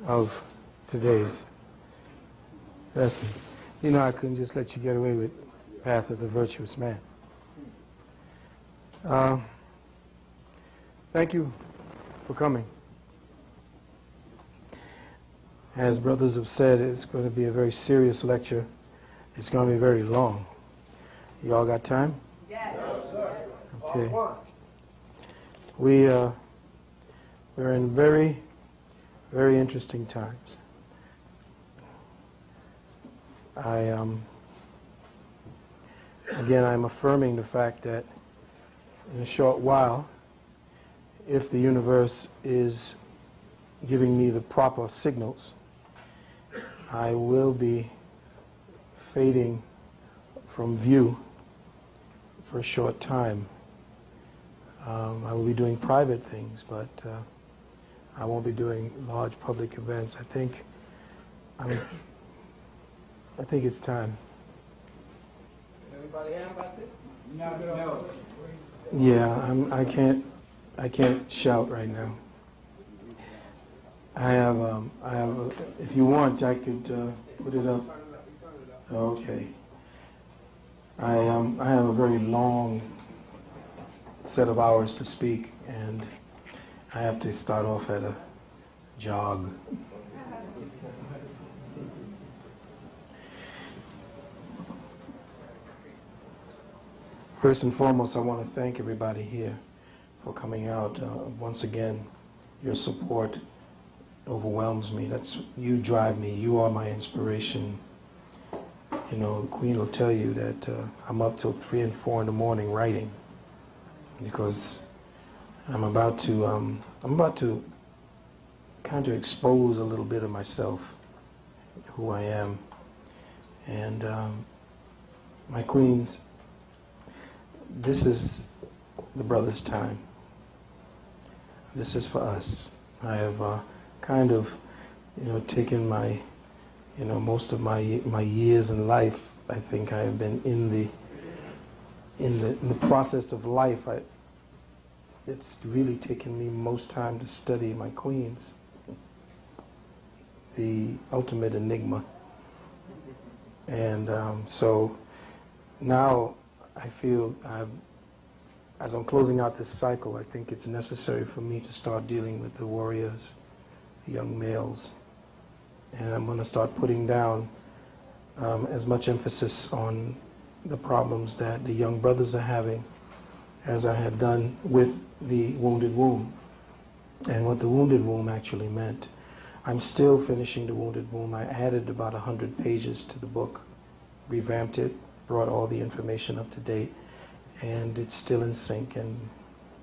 of today's lesson. You know, I couldn't just let you get away with Path of the Virtuous Man. Thank you for coming. As brothers have said, it's going to be a very serious lecture. It's going to be very long. You all got time? Yes. Okay. We're in very, very interesting times. Again, I'm affirming the fact that in a short while, if the universe is giving me the proper signals, I will be fading from view for a short time. I will be doing private things, but I won't be doing large public events. I think it's time. Everybody hear about this? No. Yeah, I can't shout right now. I have if you want, I could put it up. Okay. I have a very long set of hours to speak, and I have to start off at a jog. First and foremost, I want to thank everybody here for coming out. Once again, your support overwhelms me. You drive me. You are my inspiration. You know, the Queen will tell you that I'm up till 3 and 4 in the morning writing, because I'm about to kind of expose a little bit of myself, who I am. And my queens, this is the brother's time. This is for us. I have kind of, taken my, most of my years in life. I think I have been in the process of life. It's really taken me most time to study my queens, the ultimate enigma. And so now I feel as I'm closing out this cycle, I think it's necessary for me to start dealing with the warriors, the young males. And I'm going to start putting down as much emphasis on the problems that the young brothers are having as I have done with the wounded womb, and what the wounded womb actually meant. I'm still finishing the wounded womb. I added about 100 pages to the book, revamped it, brought all the information up to date, and it's still in sync, and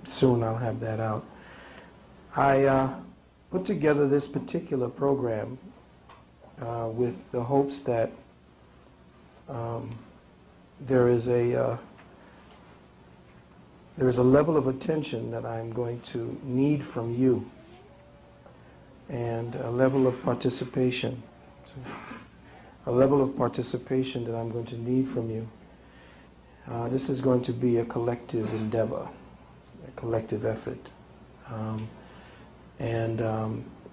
soon I'll have that out. I put together this particular program with the hopes that there is a level of attention that I'm going to need from you, and a level of participation. A level of participation that I'm going to need from you. This is going to be a collective endeavor, a collective effort. And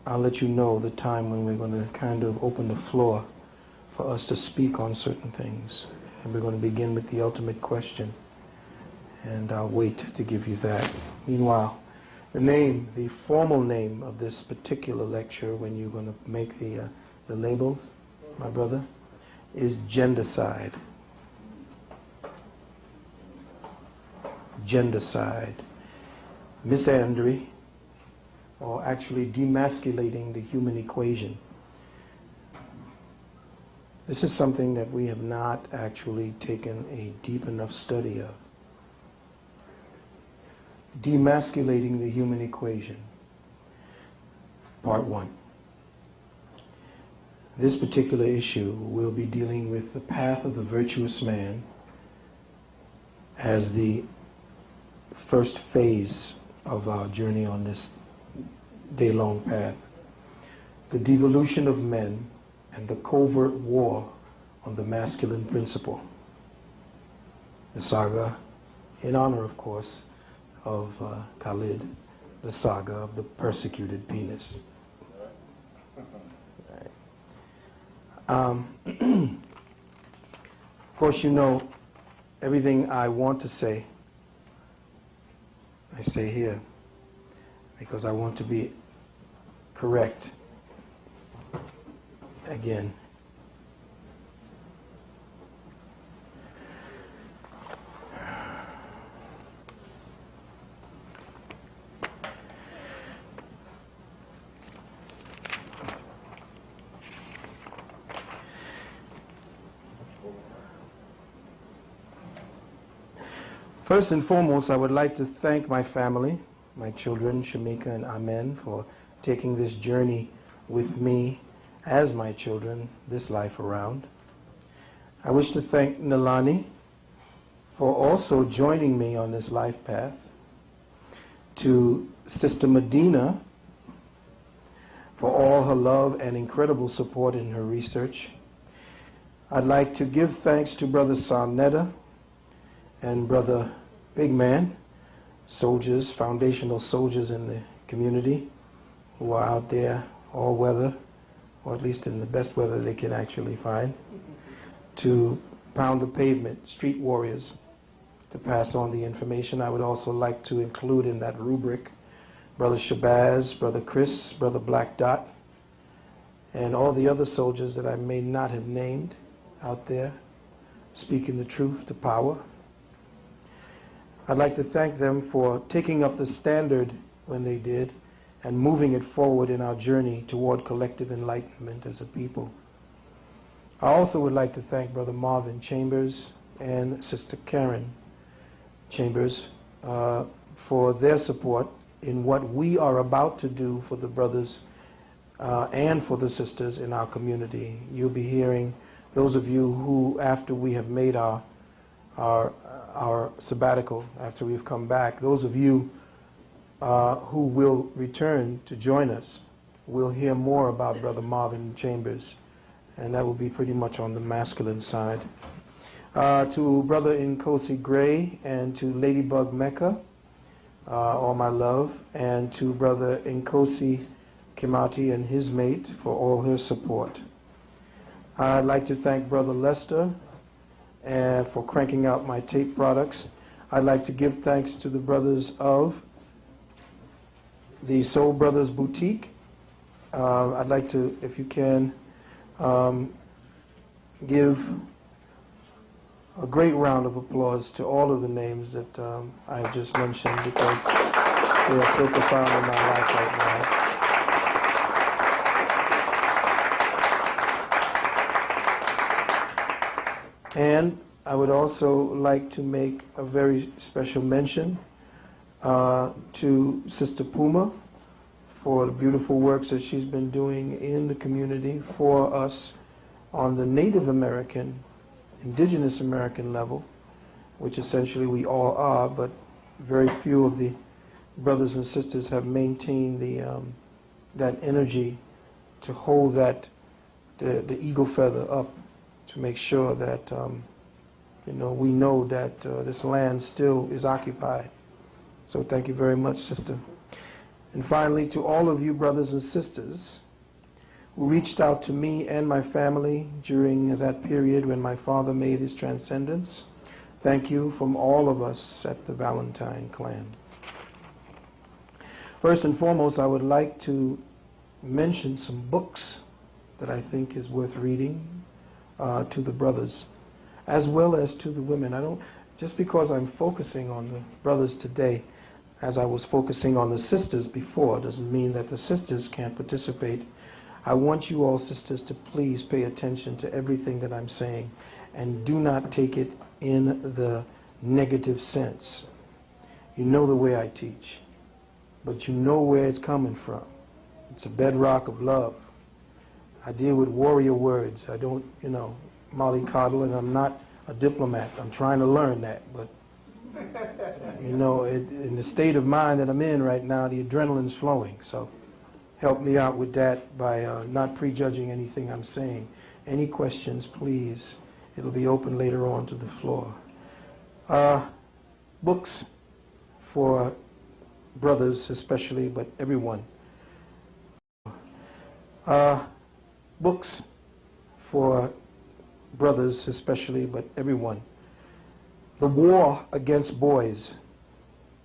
I'll let you know the time when we're going to kind of open the floor for us to speak on certain things. And we're going to begin with the ultimate question. And I'll wait to give you that. Meanwhile, the formal name of this particular lecture, when you're going to make the labels, my brother, is Gendercide. Gendercide. Misandry, or actually demasculating the human equation. This is something that we have not actually taken a deep enough study of. Demasculating the human equation. Part 1. This particular issue will be dealing with the path of the virtuous man as the first phase of our journey on this day-long path. The devolution of men and the covert war on the masculine principle. The saga, in honor, of course, of Khalid, the saga of the persecuted penis. Of course, you know, everything I want to say, I say here, because I want to be correct again. First and foremost, I would like to thank my family, my children, Shamika and Amen, for taking this journey with me as my children this life around. I wish to thank Nalani for also joining me on this life path. To Sister Medina for all her love and incredible support in her research. I'd like to give thanks to Brother Sarnetta and Brother Big Man, soldiers, foundational soldiers in the community who are out there all weather, or at least in the best weather they can actually find, to pound the pavement, street warriors, to pass on the information. I would also like to include in that rubric Brother Shabazz, Brother Chris, Brother Black Dot, and all the other soldiers that I may not have named out there, speaking the truth to power. I'd like to thank them for taking up the standard when they did and moving it forward in our journey toward collective enlightenment as a people. I also would like to thank Brother Marvin Chambers and Sister Karen Chambers for their support in what we are about to do for the brothers and for the sisters in our community. You'll be hearing, those of you who, after we have made our sabbatical, after we've come back, those of you who will return to join us, will hear more about Brother Marvin Chambers, and that will be pretty much on the masculine side. To Brother Nkosi Gray and to Ladybug Mecca, all my love, and to Brother Nkosi Kimati and his mate for all her support. I'd like to thank Brother Lester for cranking out my tape products. I'd like to give thanks to the brothers of the Soul Brothers Boutique. I'd like to, if you can, give a great round of applause to all of the names that I have just mentioned, because they are so profound in my life right now. And I would also like to make a very special mention to Sister Puma for the beautiful works that she's been doing in the community for us on the Native American, Indigenous American level, which essentially we all are, but very few of the brothers and sisters have maintained that energy to hold that the eagle feather up, to make sure that we know that this land still is occupied. So thank you very much, sister. And finally, to all of you brothers and sisters who reached out to me and my family during that period when my father made his transcendence, thank you from all of us at the Valentine clan. First and foremost, I would like to mention some books that I think is worth reading to the brothers, as well as to the women. Just because I'm focusing on the brothers today, as I was focusing on the sisters before, doesn't mean that the sisters can't participate. I want you all, sisters, to please pay attention to everything that I'm saying, and do not take it in the negative sense. You know the way I teach, but you know where it's coming from. It's a bedrock of love. I deal with warrior words. I don't, mollycoddle, and I'm not a diplomat. I'm trying to learn that, but in the state of mind that I'm in right now, the adrenaline's flowing. So help me out with that by not prejudging anything I'm saying. Any questions, please. It'll be open later on to the floor. Books for brothers especially, but everyone. Books for brothers especially, but everyone. The War Against Boys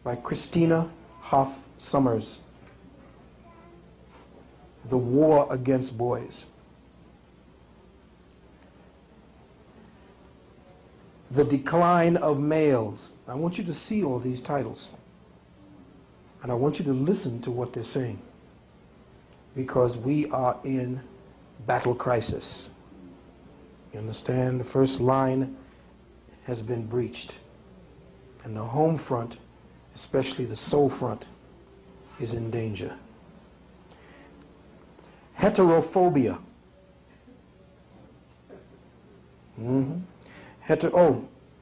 by Christina Hoff Sommers. The War Against Boys. The Decline of Males. I want you to see all these titles. And I want you to listen to what they're saying. Because we are in battle crisis. You understand? The first line has been breached. And the home front, especially the soul front, is in danger. Heterophobia.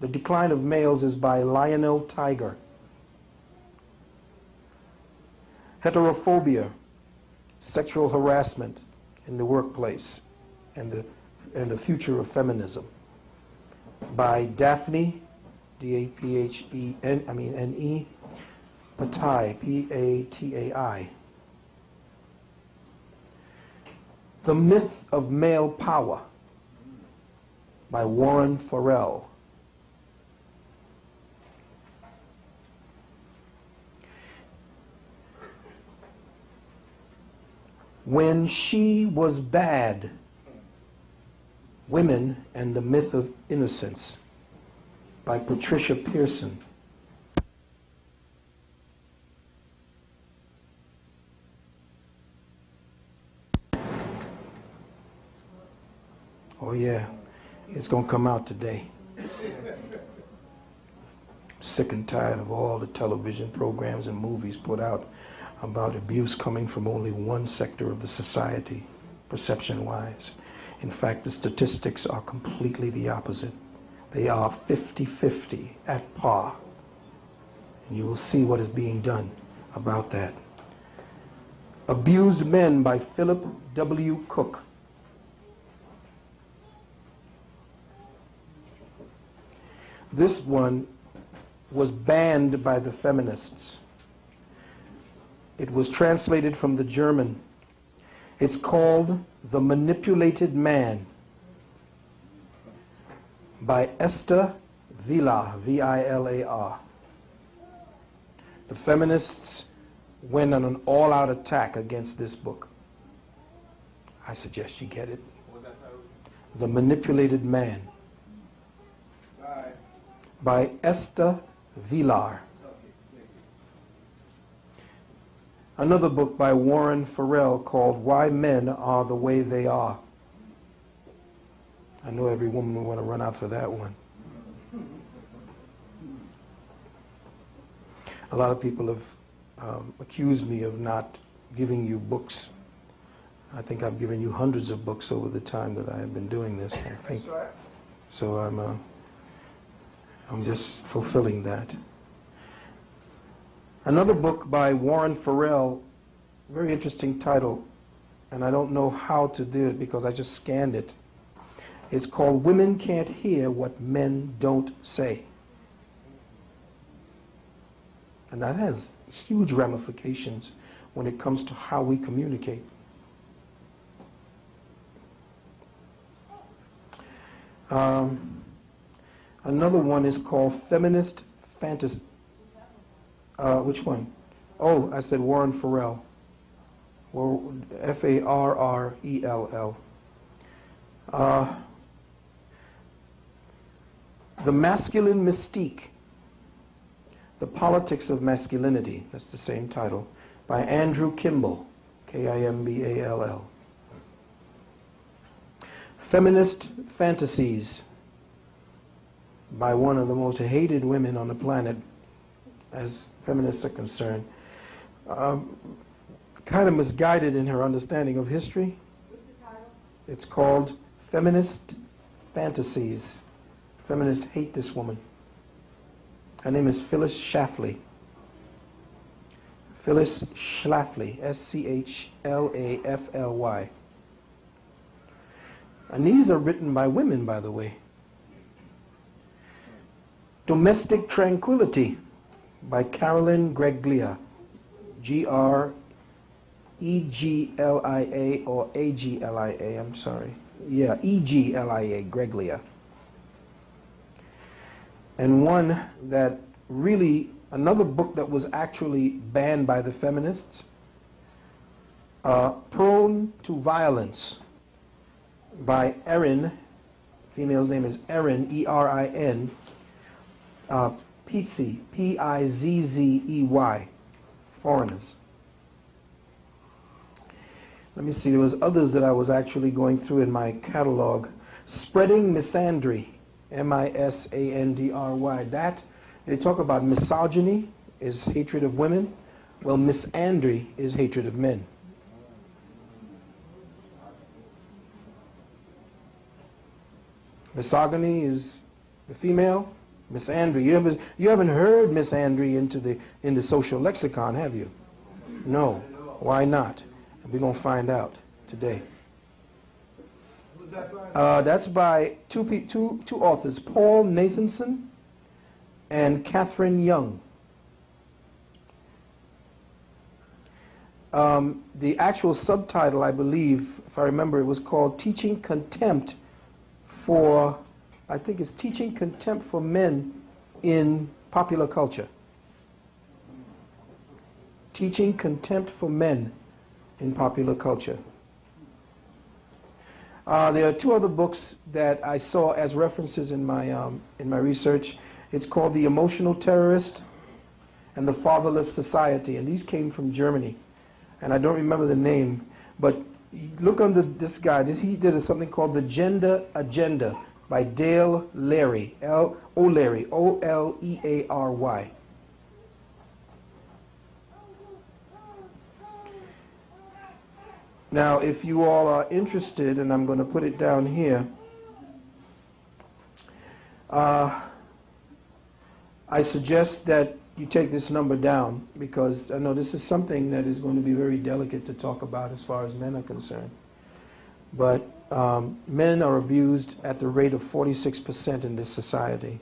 The Decline of Males is by Lionel Tiger. Heterophobia, sexual harassment in the workplace, and the future of feminism, by Daphne, D-A-P-H-E-N, Patai, P-A-T-A-I. The Myth of Male Power by Warren Farrell. When She Was Bad, Women and the Myth of Innocence by Patricia Pearson. Oh yeah, it's going to come out today. Sick and tired of all the television programs and movies put out about abuse coming from only one sector of the society, perception-wise. In fact, the statistics are completely the opposite. They are 50-50 at par. And you will see what is being done about that. Abused Men by Philip W. Cook. This one was banned by the feminists. It was translated from the German. It's called The Manipulated Man by Esther Vilar, V-I-L-A-R. The feminists went on an all-out attack against this book. I suggest you get it. The Manipulated Man by Esther Vilar. Another book by Warren Farrell called Why Men Are the Way They Are. I know every woman will want to run out for that one. A lot of people have accused me of not giving you books. I think I've given you hundreds of books over the time that I have been doing this. I think. So I'm just fulfilling that. Another book by Warren Farrell, very interesting title, and I don't know how to do it because I just scanned it. It's called Women Can't Hear What Men Don't Say. And that has huge ramifications when it comes to how we communicate. Another one is called Feminist Fantasy. Which one? Oh, I said Warren Farrell. F-A-R-R-E-L-L. The Masculine Mystique. The Politics of Masculinity. That's the same title. By Andrew Kimball. K-I-M-B-A-L-L. Feminist Fantasies. By one of the most hated women on the planet, as feminists are concerned. Kind of misguided in her understanding of history. What's the title? It's called Feminist Fantasies. Feminists hate this woman. Her name is Phyllis Schlafly. Phyllis Schlafly, S-C-H-L-A-F-L-Y. And these are written by women, by the way. Domestic Tranquility by Carolyn Greglia, G-R-E-G-L-I-A or A-G-L-I-A, I'm sorry. Yeah, Eglia, Greglia. And one that really, another book that was actually banned by the feminists, Prone to Violence, by Erin, female's name is Erin, E-R-I-N, Pizzey, P-I-Z-Z-E-Y, foreigners. Let me see, there was others that I was actually going through in my catalog. Spreading Misandry, M-I-S-A-N-D-R-Y. That, they talk about misogyny is hatred of women. Well, misandry is hatred of men. Misogyny is the female. Misandry. You haven't heard misandry in the social lexicon, have you? No. Why not? We're going to find out today. That's by two authors, Paul Nathanson and Catherine Young. The actual subtitle, I believe, if I remember, it was called Teaching Contempt for, I think it's Teaching Contempt for Men in Popular Culture. Teaching Contempt for Men in Popular Culture. There are two other books that I saw as references in my research. It's called The Emotional Terrorist and The Fatherless Society, and these came from Germany. And I don't remember the name, but look under this guy. He did something called The Gender Agenda by Dale Leary, O'Leary, O-L-E-A-R-Y. Now, if you all are interested, and I'm going to put it down here, I suggest that you take this number down, because I know this is something that is going to be very delicate to talk about as far as men are concerned. But men are abused at the rate of 46% in this society.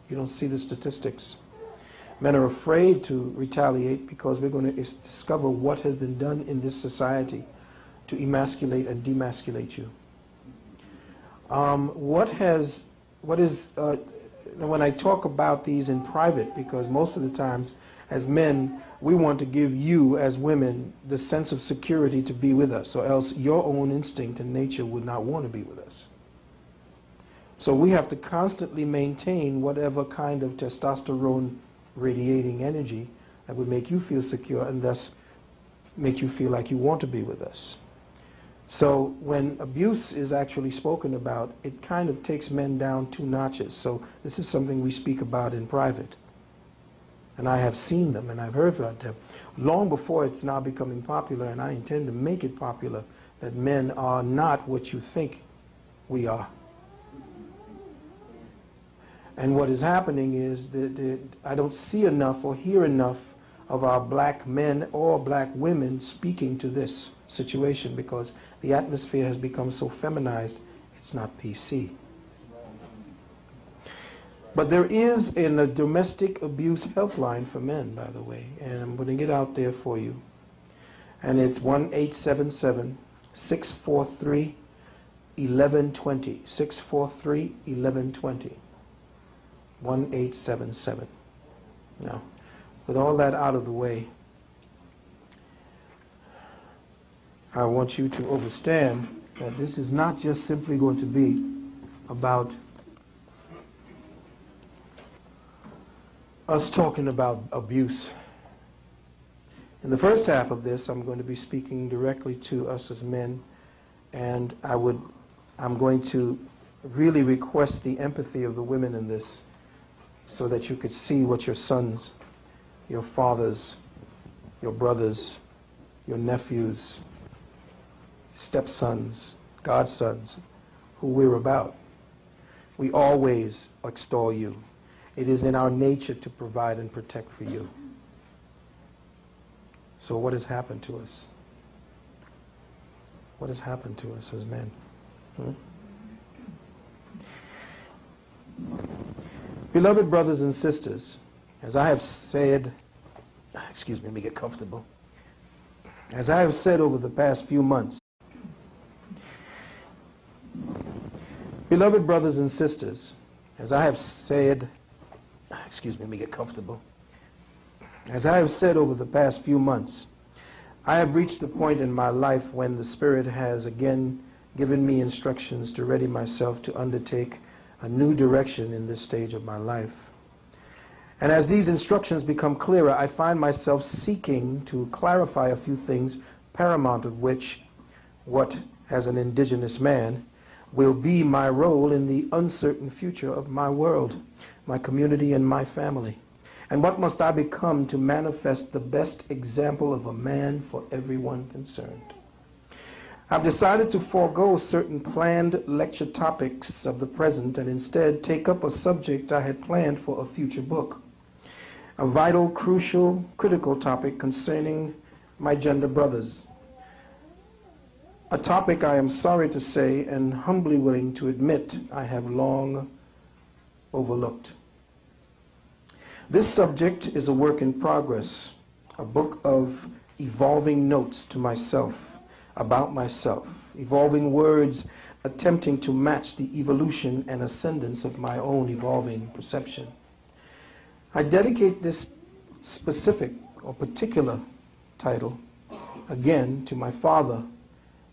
You don't see the statistics. Men are afraid to retaliate because we're going to discover what has been done in this society to emasculate and demasculate you. When I talk about these in private, because most of the times as men, we want to give you as women the sense of security to be with us, or else your own instinct and nature would not want to be with us. So we have to constantly maintain whatever kind of testosterone radiating energy that would make you feel secure and thus make you feel like you want to be with us. So when abuse is actually spoken about, it kind of takes men down 2 notches. So this is something we speak about in private. And I have seen them and I've heard about them long before it's now becoming popular, and I intend to make it popular, that men are not what you think we are. And what is happening is that I don't see enough or hear enough of our black men or black women speaking to this situation, because the atmosphere has become so feminized, it's not PC. But there is a domestic abuse helpline for men, by the way, and I'm going to get out there for you. And it's 1-877-643-1120, 643-1120, 1-877. Now, with all that out of the way, I want you to understand that this is not just simply going to be about us talking about abuse. In the first half of this, I'm going to be speaking directly to us as men, and I'm going to really request the empathy of the women in this, so that you could see what your sons, your fathers, your brothers, your nephews, stepsons, godsons, who we're about. We always extol you. It is in our nature to provide and protect for you. So what has happened to us? What has happened to us as men? Beloved brothers and sisters, as I have said, excuse me, let me get comfortable. As I have said over the past few months, Beloved brothers and sisters, as I have said, excuse me, let me get comfortable. As I have said over the past few months, I have reached the point in my life when the Spirit has again given me instructions to ready myself to undertake a new direction in this stage of my life. And as these instructions become clearer, I find myself seeking to clarify a few things, paramount of which, what, as an indigenous man, will be my role in the uncertain future of my world, my community, and my family. And what must I become to manifest the best example of a man for everyone concerned? I've decided to forego certain planned lecture topics of the present and instead take up a subject I had planned for a future book. A vital, crucial, critical topic concerning my gender brothers. A topic I am sorry to say and humbly willing to admit I have long overlooked. This subject is a work in progress, a book of evolving notes to myself, about myself, evolving words attempting to match the evolution and ascendance of my own evolving perception. I dedicate this specific or particular title, again, to my father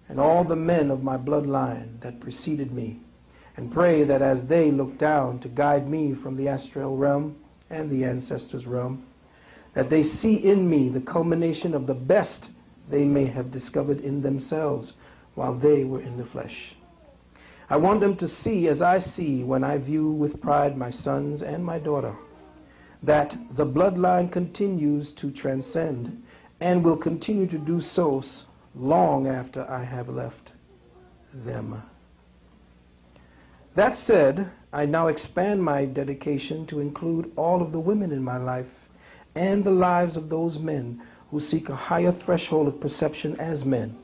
and all the men of my bloodline that preceded me, and pray that as they look down to guide me from the astral realm and the ancestors' realm, that they see in me the culmination of the best they may have discovered in themselves while they were in the flesh. I want them to see as I see when I view with pride my sons and my daughter, that the bloodline continues to transcend and will continue to do so long after I have left them. That said, I now expand my dedication to include all of the women in my life and the lives of those men who seek a higher threshold of perception as men,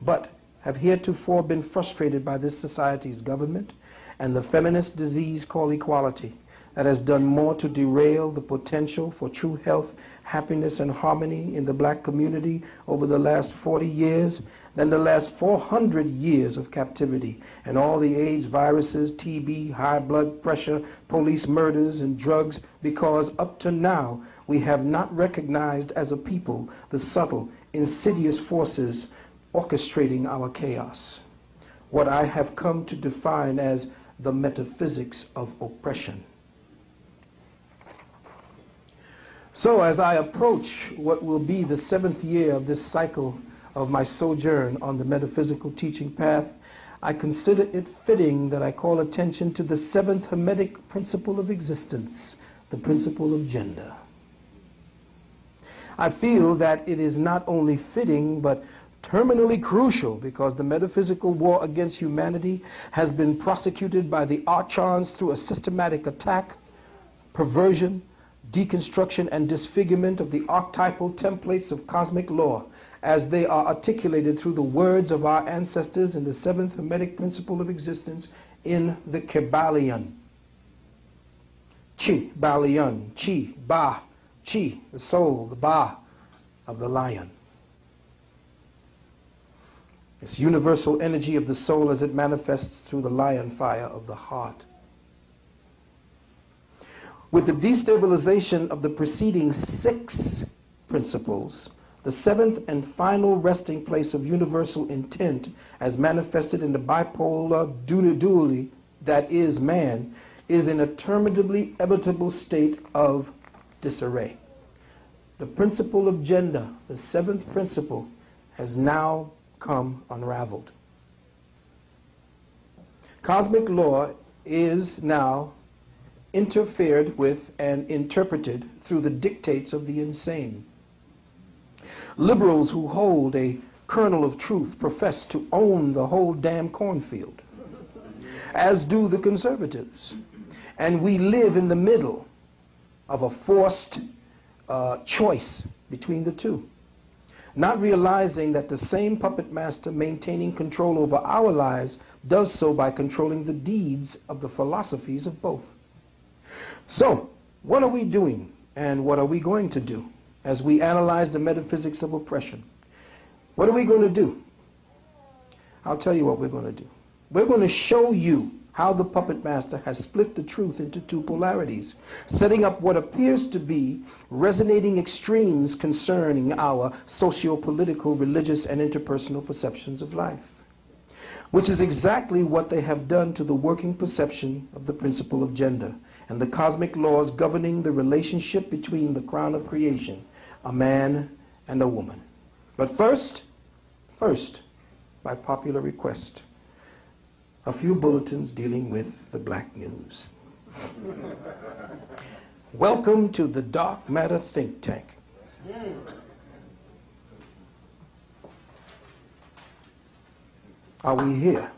but have heretofore been frustrated by this society's government and the feminist disease called equality that has done more to derail the potential for true health, happiness, and harmony in the black community over the last 40 years than the last 400 years of captivity and all the AIDS viruses, TB, high blood pressure, police murders, and drugs, because up to now we have not recognized as a people the subtle, insidious forces orchestrating our chaos. What I have come to define as the metaphysics of oppression. So as I approach what will be the 7th year of this cycle of my sojourn on the metaphysical teaching path, I consider it fitting that I call attention to the 7th Hermetic principle of existence, the principle of gender. I feel that it is not only fitting but terminally crucial because the metaphysical war against humanity has been prosecuted by the archons through a systematic attack, perversion, deconstruction, and disfigurement of the archetypal templates of cosmic law as they are articulated through the words of our ancestors in the 7th Hermetic principle of existence in the Kybalion. Chi, Balion, Chi, Ba, Chi, the soul, the Ba of the lion. This universal energy of the soul as it manifests through the lion fire of the heart. With the destabilization of the preceding 6 principles, the 7th and final resting place of universal intent as manifested in the bipolar duality that is man is in a terminably inevitable state of disarray. The principle of gender, the 7th principle, has now come unraveled. Cosmic law is now interfered with and interpreted through the dictates of the insane. Liberals who hold a kernel of truth profess to own the whole damn cornfield, as do the conservatives. And we live in the middle of a forced choice between the two, not realizing that the same puppet master maintaining control over our lives does so by controlling the deeds of the philosophies of both. So, what are we doing and what are we going to do as we analyze the metaphysics of oppression? What are we going to do? I'll tell you what we're going to do. We're going to show you how the puppet master has split the truth into two polarities, setting up what appears to be resonating extremes concerning our socio-political, religious, and interpersonal perceptions of life, which is exactly what they have done to the working perception of the principle of gender and the cosmic laws governing the relationship between the crown of creation, a man and a woman. But first, by popular request, a few bulletins dealing with the black news. Welcome to the Dark Matter Think Tank. Are we here?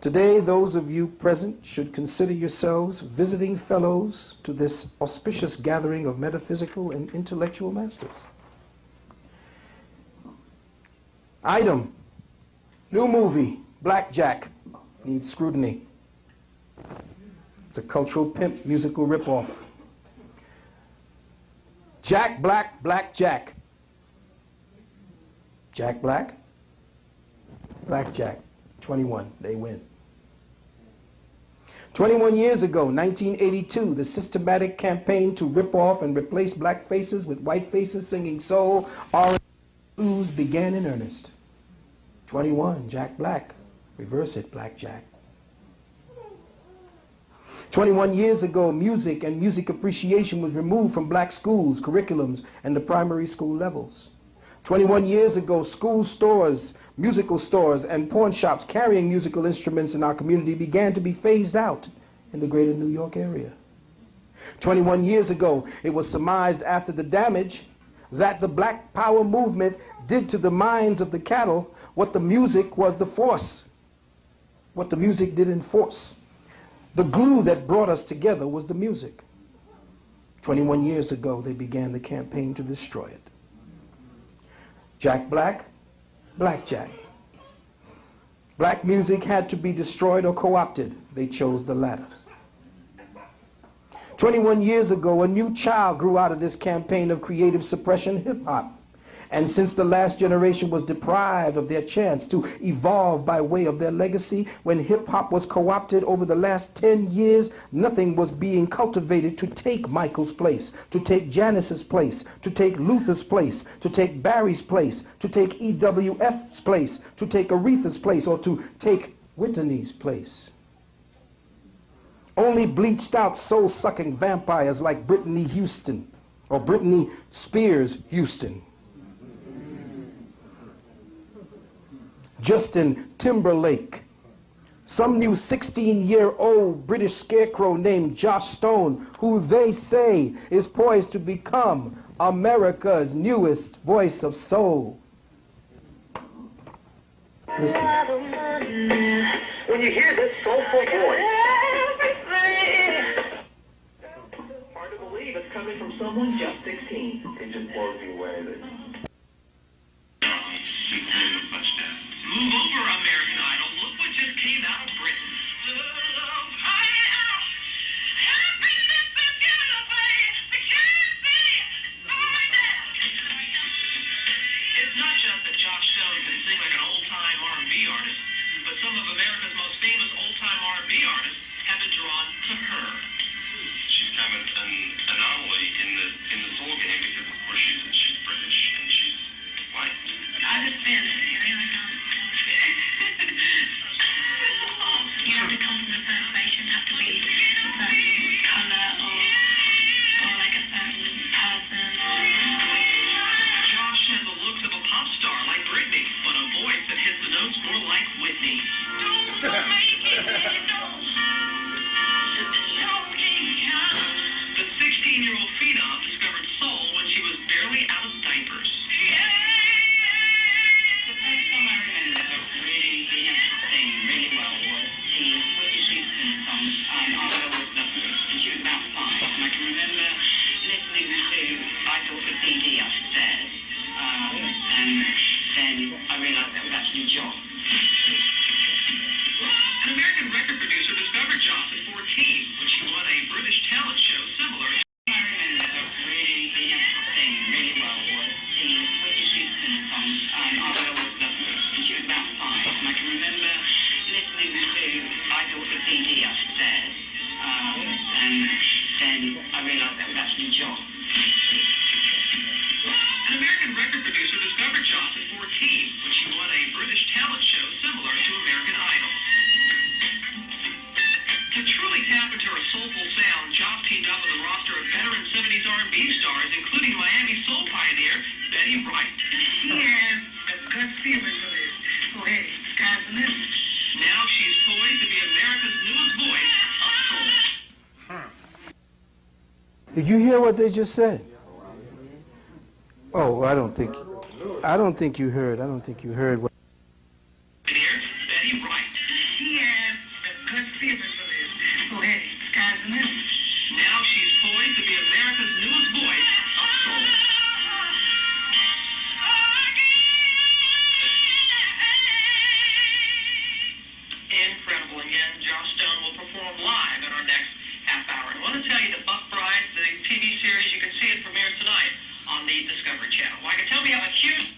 Today, those of you present should consider yourselves visiting fellows to this auspicious gathering of metaphysical and intellectual masters. Item, new movie, Blackjack, needs scrutiny. It's a cultural pimp musical ripoff. Jack Black, Black Jack. Jack Black, Black Jack. 21, they win. 21 years ago, 1982, the systematic campaign to rip off and replace black faces with white faces singing soul, R&B, blues began in earnest. 21, Jack Black. Reverse it, Black Jack. 21 years ago, music and music appreciation was removed from black schools, curriculums, and the primary school levels. 21 years ago, school stores, musical stores, and pawn shops carrying musical instruments in our community began to be phased out in the greater New York area. 21 years ago, it was surmised after the damage that the Black Power movement did to the minds of the cattle what the music was the force, what the music did enforce. The glue that brought us together was the music. 21 years ago, they began the campaign to destroy it. Jack Black, Black Jack. Black music had to be destroyed or co-opted. They chose the latter. 21 years ago, a new child grew out of this campaign of creative suppression, hip-hop. And since the last generation was deprived of their chance to evolve by way of their legacy, when hip-hop was co-opted over the last 10 years, nothing was being cultivated to take Michael's place, to take Janice's place, to take Luther's place, to take Barry's place, to take EWF's place, to take Aretha's place, or to take Whitney's place. Only bleached out soul-sucking vampires like Brittany Houston, or Brittany Spears Houston, Justin Timberlake, some new 16-year-old British scarecrow named Josh Stone, who they say is poised to become America's newest voice of soul. Listen. When you hear this soulful voice, hard to believe it's coming from someone just 16. It just blows you away that she's saying such death. Move over, American Idol. Look what just came out of Britain. It's not just that Josh Stone can sing like an old-time R&B artist, but some of America's most famous old-time R&B artists have been drawn to her. She's kind of an anomaly in the soul game because, of course, she's British and she's white. I understand it. You have to come from a certain place. You have to be a certain color or like a certain person. Josh has the looks of a pop star like Britney, but a voice that hits the notes more like Whitney. The 16-year-old phenom discovered soul when she was barely out of diapers. The first song I remember really being able to sing really well was the Whitney Houston song, I Will Always Love You, and she was about 5. And I can remember listening to, I thought the CD upstairs, and then I realised that was actually Joss. An American record producer discovered Joss at 14 when she won a British talent show similar. I remember really being able to sing really well was Amy. I mean, that was actually Joss. An American record producer discovered Joss at 14 when she won a British talent show similar to American Idol. To truly tap into her soulful sound, Joss teamed up with a roster of veteran 70s R&B stars, including Miami soul pioneer Betty Wright. She has a good feeling for this. So hey, sky's the limit. Now she's poised to be America's newest voice of soul. Did you hear what they just said? Oh, I don't think you heard. I don't think you heard what. Betty Wright. She has a good feeling for this. So hey, sky's the limit. Now she's poised to be America's newest voice of soul. Incredible. Again, Joss Stone will perform live in our next half hour. And I want to tell you that Buck Brides, the TV series, you can see it premieres tonight on the Discovery Channel. Well, I can tell we have a huge...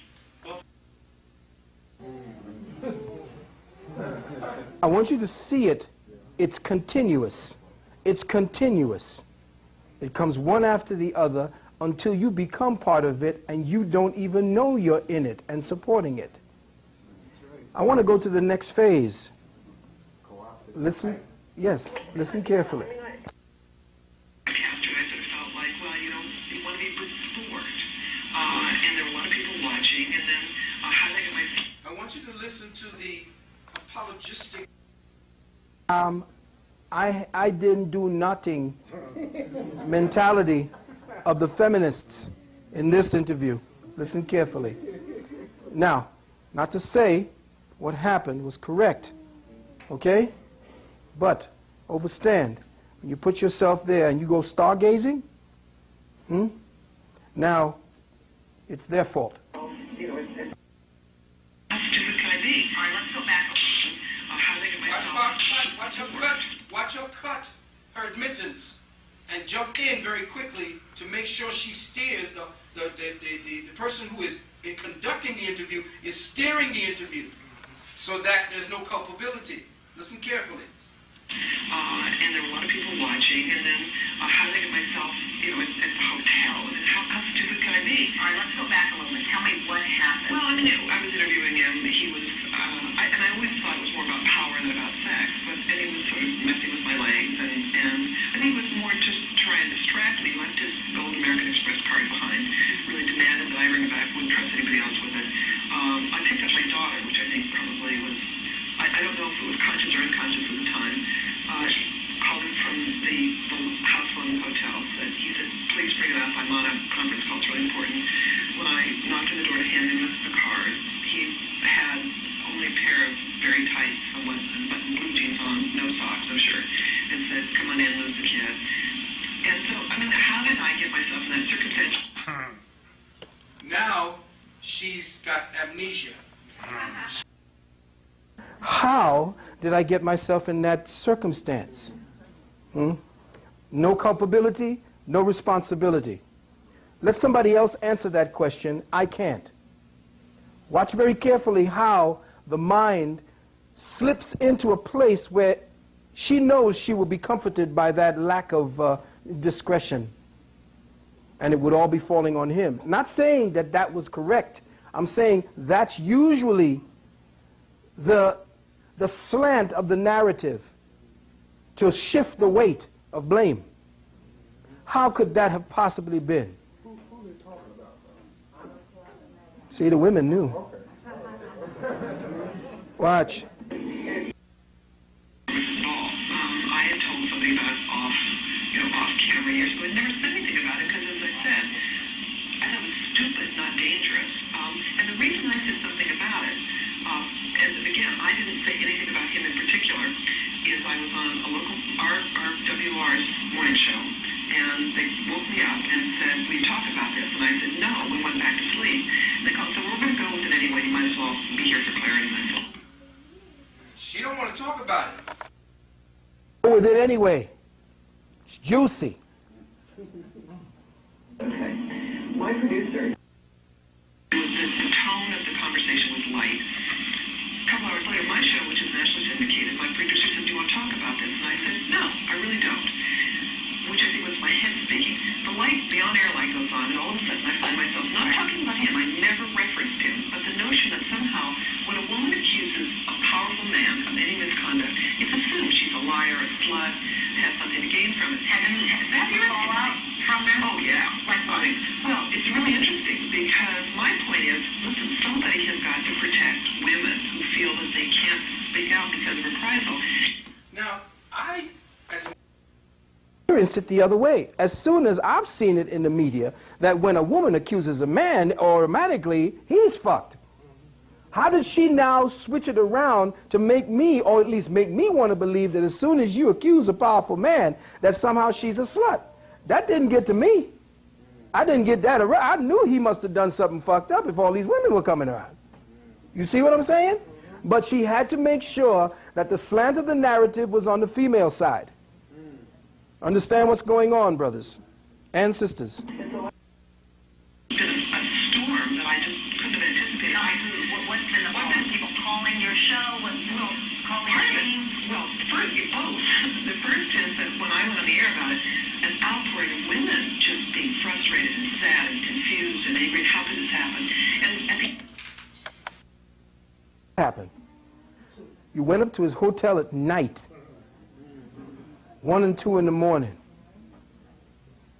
I want you to see it. It's continuous. It's continuous. It comes one after the other until you become part of it and you don't even know you're in it and supporting it. I want to go to the next phase. Listen. Yes, listen carefully. After I sort of felt like, well, you know, you want to be a good sport. And there were a lot of people watching, and then how did I get myself... I want you to listen to the apologistic... I didn't do nothing mentality of the feminists in this interview. Listen carefully. Now, not to say what happened was correct, okay? But understand, when you put yourself there and you go stargazing, now it's their fault. How stupid can I be? All right, let's go back. How did I get myself... Watch her cut her admittance and jump in very quickly to make sure she steers the person who is in conducting the interview is steering the interview so that there's no culpability. Listen carefully. And there were a lot of people watching, and then how did I get myself, you know, at the hotel, and then how stupid can I be? All right, let's go back a little bit. Tell me what happened. Well, I knew. I was interviewing him. He was, and I always thought it was more about power than about sex, and he was sort of messing with my legs, and I think it was more just trying to distract me, left his gold American Express card behind, really demanded that I ring it back, wouldn't trust anybody else with it. I picked up my daughter, which I think probably was, I don't know if it was conscious or unconscious at the time. Called him from the house phone in the hotel, he said, please bring it up, I'm on a conference call, it's really important. When I knocked on the door to hand him the card, he had only a pair of very tight, somewhat buttoned blue jeans on, no socks, no shirt, and said, come on in, lose the kid. And so, I mean, how did I get myself in that circumstance? Now she's got amnesia. How did I get myself in that circumstance? No culpability, no responsibility. Let somebody else answer that question. I can't. Watch very carefully how the mind slips into a place where she knows she will be comforted by that lack of discretion. And it would all be falling on him. Not saying that that was correct. I'm saying that's usually the slant of the narrative to shift the weight of blame. How could that have possibly been? Who are they talking about? See, the women knew. Okay. Watch. I had told somebody about it off camera years ago. I never said anything about it because, as I said, I thought it was stupid, not dangerous. And the reason I said something about it, as again, I didn't say anything about him in particular, is I was on a local RWR's morning show, and they woke me up and said, "Will you talk about this?" And I said, "No." We went back to sleep. And they called and said, "We're going to go with it anyway. You might as well be here for clarity." And I said, She don't want to talk about it. Go with it anyway. It's juicy. okay. My producer, the tone of the conversation was light. A couple hours later, my show, which is nationally syndicated, my producer said, "Do you want to talk about this?" And I said, "No, I really don't." Which I think was my speaking, the light, the on-air light goes on, and all of a sudden I find myself not talking about him. I never referenced him, but the notion that somehow when a woman accuses a powerful man of any misconduct, it's assumed she's a liar, a slut, has something to gain from it. Has that fall out from this? Oh, yeah. Well, it's really interesting because my point is, listen, somebody has got to protect women who feel that they can't speak out because of reprisal. Now, as Experienced it the other way. As soon as I've seen it in the media that when a woman accuses a man, automatically he's fucked. How did she now switch it around to make me, or at least make me want to believe that as soon as you accuse a powerful man, that somehow she's a slut? That didn't get to me. I didn't get that around. I knew he must have done something fucked up if all these women were coming around. You see what I'm saying? But she had to make sure that the slant of the narrative was on the female side. Understand what's going on, brothers and sisters. It's been a storm that I just couldn't have anticipated. What's been the problem? People calling your show? Calling Part of names? it, well, both. The first is that when I went on the air about it, an outpouring of women just being frustrated and sad and confused and angry. How could this happen? And at the Happened. You went up to his hotel at night, 1 and 2 in the morning,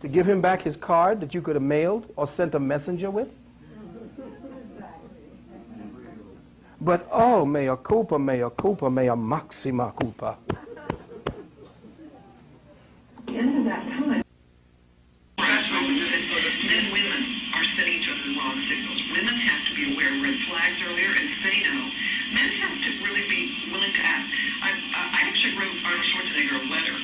to give him back his card that you could have mailed or sent a messenger with? But oh, mea culpa, maxima culpa. end of that time, men, women are sending each other the wrong signals. Women have to be aware of red flags earlier and say no. Men have to really be willing to ask. I actually wrote Arnold Schwarzenegger a letter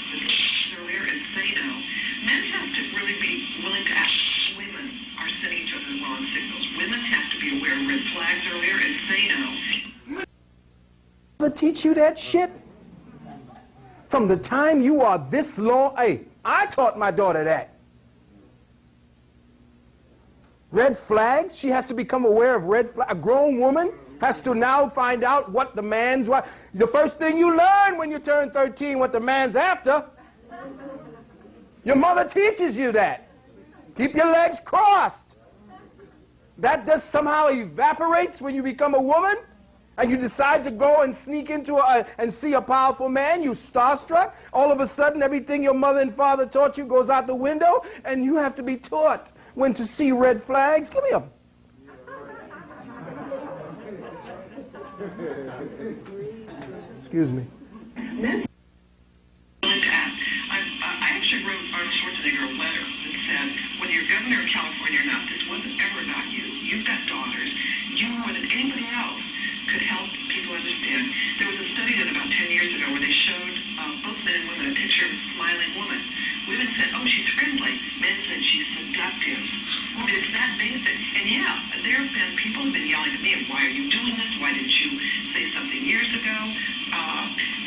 earlier and say no. Men have to really be willing to ask. Women are sending each other the wrong signals. Women have to be aware of red flags earlier and say no. They teach you that shit? From the time you are this long, hey, I taught my daughter that. Red flags, she has to become aware of red flags. A grown woman has to now find out what the man's, the first thing you learn when you turn 13, what the man's after. Your mother teaches you that. Keep your legs crossed. That just somehow evaporates when you become a woman and you decide to go and sneak into and see a powerful man. You starstruck. All of a sudden, everything your mother and father taught you goes out the window, and you have to be taught when to see red flags. Give me a... Excuse me. I actually wrote Arnold Schwarzenegger a letter that said, whether you're governor of California or not, this wasn't ever about you. You've got daughters. You, more than anybody else, could help people understand. There was a study done about 10 years ago where they showed both men and women a picture of a smiling woman. Women said, oh, she's friendly. Men said, she's seductive. Well, it's that basic. And yeah, there have been, people have been yelling at me, why are you doing this? Why didn't you say something years ago?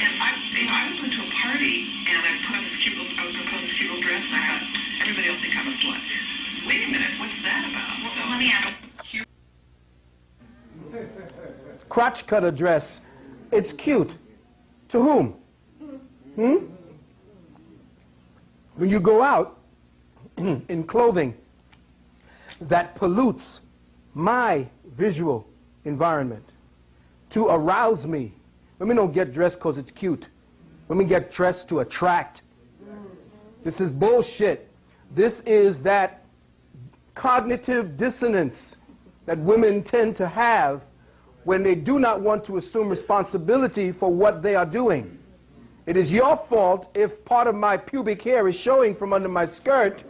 And I went to a party and I was going to put on this cute little dress and I thought, everybody will think I'm a slut. Wait a minute, what's that about? Well, let me ask. Crotch cutter dress. It's cute. To whom? When you go out in clothing that pollutes my visual environment to arouse me. Women don't get dressed because it's cute. Women get dressed to attract. This is bullshit. This is that cognitive dissonance that women tend to have when they do not want to assume responsibility for what they are doing. It is your fault if part of my pubic hair is showing from under my skirt.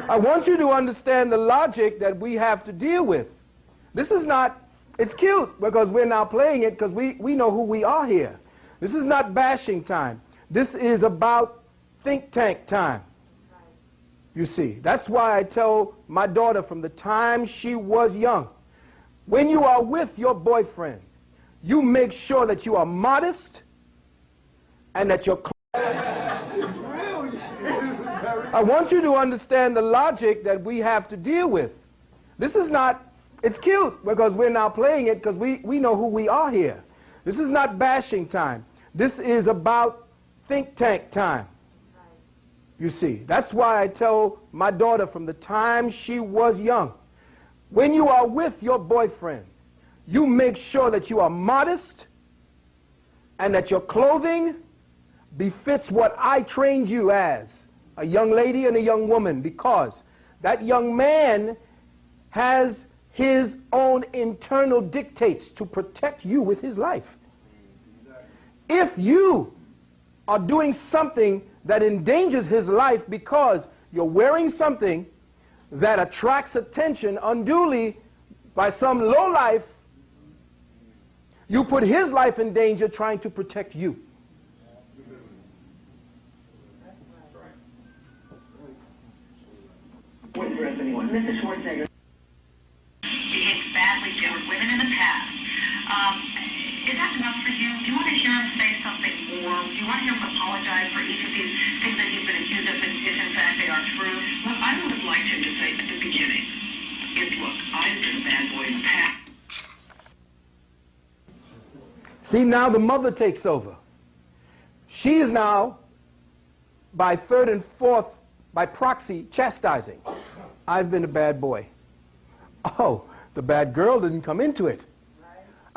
I want you to understand the logic that we have to deal with. This is not, it's cute because we're now playing it because we know who we are here. This is not bashing time. This is about think tank time. You see, that's why I tell my daughter from the time she was young, when you are with your boyfriend, you make sure that you are modest and that you're... I want you to understand the logic that we have to deal with. This is not, it's cute because we're now playing it because we know who we are here. This is not bashing time. This is about think tank time. You see, that's why I tell my daughter from the time she was young, when you are with your boyfriend, you make sure that you are modest and that your clothing befits what I trained you as, a young lady and a young woman, because that young man has his own internal dictates to protect you with his life. If you are doing something that endangers his life because you're wearing something that attracts attention unduly by some lowlife, you put his life in danger trying to protect you. Mrs. Schwarzenegger behaved badly toward women in the past. Is that enough for you? Do you want to hear him say something more? Do you want to hear him apologize for each of these things that he's been accused of, if in fact they are true? What I would have liked him to say at the beginning is, look, I've been a bad boy in the past. See, now the mother takes over. She is now, by third and fourth, by proxy, chastising. I've been a bad boy. Oh, the bad girl didn't come into it.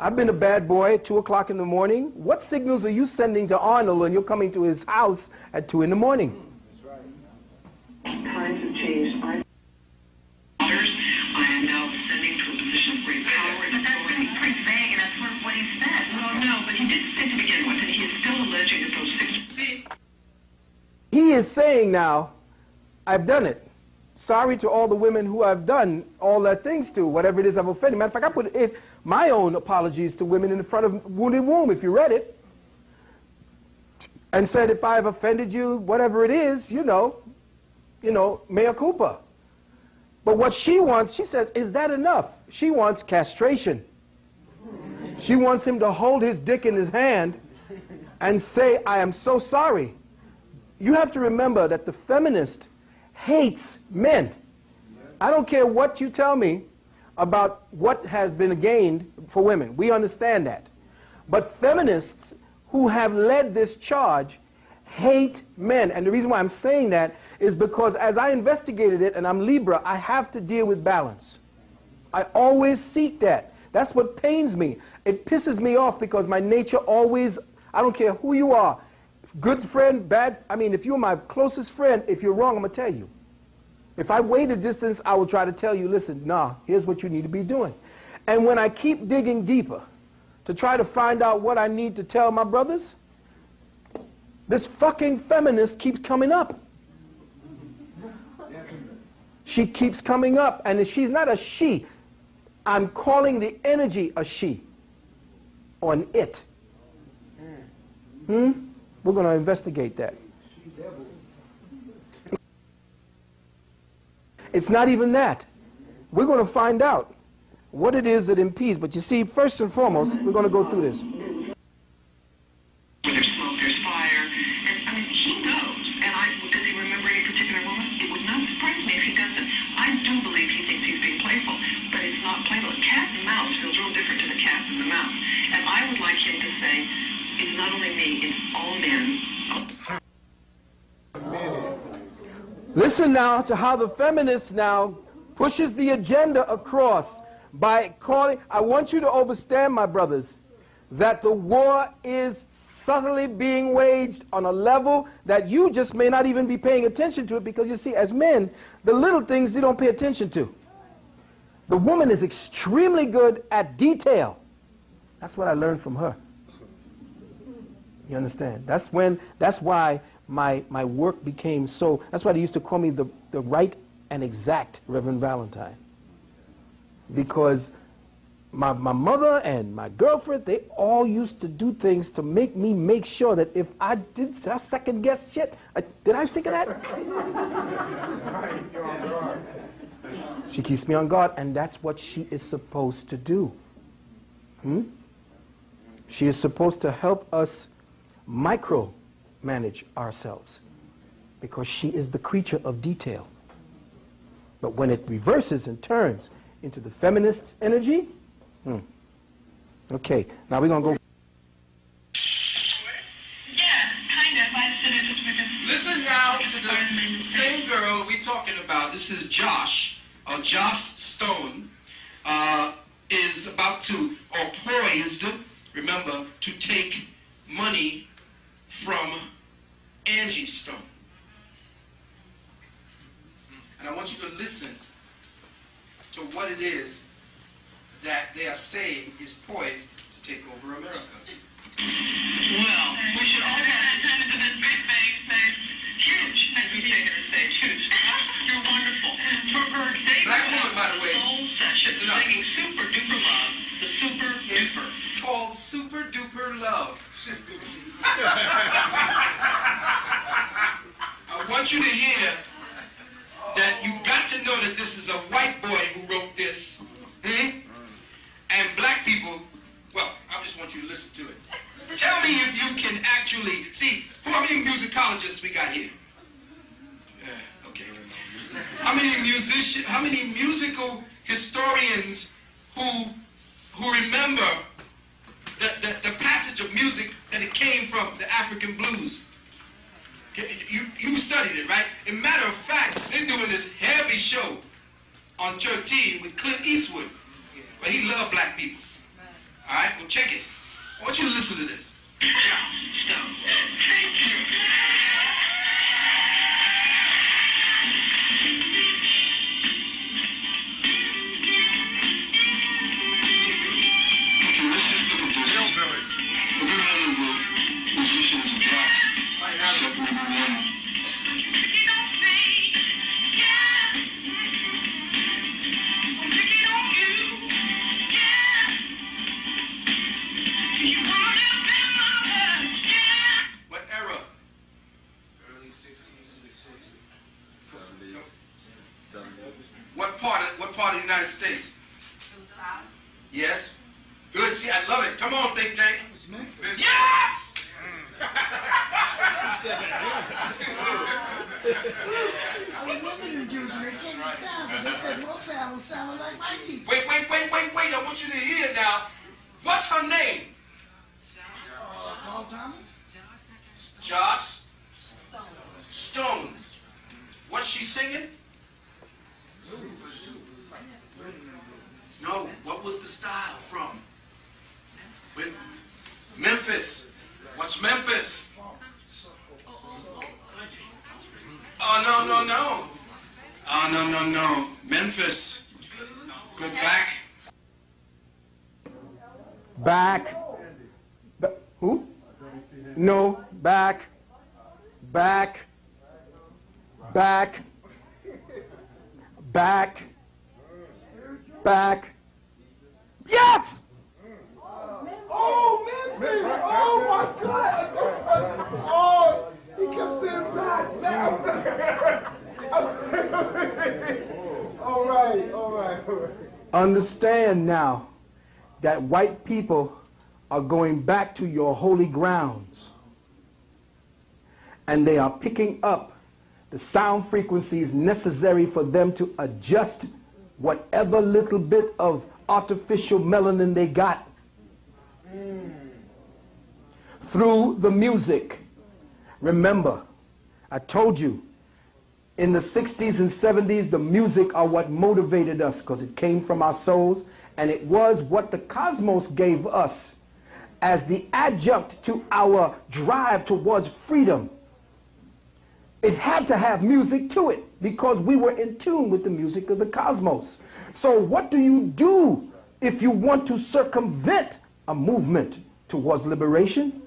I've been a bad boy at 2 o'clock in the morning. What signals are you sending to Arnold when you're coming to his house at 2 in the morning? times have changed. I am now ascending to a position of great power and But that's authority. pretty vague, and that's sort of what he said. Well, no, but he did say to begin with, and he is still alleging that those 6... See, He is saying now, I've done it. Sorry to all the women who I've done all that things to, whatever it is I've offended. Matter of fact, I put my own apologies to women in front of Wounded Womb, if you read it, and said, if I have offended you, whatever it is, you know, mea culpa. But what she wants, she says, is that enough? She wants castration. She wants him to hold his dick in his hand and say, I am so sorry. You have to remember that the feminist hates men. I don't care what you tell me about what has been gained for women. We understand that. But feminists who have led this charge hate men. And the reason why I'm saying that is because as I investigated it, and I'm Libra, I have to deal with balance. I always seek that. That's what pains me. It pisses me off because my nature always, I don't care who you are, good friend, bad, I mean, if you're my closest friend, if you're wrong, I'm going to tell you. If I wait a distance, I will try to tell you, listen, nah, here's what you need to be doing. And when I keep digging deeper to try to find out what I need to tell my brothers, this fucking feminist keeps coming up. She keeps coming up, and she's not a she. I'm calling the energy a she, or an it. We're going to investigate that. It's not even that. We're going to find out what it is that impedes. But you see, first and foremost, we're going to go through this. Where there's smoke, there's fire. And, I mean, he knows. And does he remember any particular woman? It would not surprise me if he doesn't. I do believe he thinks he's being playful, but it's not playful. Cat and mouse feels real different to the cat and the mouse. And I would like him to say, it's not only me, it's all men. Listen now to how the feminist now pushes the agenda across by calling, I want you to understand, my brothers, that the war is subtly being waged on a level that you just may not even be paying attention to it, because you see, as men, the little things you don't pay attention to. The woman is extremely good at detail. That's what I learned from her. You understand? That's why my work became so, that's why they used to call me the right and exact Reverend Valentine. Because my mother and my girlfriend, they all used to do things to make me make sure that if I did second guess shit, did I think of that? She keeps me on guard, and that's what she is supposed to do. She is supposed to help us micromanage ourselves, because she is the creature of detail. But when it reverses and turns into the feminist energy, okay, now we're going to go. Listen now to the same girl we talking about. This is Josh, or Josh Stone, is about to, or poised, remember, to take money from Angie Stone. And I want you to listen to what it is that they are saying is poised to take over America. Well, we should all have attended to this big bang thing. Huge, as we say here in the States. Huge. You're wonderful. For her debut Black woman, by the way. soul session, Listen up. singing Super Duper Love, the Super It's Duper. called Super Duper Love. I want you to hear that you got to know that this is a white boy who wrote this. And black people, well, I just want you to listen to it. Tell me if you can actually see how many musicologists we got here. Okay. How many musical historians who remember the passage of music that it came from the African blues? You studied it, right? As a matter of fact, they're doing this heavy show on 13 with Clint Eastwood, but he loved black people. All right, well, check it. I want you to listen to this. Thank you. What era? Early 60s, 70s. What part of the United States? Yes. Good. See, I love it. Come on, think tank. Yes! I was looking at Jews when they came to town, but they said Motown sounded like Mikey's. Wait. I want you to hear now. What's her name? Carl Thomas? Joss Stone. What's she singing? No. What was the style from? With Memphis. What's Memphis? Oh, no. Oh, no. Memphis. Go back. Back. Who? No. Back. Back. Back. Back. Back. Yes! Oh, Memphis! Oh, my God! Oh, he kept saying back. All right. Understand now that white people are going back to your holy grounds, and they are picking up the sound frequencies necessary for them to adjust whatever little bit of artificial melanin they got through the music. Remember, I told you, in the 60s and 70s, the music are what motivated us because it came from our souls, and it was what the cosmos gave us as the adjunct to our drive towards freedom. It had to have music to it because we were in tune with the music of the cosmos. So what do you do if you want to circumvent a movement towards liberation?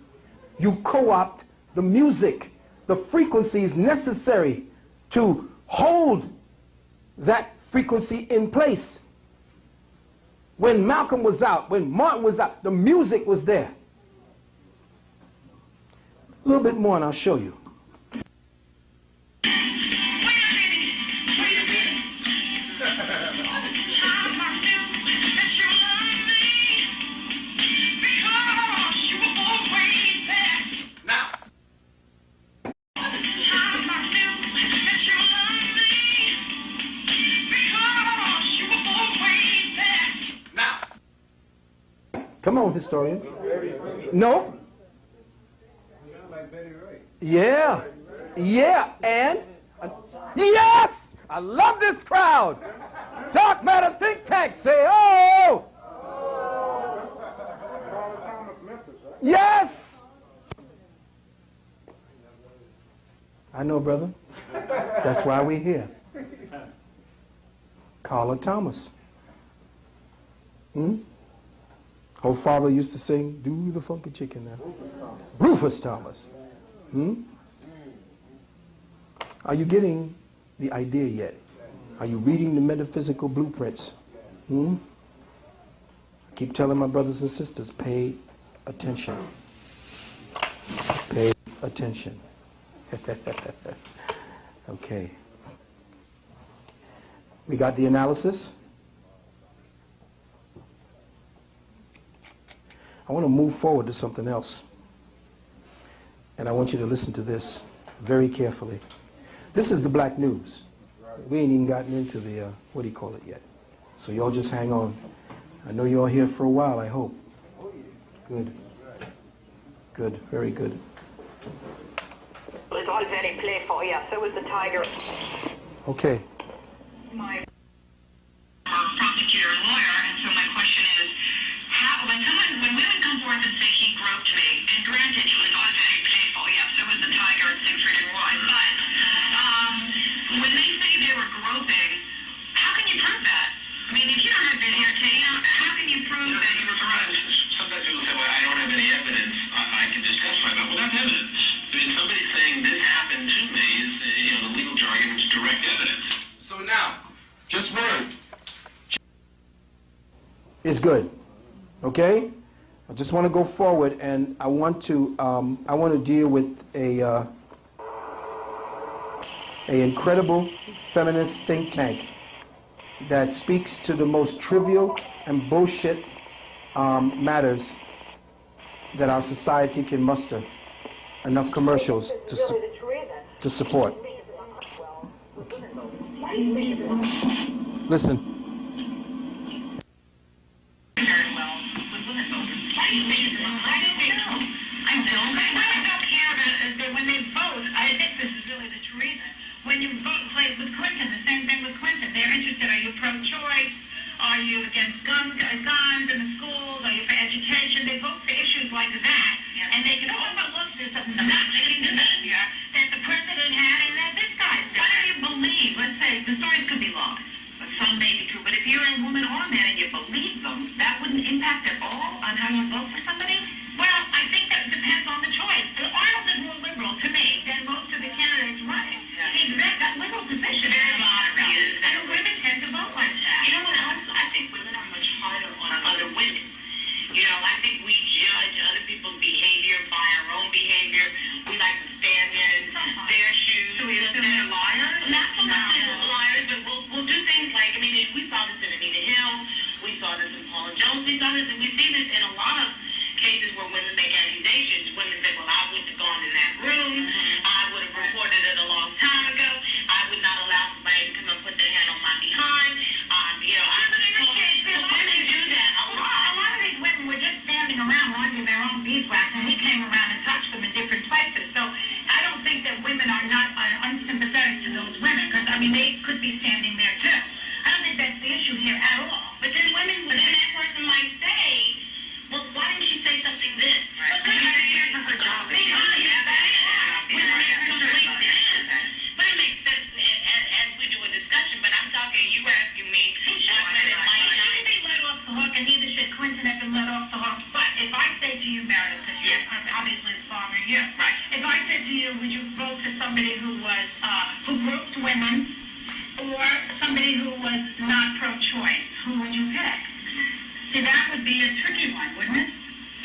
You co-opt the music, the frequencies necessary to hold that frequency in place. When Malcolm was out, when Martin was out, the music was there. A little bit more and I'll show you. Come on, historians. No. Yeah. Yeah. And yes! I love this crowd. Dark Matter Think Tank. Say, oh! Yes! I know, brother. That's why we're here. Carla Thomas. Her father used to sing, "Do the Funky Chicken" now. Rufus Thomas. Are you getting the idea yet? Are you reading the metaphysical blueprints? I keep telling my brothers and sisters, pay attention. Pay attention. Okay. We got the analysis. I want to move forward to something else. And I want you to listen to this very carefully. This is the black news. We ain't even gotten into the, what do you call it yet? So y'all just hang on. I know you're all here for a while, I hope. Good. Good, very good. Well, it's all very playful, yeah. So was the tiger. Okay. My prosecutor and lawyer, and so my question is, when women come forth and say he groped me, and granted it was all very playful, yeah, so was the tiger at Siegfried and Roy, but when they say they were groping, how can you prove that? I mean, if you don't have videotape, how can you prove that you were groped? Sometimes people say, well, I don't have any evidence. I can just testify about. Well, that's evidence. I mean, somebody saying this happened to me is, the legal jargon is direct evidence. So now, just word. It's good. Okay? I just want to go forward, and I want to deal with a incredible feminist think tank that speaks to the most trivial and bullshit matters that our society can muster enough commercials to support. Listen. When you vote, like with Clinton, the same thing with Clinton. They're interested. Are you pro-choice? Are you against guns in the schools? Are you for education? They vote for issues like that, and they can overlook this obnoxious behavior that the president had and that this guy's doing. Why do you believe? Let's say the stories could be lies, but some may be true. But if you're a woman or a man and you believe them, that wouldn't impact at all on how you vote for somebody. Well, I think that depends on the choice. Arnold is more liberal to me than most of the candidates running. He's that liberal position. Very moderate. And women tend to vote like that. You know what else? I think women are much harder on other women. I think we judge other people's behavior by our own behavior. We like to stand in their shoes. So we assume they're liars? Not so much liars, but we'll do things like, we saw this in Anita Hill. We saw this in Paula Jones. We saw this, and we see this in a lot of cases where women make accusations. Women say, well, I wouldn't have gone in that room. I would have reported it a long time ago. I would not allow somebody to come and put their hand on my behind. Women do that a lot. A lot of these women were just standing around minding their own beeswax, and he came around and touched them in different places. So I don't think that women are not unsympathetic to those women, because, they could be standing there too. I don't think that's the issue here at all. But then that person might say, well, why didn't she say something then? Right. But it makes sense as we do a discussion, but I'm talking, you asking me, shouldn't they let off the hook? And neither should Clinton have been let off the hook. But if I say to you, Meredith, because you're obviously the father here, right? If I said to you, would you vote for somebody who was who groped women, or somebody who was not pro-choice? Who would you pick? See, that would be a tricky one, wouldn't it?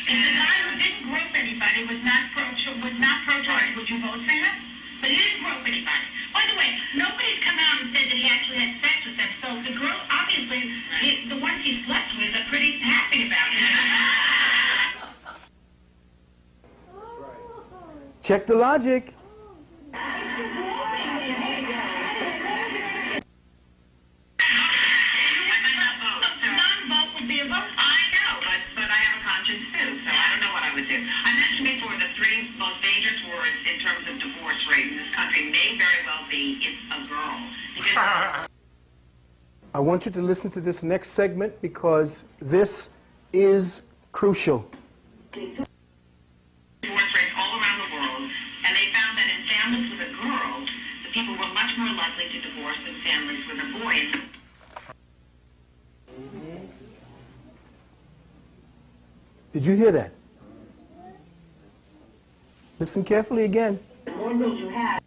If the guy who didn't grope anybody was not pro-choice, would you vote for him? But he didn't grope anybody. By the way, nobody's come out and said that he actually had sex with them. So the girl, obviously, the ones he slept with are pretty happy about it. Check the logic. Non-vote would be a vote. I know, but I have a conscience too, so I don't know what I would do. I mentioned before the three most dangerous words it's a girl. Because I want you to listen to this next segment because this is crucial. divorce rates all around the world, and they found that in families with a girl, the people were much more likely to divorce than families with a boy. Did you hear that? Listen carefully again. The more girls you have.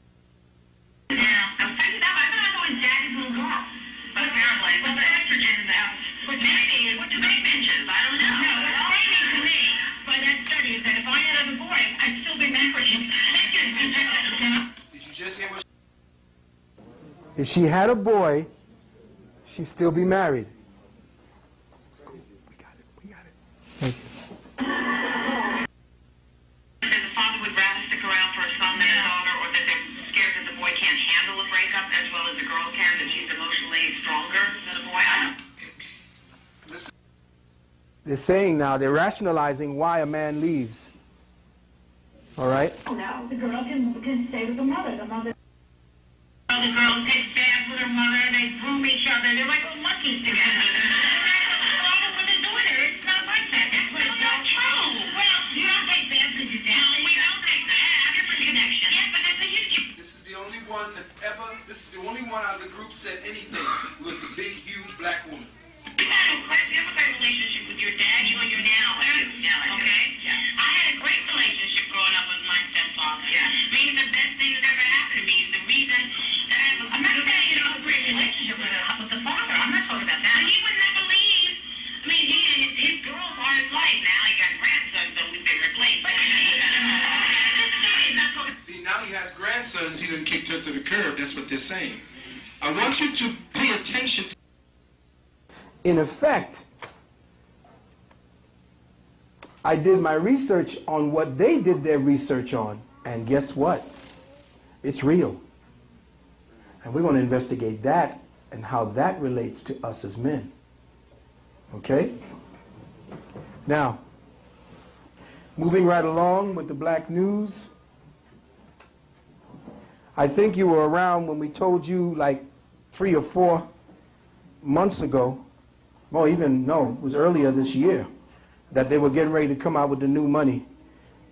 Yeah, I figured out. I thought I was always daddy's little girl. But apparently, well, the estrogen in the house. But maybe, what do they mention? I don't know. No, what's amazing to me by that study is that if I had other boys, I'd still be married. Did you just hear what? If she had a boy, she'd still be married. We got it. We got it. Thank you. That the father would rather stick around for a son than a daughter, or that they're scared that the boy can't handle a breakup as well as the girl can, that she's emotionally stronger than a boy. I don't know. They're saying now, they're rationalizing why a man leaves. All right? No, the girl can stay with the mother. The mother. The girl takes baths with her mother. They groom each other. They're like little monkeys together. All with the daughter. It's not like that. That's not true. Well, you don't take baths with your dad. We don't take baths. Different connection. Yeah, but that's a huge. This is the only one that ever. This is the only one out of the group said anything. It was the big, huge black woman. You have a great relationship with your dad. You know your now. Okay. Yeah. I had a great relationship growing up with my stepfather. Yeah. I mean, the best thing that ever happened to me is the reason that I'm not saying you don't have a great relationship with the father. I'm not talking about that. But he would never leave. I mean, his girls are his life. Now he got grandsons, so we've been replaced. See, now he has grandsons. He done kicked her to the curb. That's what they're saying. I want you to pay attention to. In effect, I did my research on what they did their research on, and guess what? It's real. And we're going to investigate that and how that relates to us as men. Okay? Now, moving right along with the black news, I think you were around when we told you like 3 or 4 months ago, well, even, no, it was earlier this year, that they were getting ready to come out with the new money.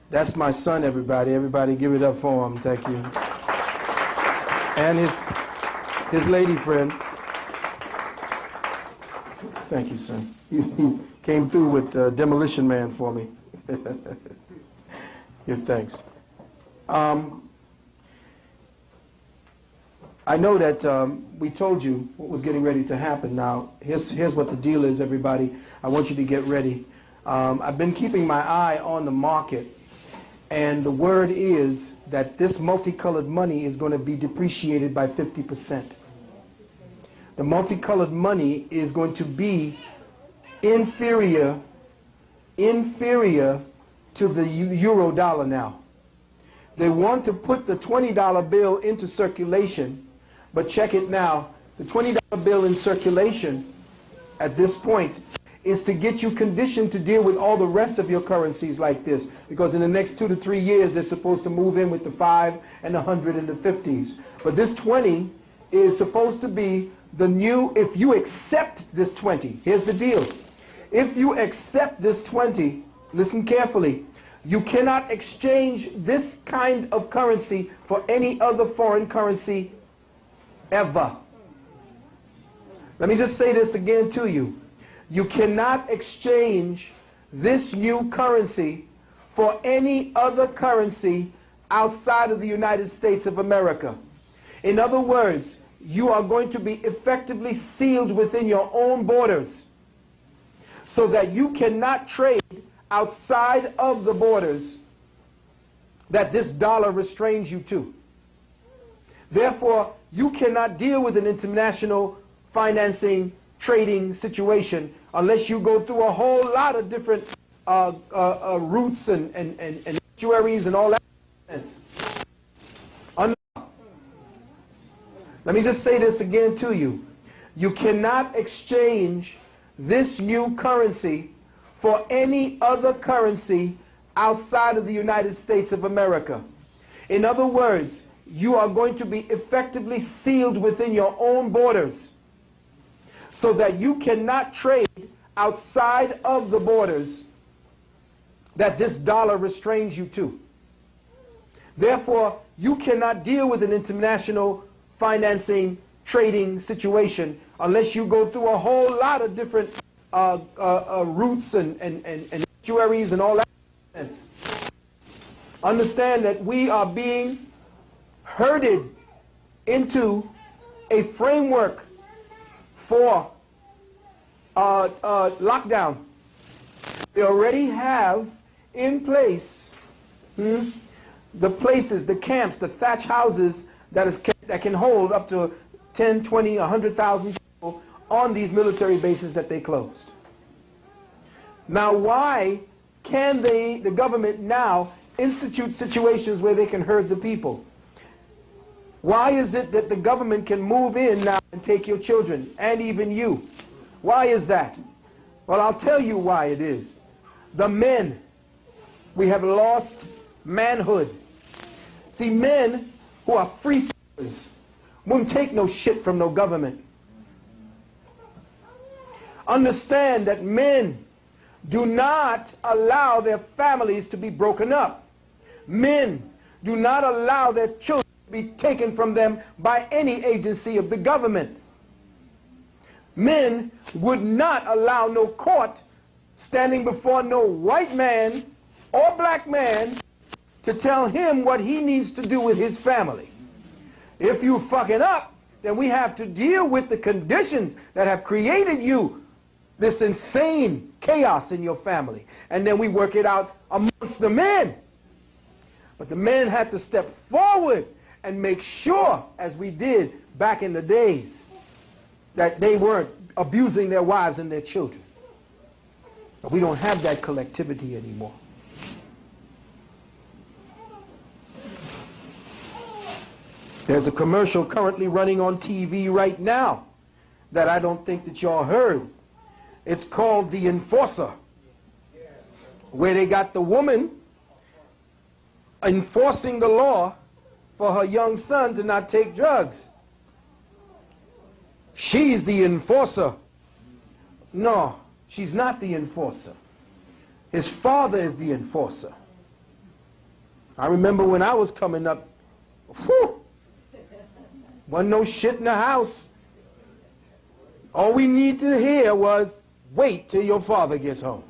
That's my son, everybody. Everybody give it up for him. Thank you. And his lady friend. Thank you, son. He came through with Demolition Man for me. Give thanks. I know that we told you what was getting ready to happen. Now, here's what the deal is, everybody. I want you to get ready. I've been keeping my eye on the market, and the word is that this multicolored money is going to be depreciated by 50%. The multicolored money is going to be inferior to the euro dollar now. They want to put the $20 bill into circulation. But check it now, the $20 bill in circulation at this point is to get you conditioned to deal with all the rest of your currencies like this. Because in the next 2 to 3 years, they're supposed to move in with the 5 and the 100 and the 50s. But this 20 is supposed to be the new, if you accept this 20, here's the deal. If you accept this 20, listen carefully, you cannot exchange this kind of currency for any other foreign currency ever. Let me just say this again to you. You cannot exchange this new currency for any other currency outside of the United States of America. In other words, you are going to be effectively sealed within your own borders so that you cannot trade outside of the borders that this dollar restrains you to. Therefore, you cannot deal with an international financing, trading situation unless you go through a whole lot of different routes and actuaries and all that. Let me just say this again to you. You cannot exchange this new currency for any other currency outside of the United States of America. In other words, you are going to be effectively sealed within your own borders so that you cannot trade outside of the borders that this dollar restrains you to. Therefore, you cannot deal with an international financing, trading situation unless you go through a whole lot of different routes and estuaries and all that. Understand that we are being herded into a framework for lockdown. We already have in place the places, the camps, the thatch houses that can hold up to 10, 20, 100,000 people on these military bases that they closed. Now, why can the government now institute situations where they can herd the people? Why is it that the government can move in now and take your children, and even you? Why is that? Well, I'll tell you why it is. The men, we have lost manhood. See, men who are free thinkers won't take no shit from no government. Understand that men do not allow their families to be broken up. Men do not allow their children to be taken from them by any agency of the government. Men would not allow no court standing before no white man or black man to tell him what he needs to do with his family. If you fucking up, then we have to deal with the conditions that have created you this insane chaos in your family. And then we work it out amongst the men. But the men had to step forward and make sure, as we did back in the days, that they weren't abusing their wives and their children. But we don't have that collectivity anymore. There's a commercial currently running on TV right now that I don't think that y'all heard. It's called The Enforcer, where they got the woman enforcing the law for her young son to not take drugs. She's the enforcer. No, she's not the enforcer. His father is the enforcer. I remember when I was coming up, whew, wasn't no shit in the house. All we need to hear was, wait till your father gets home.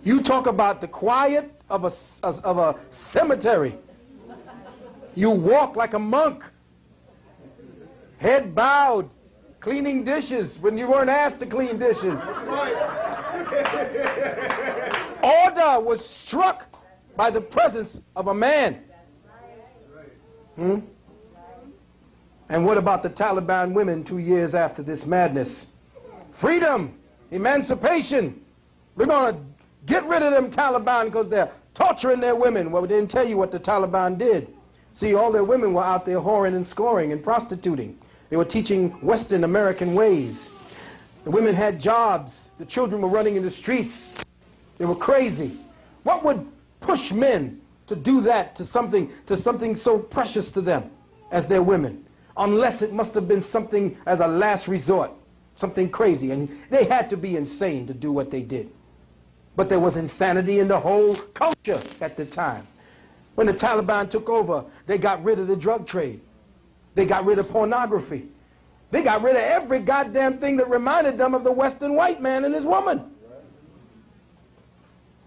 You talk about the quiet of a cemetery. You walk like a monk, head bowed, cleaning dishes when you weren't asked to clean dishes. Order was struck by the presence of a man. And what about the Taliban women 2 years after this madness? Freedom, emancipation. We're going to get rid of them Taliban because they're torturing their women. Well, we didn't tell you what the Taliban did. See, all their women were out there whoring and scoring and prostituting. They were teaching Western American ways. The women had jobs. The children were running in the streets. They were crazy. What would push men to do that to something so precious to them as their women? Unless it must have been something as a last resort, something crazy. And they had to be insane to do what they did. But there was insanity in the whole culture at the time. When the Taliban took over, they got rid of the drug trade. They got rid of pornography. They got rid of every goddamn thing that reminded them of the Western white man and his woman.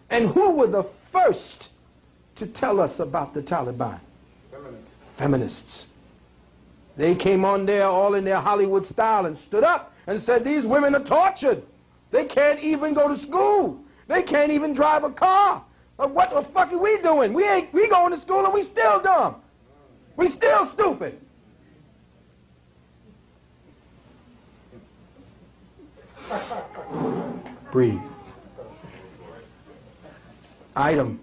And who were the first to tell us about the Taliban? Feminists. They came on there all in their Hollywood style and stood up and said, these women are tortured. They can't even go to school. They can't even drive a car. But what the fuck are we doing? We going to school and we still dumb. We still stupid. Breathe. Item.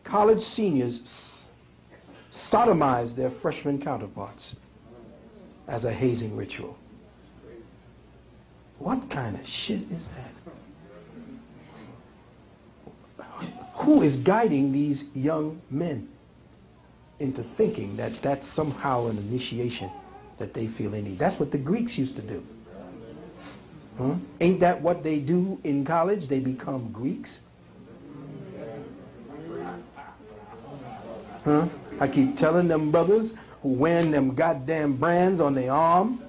College seniors sodomize their freshman counterparts as a hazing ritual. What kind of shit is that? who is guiding these young men into thinking that that's somehow an initiation that they feel they need? That's what the Greeks used to do. Huh? Ain't that what they do in college? They become Greeks. Huh? I keep telling them brothers who wearing them goddamn brands on their arm,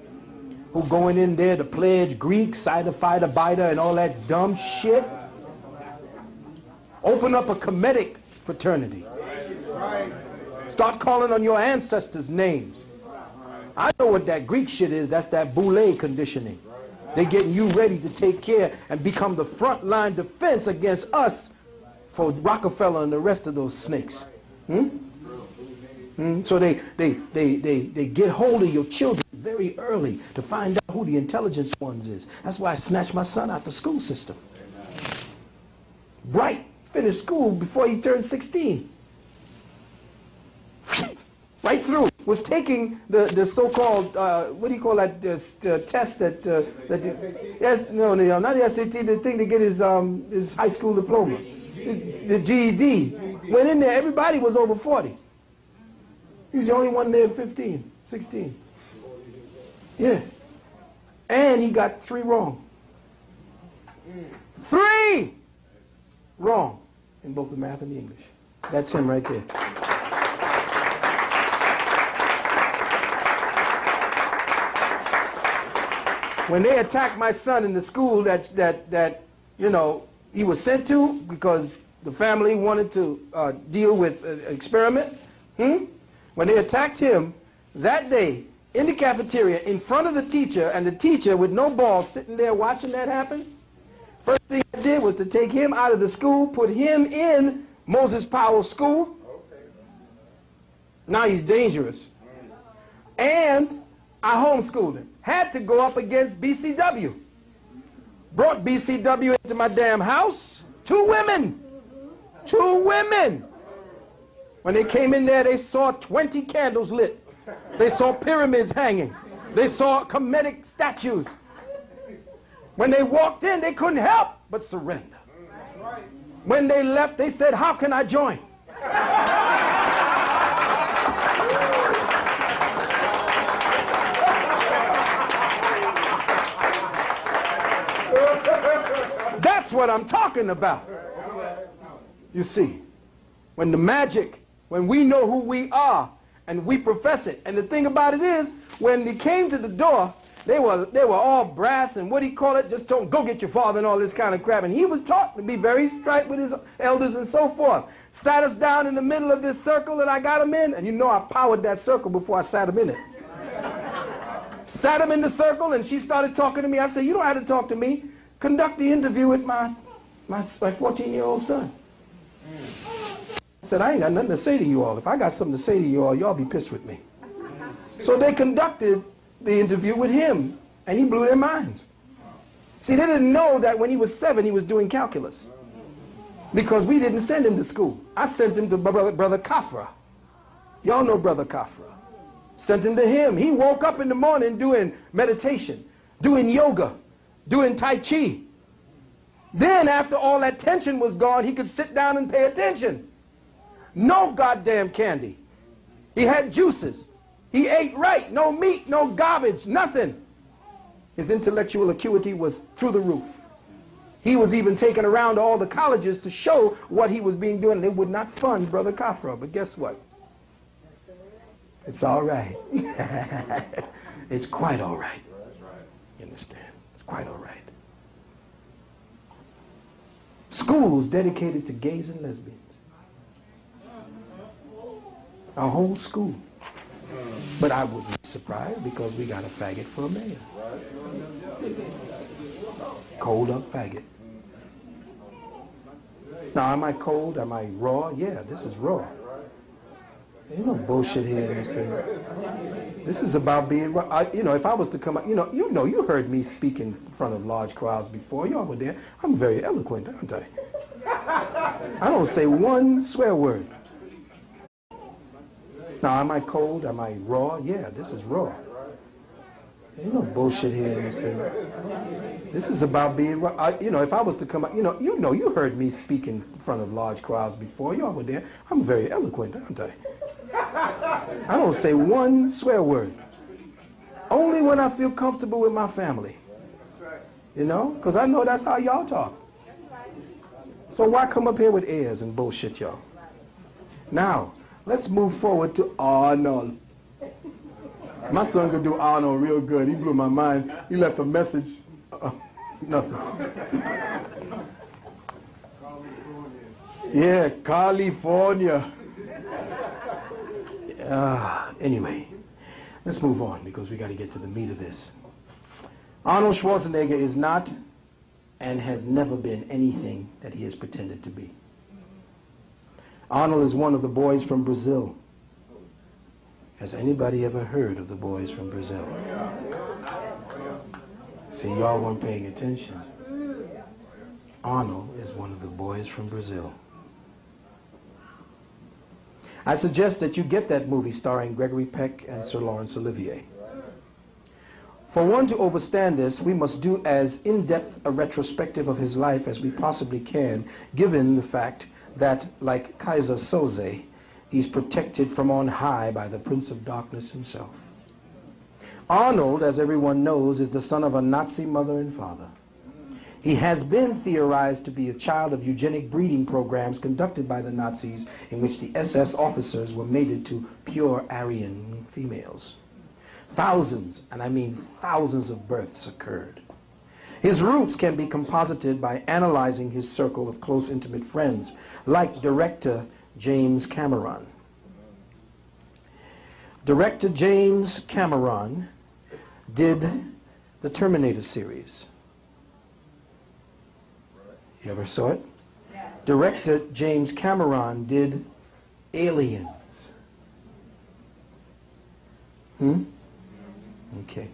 who going in there to pledge Greek, cider, fighter, biter, and all that dumb shit. Open up a Kemetic fraternity. Start calling on your ancestors' names. I know what that Greek shit is. That's that boule conditioning. They're getting you ready to take care and become the front line defense against us for Rockefeller and the rest of those snakes. So they get hold of your children very early to find out who the intelligence ones is. That's why I snatched my son out the school system. Bright, finished school before he turned 16. Right through. Was taking the so-called, what do you call that test that, yes, no, not the SAT, the thing to get his high school diploma, the GED. Went in there, everybody was over 40. He was the only one there 15, 16. Yeah. And he got 3 wrong. 3 wrong in both the math and the English. That's him right there. When they attacked my son in the school that you know he was sent to because the family wanted to deal with an experiment, when they attacked him that day in the cafeteria in front of the teacher, and the teacher with no ball sitting there watching that happen, first thing I did was to take him out of the school, put him in Moses Powell School. Now he's dangerous. And I homeschooled him. Had to go up against BCW. Brought BCW into my damn house. 2 women. 2 women. When they came in there, they saw 20 candles lit. They saw pyramids hanging. They saw Kemetic statues. When they walked in, they couldn't help but surrender. When they left, they said, "How can I join?" That's what I'm talking about. You see, when the magic, when we know who we are and we profess it. And the thing about it is, when they came to the door, they were all brass and what do you call it? Just told them, "Go get your father," and all this kind of crap. And he was taught to be very straight with his elders and so forth. Sat us down in the middle of this circle that I got him in, and you know I powered that circle before I sat him in it. Sat him in the circle, and she started talking to me. I said, "You don't have to talk to me. Conduct the interview with my 14-year-old son." I said, "I ain't got nothing to say to you all. If I got something to say to you all, y'all be pissed with me." So they conducted the interview with him, and he blew their minds. See, they didn't know that when he was 7, he was doing calculus. Because we didn't send him to school. I sent him to Brother Kafra. Y'all know Brother Kafra. Sent him to him. He woke up in the morning doing meditation, doing yoga, doing Tai Chi. Then after all that tension was gone, he could sit down and pay attention. No goddamn candy. He had juices. He ate right. No meat, no garbage, nothing. His intellectual acuity was through the roof. He was even taken around to all the colleges to show what he was being doing. They would not fund Brother Kafra, but guess what? It's all right. It's quite all right. You understand? It's quite all right. Schools dedicated to gays and lesbians. A whole school. But I wouldn't be surprised because we got a faggot for a mayor. Cold up faggot. Now, am I cold? Am I raw? Yeah, this is raw. Ain't no bullshit here in this thing. This is about being raw. You know, if I was to come up, you heard me speak in front of large crowds before. Y'all were there. I'm very eloquent, aren't I? I don't say one swear word. Now, am I cold? Am I raw? Yeah, this is raw. Ain't no bullshit here in this thing. This is about being, you know, if I was to come out, you heard me speak in front of large crowds before. Y'all were there. I'm very eloquent, aren't I? I don't say one swear word. Only when I feel comfortable with my family. You know? Because I know that's how y'all talk. So why come up here with airs and bullshit, y'all? Now, let's move forward to Arnold. My son could do Arnold real good. He blew my mind. He left a message. Nothing. Yeah, California. Anyway, let's move on because we got to get to the meat of this. Arnold Schwarzenegger is not and has never been anything that he has pretended to be. Arnold is one of the boys from Brazil. Has anybody ever heard of the boys from Brazil? See, y'all weren't paying attention. Arnold is one of the boys from Brazil. I suggest that you get that movie starring Gregory Peck and Sir Laurence Olivier. For one to overstand this, we must do as in-depth a retrospective of his life as we possibly can, given the fact that, like Kaiser Soze, he's protected from on high by the Prince of Darkness himself. Arnold, as everyone knows, is the son of a Nazi mother and father. He has been theorized to be a child of eugenic breeding programs conducted by the Nazis in which the SS officers were mated to pure Aryan females. Thousands, and I mean thousands of births occurred. His roots can be composited by analyzing his circle of close intimate friends, like director James Cameron. Director James Cameron did the Terminator series. You ever saw it? Director James Cameron did Aliens. Okay.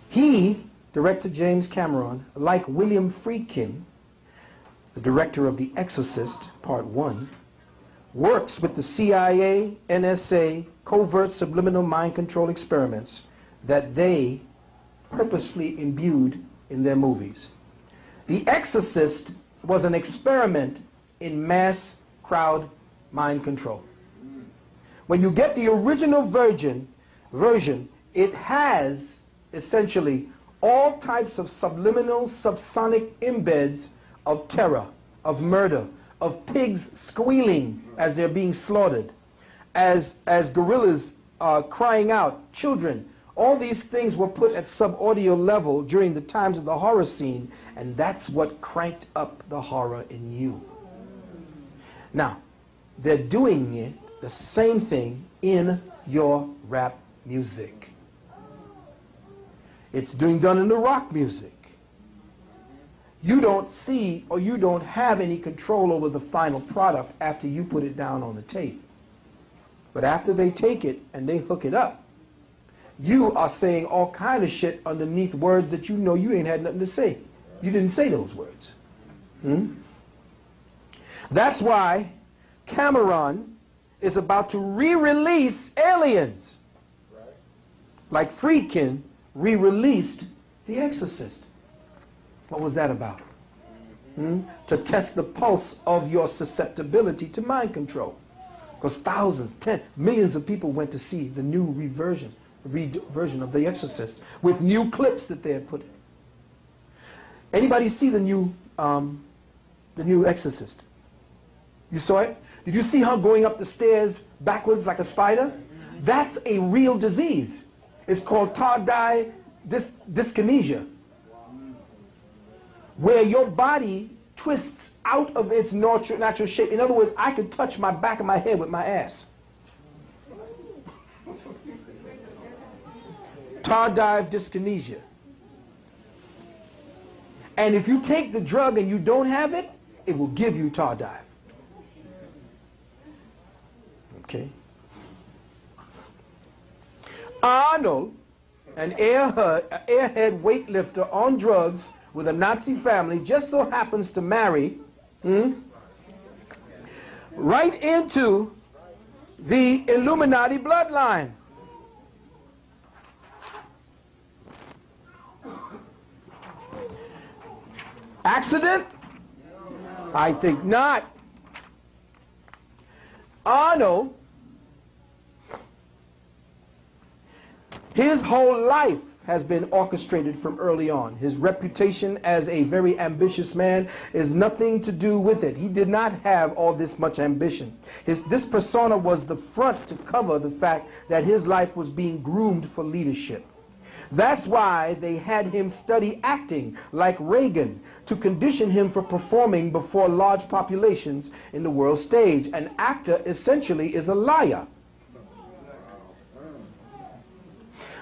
He, director James Cameron, like William Friedkin, the director of The Exorcist, Part 1, works with the CIA, NSA, covert subliminal mind control experiments that they purposefully imbued in their movies. The Exorcist was an experiment in mass crowd mind control. When you get the original version, it has essentially all types of subliminal, subsonic embeds of terror, of murder, of pigs squealing as they're being slaughtered, as gorillas are crying out, children. All these things were put at sub-audio level during the times of the horror scene, and that's what cranked up the horror in you. Now, they're doing it, the same thing, in your rap music. It's done in the rock music. You don't see or you don't have any control over the final product after you put it down on the tape. But after they take it and they hook it up, you are saying all kind of shit underneath words that you know you ain't had nothing to say. You didn't say those words. That's why Cameron is about to re-release Aliens. Like Friedkin re-released The Exorcist. What was that about? To test the pulse of your susceptibility to mind control. Because thousands, millions of people went to see the new version of The Exorcist with new clips that they had put in. Anybody see the new Exorcist? You saw it? Did you see her going up the stairs backwards like a spider? That's a real disease. It's called tardive dyskinesia, where your body twists out of its natural shape. In other words, I could touch my back of my head with my ass. Tardive dyskinesia. And if you take the drug and you don't have it, it will give you tardive. Okay? Arnold, an airhead weightlifter on drugs with a Nazi family, just so happens to marry right into the Illuminati bloodline. Accident? I think not. Arnold, his whole life has been orchestrated from early on. His reputation as a very ambitious man is nothing to do with it. He did not have all this much ambition. This persona was the front to cover the fact that his life was being groomed for leadership. That's why they had him study acting like Reagan to condition him for performing before large populations in the world stage. An actor essentially is a liar.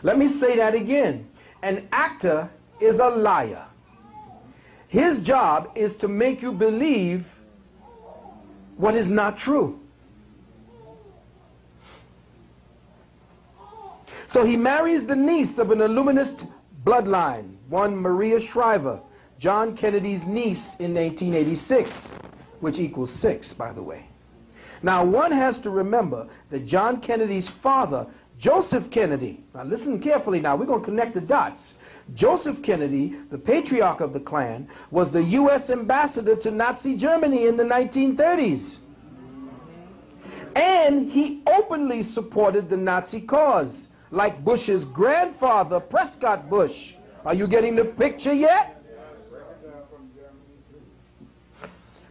Let me say that again. An actor is a liar. His job is to make you believe what is not true. So he marries the niece of an Illuminist bloodline, one Maria Shriver, John Kennedy's niece in 1886, which equals 6, by the way. Now, one has to remember that John Kennedy's father, Joseph Kennedy, now listen carefully now, we're going to connect the dots. Joseph Kennedy, the patriarch of the Klan, was the U.S. ambassador to Nazi Germany in the 1930s. And he openly supported the Nazi cause, like Bush's grandfather, Prescott Bush. Are you getting the picture yet?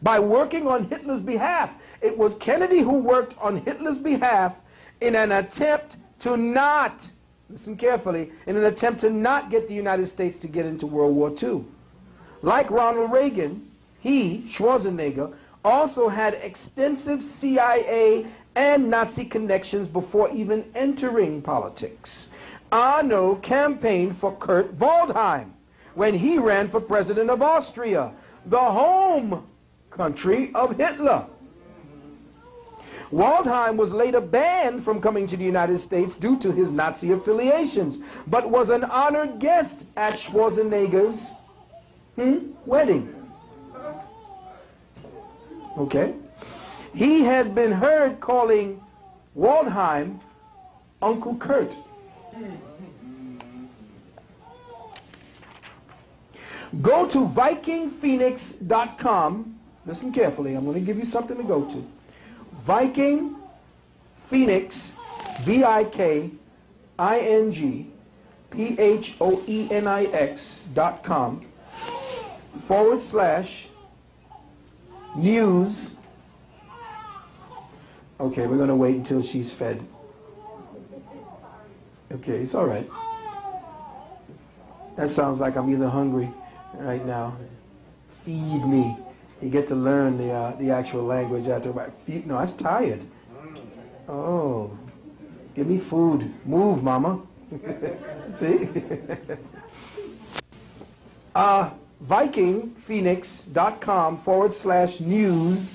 By working on Hitler's behalf. It was Kennedy who worked on Hitler's behalf in an attempt to not, listen carefully, in an attempt to not get the United States to get into World War II. Like Ronald Reagan, he, Schwarzenegger, also had extensive CIA and Nazi connections before even entering politics. Arno campaigned for Kurt Waldheim when he ran for president of Austria, the home country of Hitler. Waldheim was later banned from coming to the United States due to his Nazi affiliations, but was an honored guest at Schwarzenegger's wedding. Okay? He had been heard calling Waldheim Uncle Kurt. Go to VikingPhoenix.com. Listen carefully. I'm going to give you something to go to. Viking Phoenix, VikingPhoenix.com /news. Okay, we're going to wait until she's fed. Okay, it's all right. That sounds like I'm either hungry right now. Feed me. You get to learn the actual language after. No, that's tired. Oh, give me food. Move, mama. See? VikingPhoenix.com /news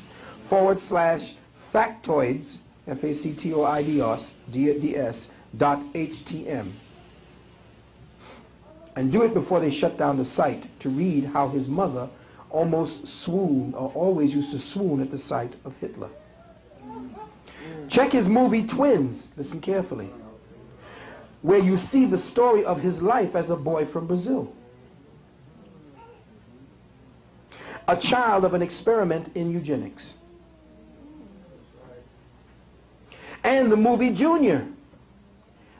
/factoids, FACTOIDS.htm. And do it before they shut down the site to read how his mother almost swooned, or always used to swoon at the sight of Hitler. Check his movie Twins, listen carefully, where you see the story of his life as a boy from Brazil. A child of an experiment in eugenics. And the movie Junior,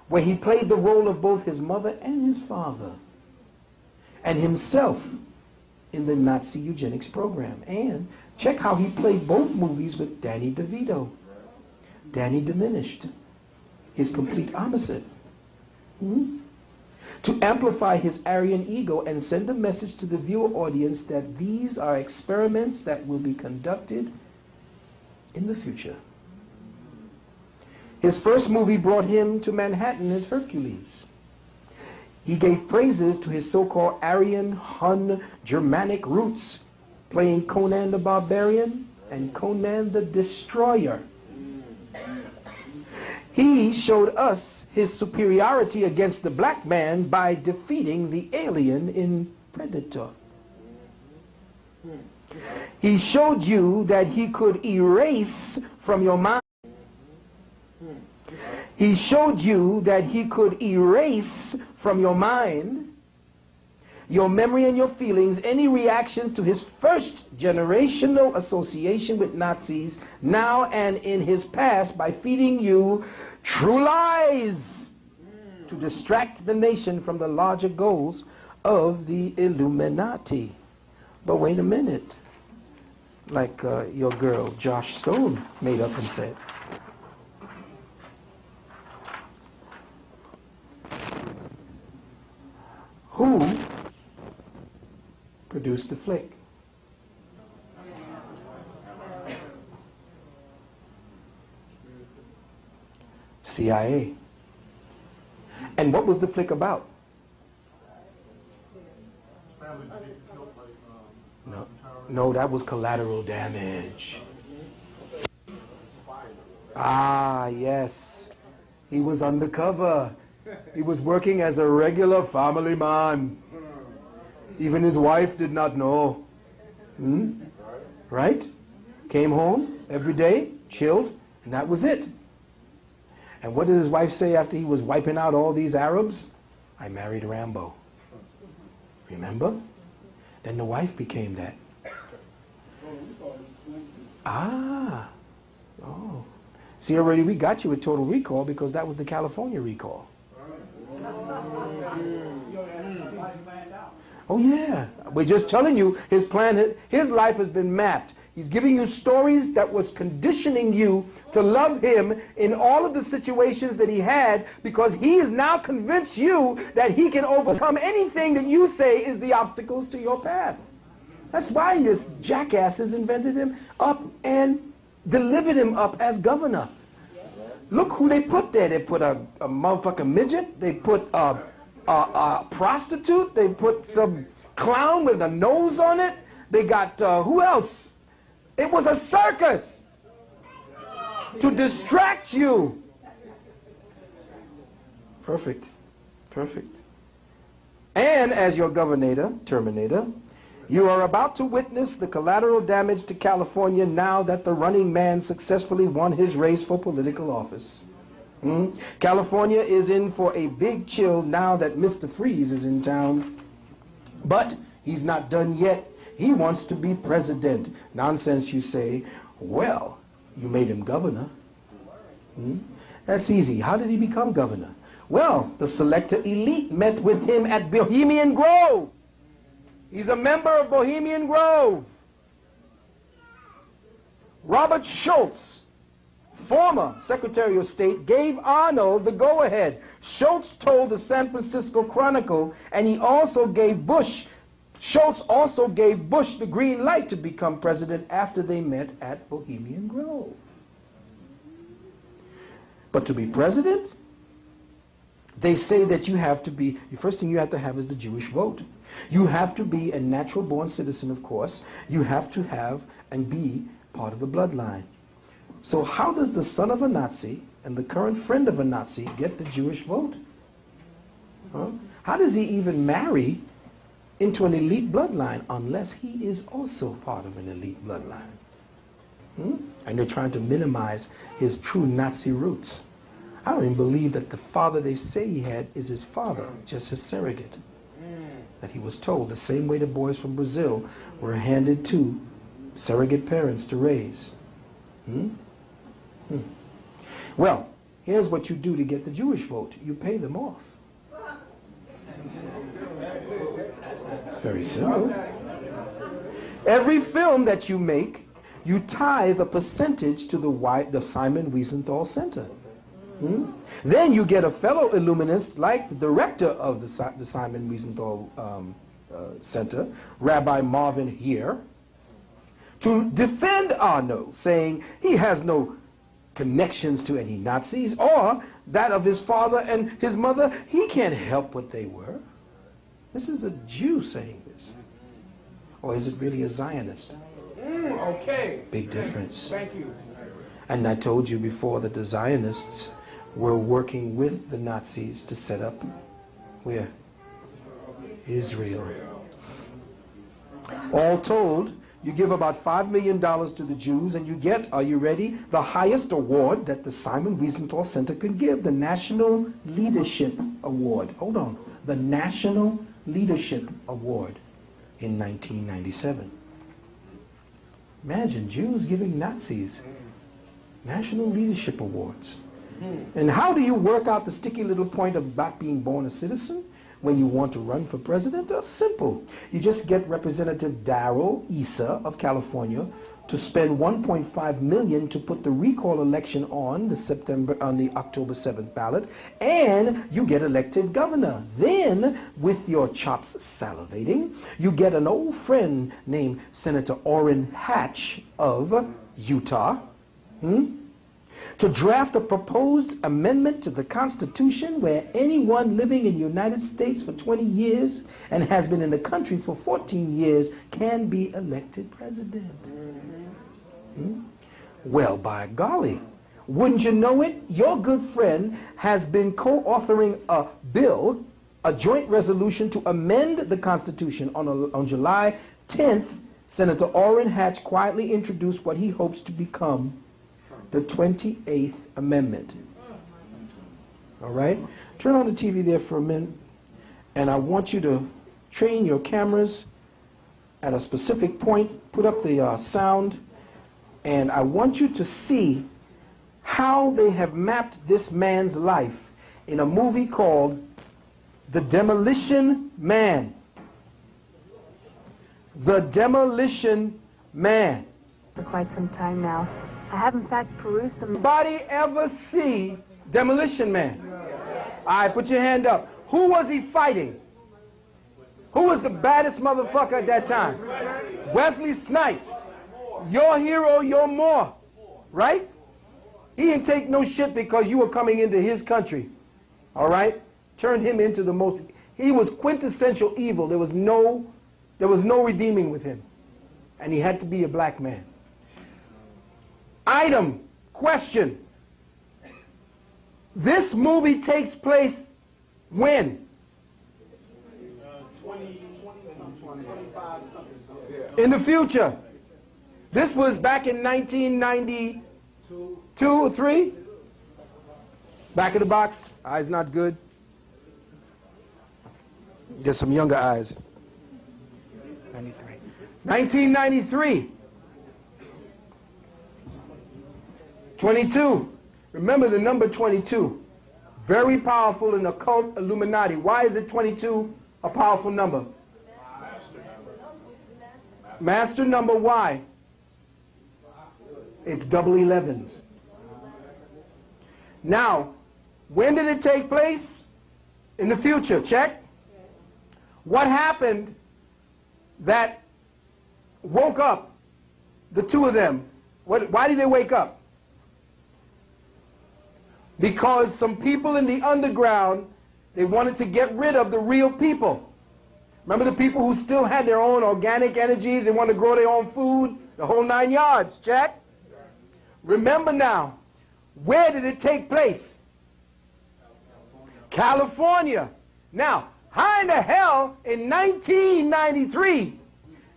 where he played the role of both his mother and his father, and himself in the Nazi eugenics program. And check how he played both movies with Danny DeVito. Danny diminished, his complete opposite. To amplify his Aryan ego and send a message to the viewer audience that these are experiments that will be conducted in the future. His first movie brought him to Manhattan as Hercules. He gave praises to his so-called Aryan, Hun, Germanic roots, playing Conan the Barbarian and Conan the Destroyer. He showed us his superiority against the black man by defeating the alien in Predator. He showed you that he could erase from your mind. He showed you that he could erase from your mind your memory and your feelings, any reactions to his first generational association with Nazis now and in his past by feeding you true lies to distract the nation from the larger goals of the Illuminati. But wait a minute, like your girl Josh Stone made up and said. Who produced the flick? CIA. And what was the flick about? No, that was collateral damage. Ah, yes. He was undercover. He was working as a regular family man. Even his wife did not know. Right? Came home every day, chilled, and that was it. And what did his wife say after he was wiping out all these Arabs? I married Rambo. Remember? Then the wife became that. Ah. Oh. See, already we got you with total recall because that was the California recall. Oh yeah. We're just telling you his plan, his life has been mapped. He's giving you stories that was conditioning you to love him in all of the situations that he had, because he has now convinced you that he can overcome anything that you say is the obstacles to your path. That's why this jackass has invented him up and delivered him up as governor. Look who they put there. They put a motherfucking midget. They put a prostitute. They put some clown with a nose on it. They got, who else? It was a circus to distract you. Perfect. Perfect. And as your governor, Terminator, you are about to witness the collateral damage to California now that the running man successfully won his race for political office. California is in for a big chill now that Mr. Freeze is in town. But he's not done yet. He wants to be president. Nonsense, you say. Well, you made him governor. That's easy. How did he become governor? Well, the selector elite met with him at Bohemian Grove. He's a member of Bohemian Grove. Robert Schultz, former Secretary of State, gave Arnold the go-ahead. Schultz told the San Francisco Chronicle, and he also gave Schultz also gave Bush the green light to become president after they met at Bohemian Grove. But to be president, they say that you have to be, the first thing you have to have is the Jewish vote. You have to be a natural-born citizen, of course. You have to have and be part of the bloodline. So how does the son of a Nazi and the current friend of a Nazi get the Jewish vote? How does he even marry into an elite bloodline unless he is also part of an elite bloodline? And they're trying to minimize his true Nazi roots. I don't even believe that the father they say he had is his father, just his surrogate. That he was told the same way the boys from Brazil were handed to surrogate parents to raise. Well, here's what you do to get the Jewish vote. You pay them off. It's very simple. Every film that you make, you tithe a percentage to the Simon Wiesenthal Center. Then you get a fellow Illuminist like the director of the Simon Wiesenthal Center, Rabbi Marvin here, to defend Arno, saying he has no connections to any Nazis, or that of his father and his mother. He can't help what they were. This is a Jew saying this. Or is it really a Zionist? Okay. Big difference. Thank you. And I told you before that the Zionists were working with the Nazis to set up where? Israel. All told, you give about $5 million to the Jews and you get, are you ready, the highest award that the Simon Wiesenthal Center could give, the National Leadership Award. Hold on. The National Leadership Award in 1997. Imagine Jews giving Nazis National Leadership Awards. And how do you work out the sticky little point of not being born a citizen when you want to run for president? Simple. You just get Representative Darrell Issa of California to spend $1.5 million to put the recall election on the October 7th ballot, and you get elected governor. Then, with your chops salivating, you get an old friend named Senator Orrin Hatch of Utah, to draft a proposed amendment to the Constitution where anyone living in the United States for 20 years and has been in the country for 14 years can be elected president. Well, by golly, wouldn't you know it? Your good friend has been co-authoring a bill, a joint resolution to amend the Constitution. On July 10th, Senator Orrin Hatch quietly introduced what he hopes to become the 28th Amendment. All right? Turn on the TV there for a minute, and I want you to train your cameras at a specific point, put up the sound, and I want you to see how they have mapped this man's life in a movie called The Demolition Man. The Demolition Man. For quite some time now. I have in fact perused some... Anybody ever see Demolition Man? All right, put your hand up. Who was he fighting? Who was the baddest motherfucker at that time? Wesley Snipes. Your hero, your more. Right? He didn't take no shit because you were coming into his country. All right? Turned him into the most... He was quintessential evil. There was no redeeming with him. And he had to be a black man. Item, question. This movie takes place when? In the future. This was back in 1992 or 3? Back of the box. Eyes not good. Get some younger eyes. 1993. 22. Remember the number 22. Very powerful in occult Illuminati. Why is it 22 a powerful number? Master number, why? It's double 11s. Now, when did it take place? In the future, check. What happened that woke up the two of them? Why did they wake up? Because some people in the underground, they wanted to get rid of the real people. Remember the people who still had their own organic energies, they wanted to grow their own food, the whole 9 yards, check? Remember now, where did it take place? California. Now, how in the hell in 1993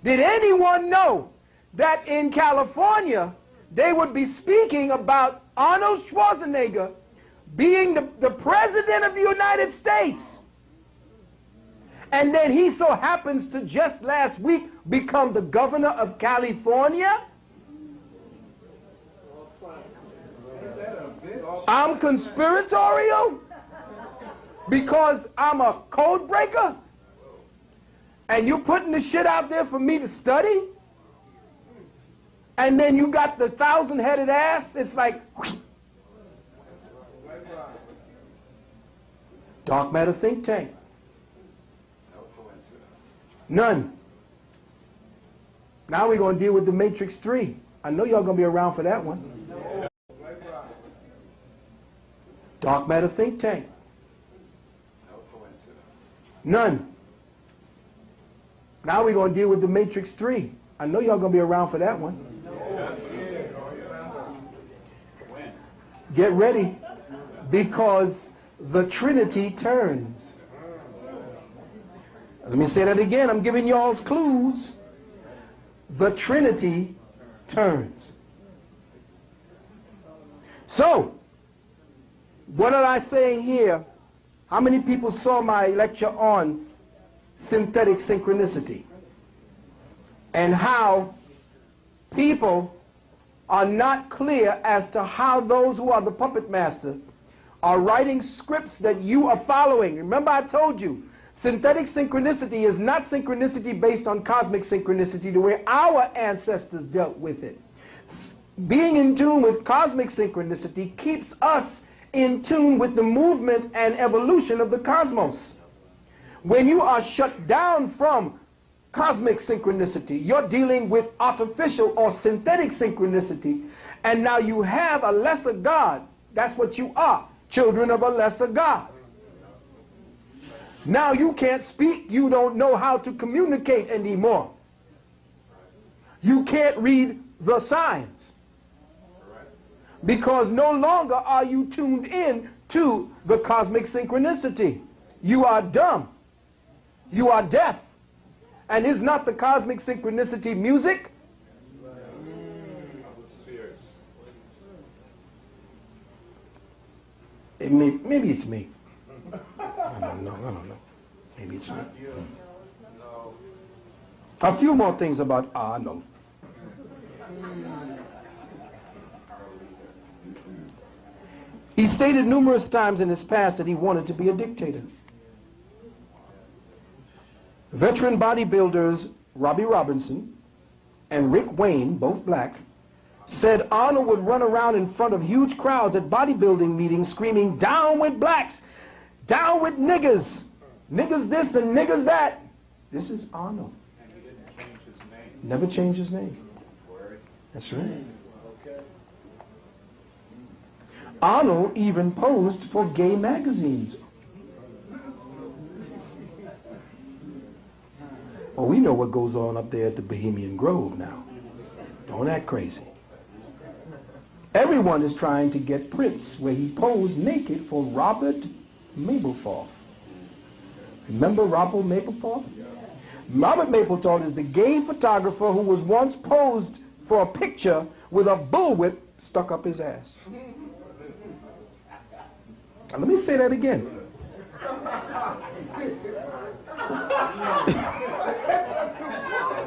did anyone know that in California they would be speaking about Arnold Schwarzenegger being the president of the United States? And then he so happens to just last week become the governor of California? I'm conspiratorial because I'm a code breaker? And you putting the shit out there for me to study? And then you got the 1,000-headed ass, it's like... Dark matter think tank. None. Now we're going to deal with the Matrix 3. I know y'all going to be around for that one. Dark matter think tank. None. Now we're going to deal with the Matrix 3. I know y'all going to be around for that one. Get ready, because the Trinity turns. Let me say that again. I'm giving y'all clues. The Trinity turns. So, what am I saying here? How many people saw my lecture on synthetic synchronicity and how people are not clear as to how those who are the puppet master are writing scripts that you are following. Remember, I told you, synthetic synchronicity is not synchronicity based on cosmic synchronicity the way our ancestors dealt with it. Being in tune with cosmic synchronicity keeps us in tune with the movement and evolution of the cosmos. When you are shut down from cosmic synchronicity, you're dealing with artificial or synthetic synchronicity, and now you have a lesser God. That's what you are, children of a lesser God. Now you can't speak, you don't know how to communicate anymore. You can't read the signs, because no longer are you tuned in to the cosmic synchronicity. You are dumb. You are deaf. And is not the cosmic synchronicity music? Maybe it's me. I don't know. Maybe it's me. A few more things about Arnold. He stated numerous times in his past that he wanted to be a dictator. Veteran bodybuilders Robbie Robinson and Rick Wayne, both black, said Arnold would run around in front of huge crowds at bodybuilding meetings screaming, "Down with blacks! Down with niggers! Niggers this and niggers that!" This is Arnold. And he didn't change his name. Never changed his name. That's right. Arnold even posed for gay magazines. Well, we know what goes on up there at the Bohemian Grove now. Don't act crazy. Everyone is trying to get prints where he posed naked for Robert Mapplethorpe. Remember Robert Mapplethorpe? Robert Mapplethorpe is the gay photographer who was once posed for a picture with a bullwhip stuck up his ass. Now, let me say that again.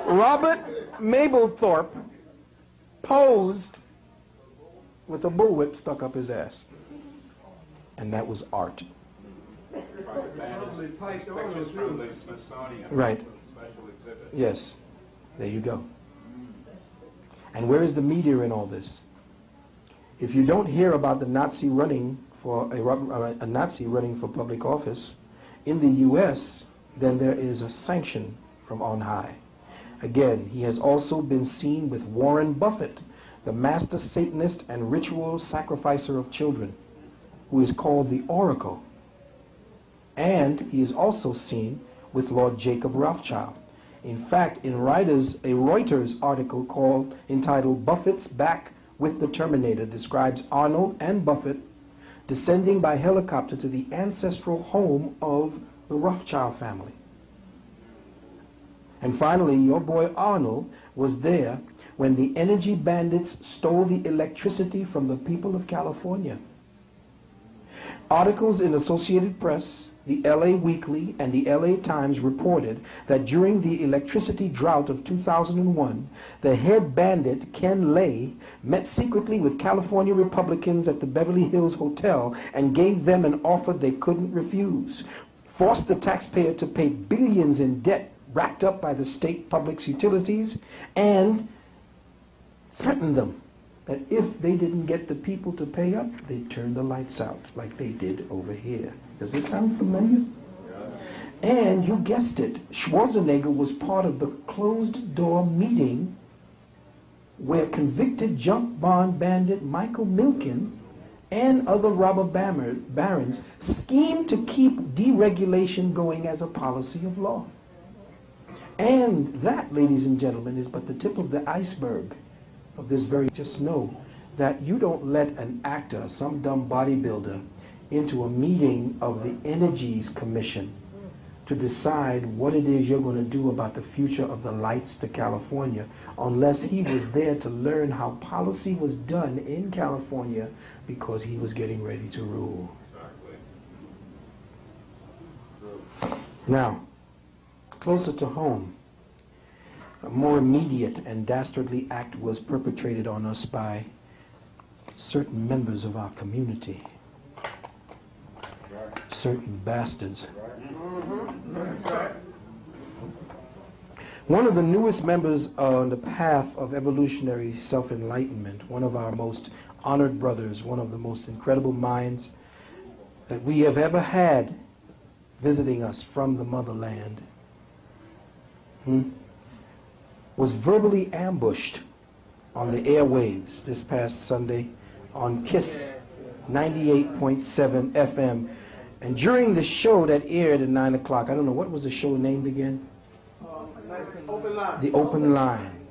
Robert Mapplethorpe posed with a bullwhip stuck up his ass. And that was art. Right. Yes. There you go. And where is the media in all this? If you don't hear about the Nazi running for a Nazi running for public office in the U.S., then there is a sanction from on high. Again, he has also been seen with Warren Buffett, the master Satanist and ritual sacrificer of children, who is called the Oracle. And he is also seen with Lord Jacob Rothschild. In fact, in a Reuters article entitled "Buffett's Back with the Terminator" describes Arnold and Buffett descending by helicopter to the ancestral home of the Rothschild family. And finally, your boy Arnold was there when the energy bandits stole the electricity from the people of California. Articles in Associated Press, the LA Weekly, and the LA Times reported that during the electricity drought of 2001, the head bandit, Ken Lay, met secretly with California Republicans at the Beverly Hills Hotel and gave them an offer they couldn't refuse. Forced the taxpayer to pay billions in debt racked up by the state public utilities, and threatened them that if they didn't get the people to pay up, they'd turn the lights out like they did over here. Does this sound familiar? And you guessed it, Schwarzenegger was part of the closed-door meeting where convicted junk bond bandit Michael Milken and other robber barons schemed to keep deregulation going as a policy of law. And that, ladies and gentlemen, is but the tip of the iceberg of this very. Just know that you don't let an actor, some dumb bodybuilder, into a meeting of the Energies Commission to decide what it is you're going to do about the future of the lights to California, unless he was there to learn how policy was done in California because he was getting ready to rule. Now, Closer to home, a more immediate and dastardly act was perpetrated on us by certain members of our community. Certain bastards. One of the newest members on the path of evolutionary self-enlightenment, one of our most honored brothers, one of the most incredible minds that we have ever had visiting us from the motherland, was verbally ambushed on the airwaves this past Sunday on KISS 98.7 FM. And during the show that aired at 9 o'clock, I don't know, what was the show named again? Open line. The Open Line.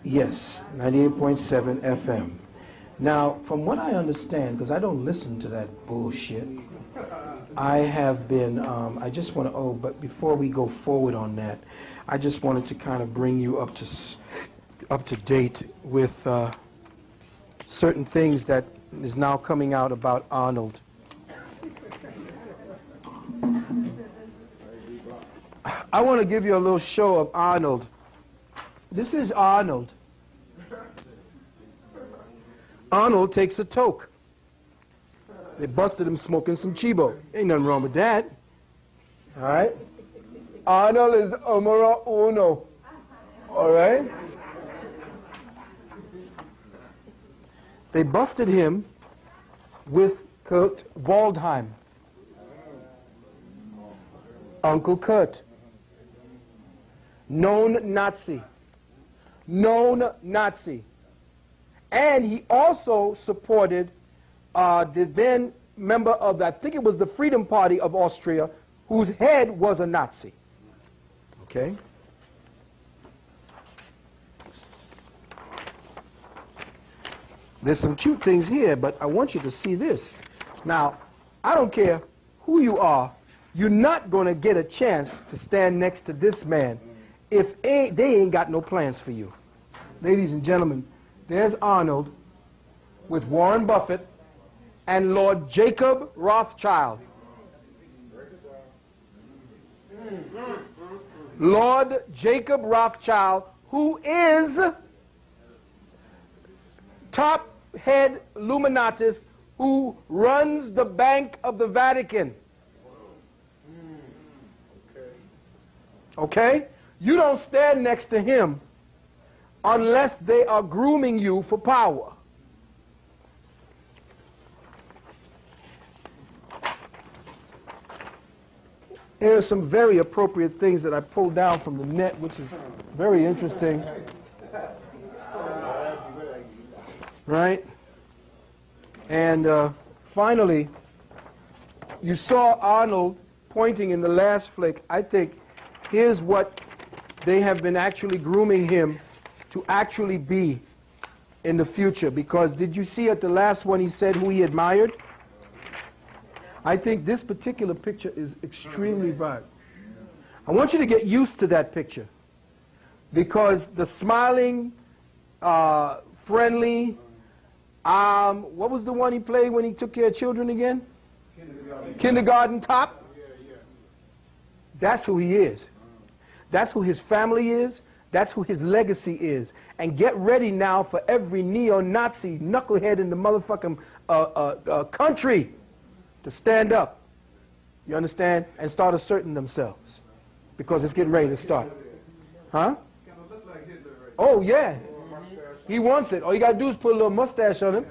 Yes, 98.7 FM. Now, from what I understand, because I don't listen to that bullshit, I have been, I just want to, but before we go forward on that, I just wanted to kind of bring you up to date with certain things that is now coming out about Arnold. I want to give you a little show of Arnold. This is Arnold. Arnold takes a toke. They busted him smoking some Chibo. Ain't nothing wrong with that. All right? Arnold is numero uno. All right? They busted him with Kurt Waldheim. Uncle Kurt. Known Nazi. Known Nazi. And he also supported the then member of, I think it was the Freedom Party of Austria, whose head was a Nazi. Okay? There's some cute things here, but I want you to see this. Now, I don't care who you are, you're not going to get a chance to stand next to this man if they ain't got no plans for you. Ladies and gentlemen, there's Arnold with Warren Buffett and Lord Jacob Rothschild. Lord Jacob Rothschild, who is top head Illuminatus, who runs the Bank of the Vatican. Okay? You don't stand next to him unless they are grooming you for power. Here are some very appropriate things that I pulled down from the net, which is very interesting. Right? And finally, you saw Arnold pointing in the last flick. I think here's what they have been actually grooming him to actually be in the future. Because did you see at the last one he said who he admired? I think this particular picture is extremely vibrant. I want you to get used to that picture. Because the smiling, friendly, what was the one he played when he took care of children again? Kindergarten Cop. That's who he is. That's who his family is. That's who his legacy is. And get ready now for every neo-Nazi knucklehead in the motherfucking country to stand up. You understand? And start asserting themselves. Because it's getting ready to start. Huh? Oh, yeah. He wants it. All you got to do is put a little mustache on him.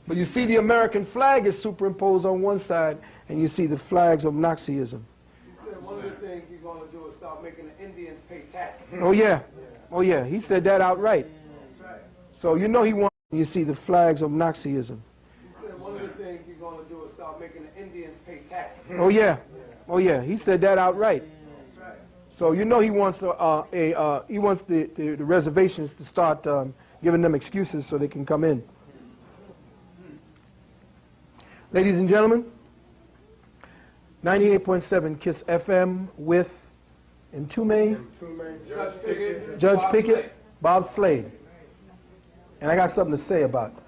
But you see the American flag is superimposed on one side, and you see the flags of Nazism. He said one of the things he's going to do is start making the Indians pay taxes. Oh, yeah. Oh, yeah. He said that outright. That's right. So you know he wants, you see the flags of Nazism. He said one of the things he's going to do is start making the Indians pay taxes. Oh, yeah. Oh, yeah. He said that outright. That's right. So you know he wants he wants the reservations to start giving them excuses so they can come in. Ladies and gentlemen, 98.7 KISS FM with Entume, Judge Pickett, Bob Slade. And I got something to say about it.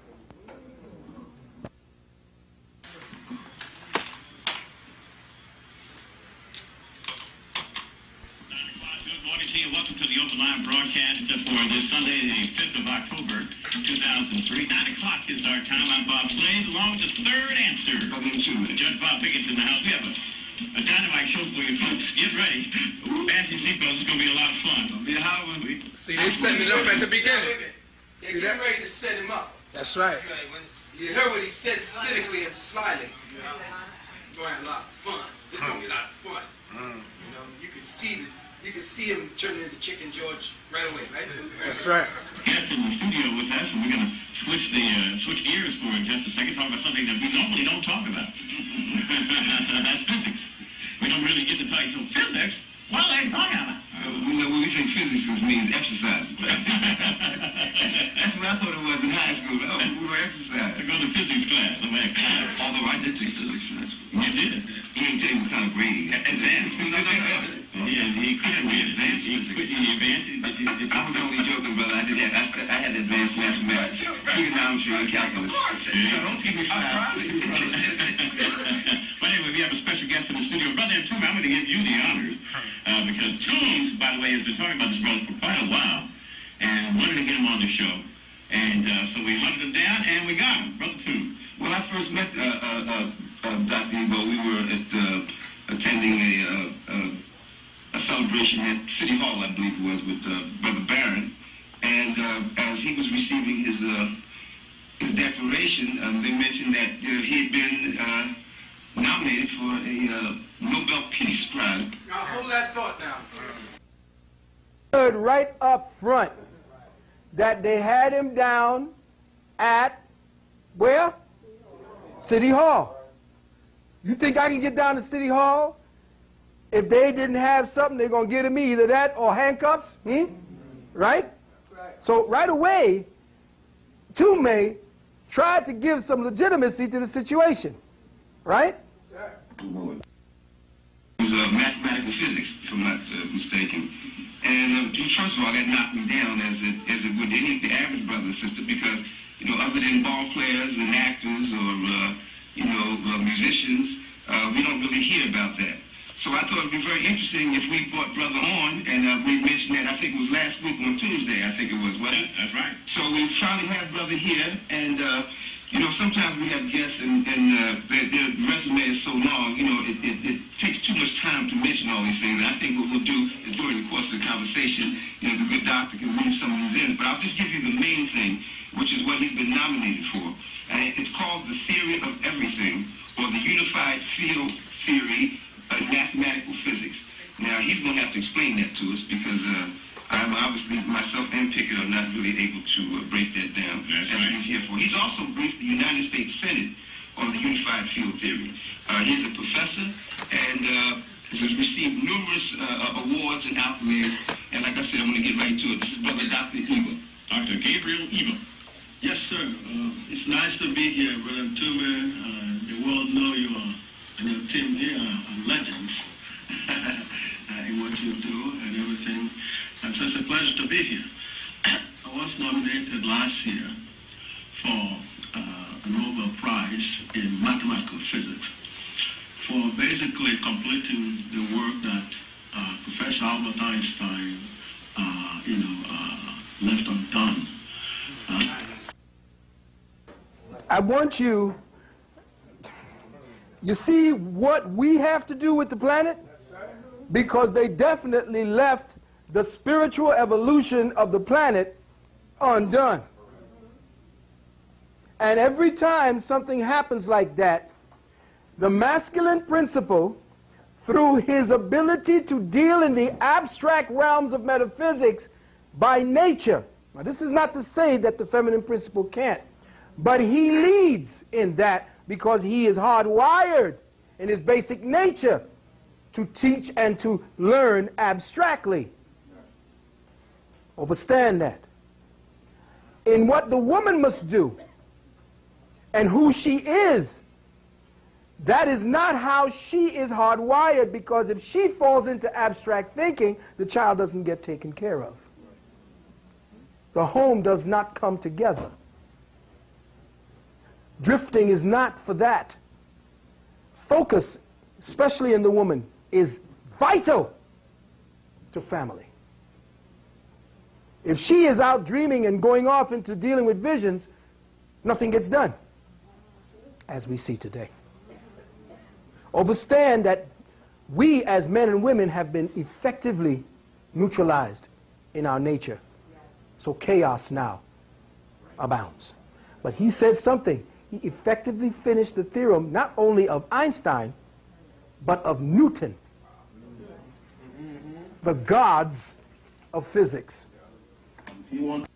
October 2003. 9 o'clock is our time. I'm Bob Slade, along with the third answer. Judge Bob Pickett's in the house. We have a dynamite show for you folks. Get ready. Fasten your seatbelts. It's going to be a lot of fun. It's going to be a hot one. See, they set it up at the beginning. They're getting ready to set him up. That's right. You heard what he said cynically and slyly. We're going to have a lot of fun. It's going to be a lot of fun. You know, you can see him turning into Chicken George right away, right? That's right. Guest in the studio with us, and we're going to switch gears for just a second, talk about something that we normally don't talk about. That's physics. We don't really get to talk. So physics? What are they talking about? When we say physics, it means exercise. That's what I thought it was in high school. Oh, we were exercise. I go to physics class. Although I did take physics in high school. You did? He didn't take what kind of grade. Advanced. He couldn't be advanced. I was only joking, brother. I had advanced mathematics, trigonometry, and calculus. Don't give me five. But anyway, we have a special guest in the studio. Brother and Toomey, I'm going to give you the honors. Because Toombs, by the way, has been talking about this brother for quite a while. And wanted to get him on the show. And so we hunted him down, and we got him. Brother Toombs. When I first met Dr. Evo, we were attending a celebration at City Hall, I believe it was, with Brother Barron. And as he was receiving his declaration, they mentioned that he had been nominated for a Nobel Peace Prize. Now hold that thought now. Heard right up front that they had him down at where? City Hall. You think I can get down to City Hall? If they didn't have something, they're going to get me either that or handcuffs. Right? So right away, Toomey tried to give some legitimacy to the situation. Right? It was mathematical physics, if I'm not mistaken. And first of all, that knocked me down as it would any of the average brother or sister, because, you know, other than ball players and actors or, musicians, we don't really hear about that. So I thought it would be very interesting if we brought Brother on, and we mentioned that, I think it was last week on Tuesday, I think it was, wasn't it? That's right. So we finally had Brother here, and, sometimes we have guests, and their resume is so long, it takes too much time to mention all these things. And I think what we'll do is during the course of the conversation, the good doctor can weave some of these in. But I'll just give you the main thing, which is what he's been nominated for. And it's called the theory of everything, or the unified field theory of mathematical physics. Now, he's going to have to explain that to us, because I'm obviously, myself and Pickett are not really able to break that down. That's what he's here for. He's also briefed the United States Senate on the unified field theory. He's a professor, and has received numerous awards and accolades. And like I said, I'm going to get right to it. This is Brother Dr. Evo. Dr. Gabriel Evo. Yes, sir. It's nice to be here, Brother Toomey. The world know you and your team here are legends in what you do and everything. And so it's a pleasure to be here. I was nominated last year for a Nobel Prize in mathematical physics for basically completing the work that Professor Albert Einstein, left undone. I want you see what we have to do with the planet? Because they definitely left the spiritual evolution of the planet undone. And every time something happens like that, the masculine principle, through his ability to deal in the abstract realms of metaphysics by nature. Now, this is not to say that the feminine principle can't, but he leads in that because he is hardwired in his basic nature to teach and to learn abstractly. Understand that. In what the woman must do and who she is, that is not how she is hardwired, because if she falls into abstract thinking, the child doesn't get taken care of. The home does not come together. Drifting is not for that. Focus, especially in the woman, is vital to family. If she is out dreaming and going off into dealing with visions, nothing gets done, as we see today. Understand that we as men and women have been effectively neutralized in our nature. So chaos now abounds. But he said something. He effectively finished the theorem not only of Einstein, but of Newton, the gods of physics. You want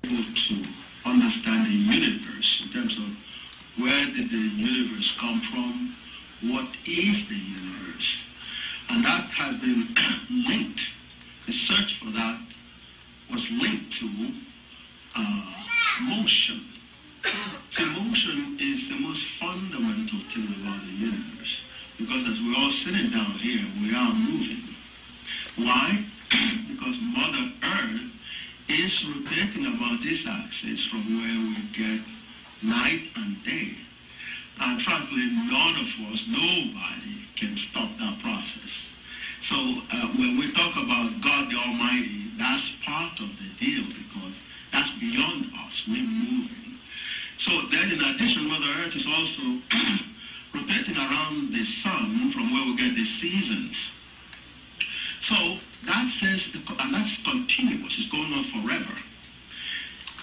to understand the universe in terms of where did the universe come from, what is the universe, and that has been linked. The search for that was linked to motion. So motion is the most fundamental thing about the universe, because as we're all sitting down here, we are moving. Why? Because Mother Earth is rotating about this axis from where we get night and day. And frankly, none of us, nobody can stop that process. So when we talk about God the Almighty, that's part of the deal, because that's beyond us. We're moving. So then in addition, Mother Earth is also rotating around the sun from where we get the seasons. So that says, and that's continuous, it's going on forever.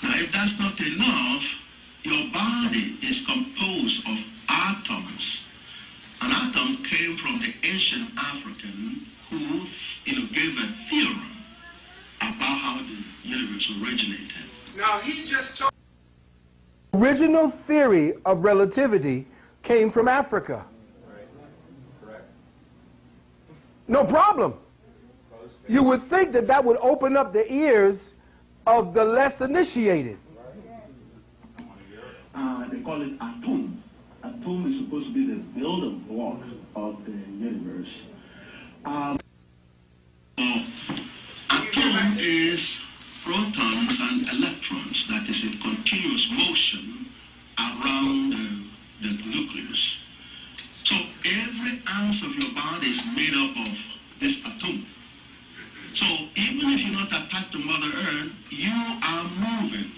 Now if that's not enough, your body is composed of atoms. An atom came from the ancient African who gave a theorem about how the universe originated. Now he just told... The original theory of relativity came from Africa. No problem. You would think that that would open up the ears of the less initiated. They call it atom. Atom is supposed to be the building block of the universe. Atom is protons and electrons, that is in continuous motion around the nucleus. So every ounce of your body is made up of this atom. So even if you're not attached to Mother Earth, you are moving.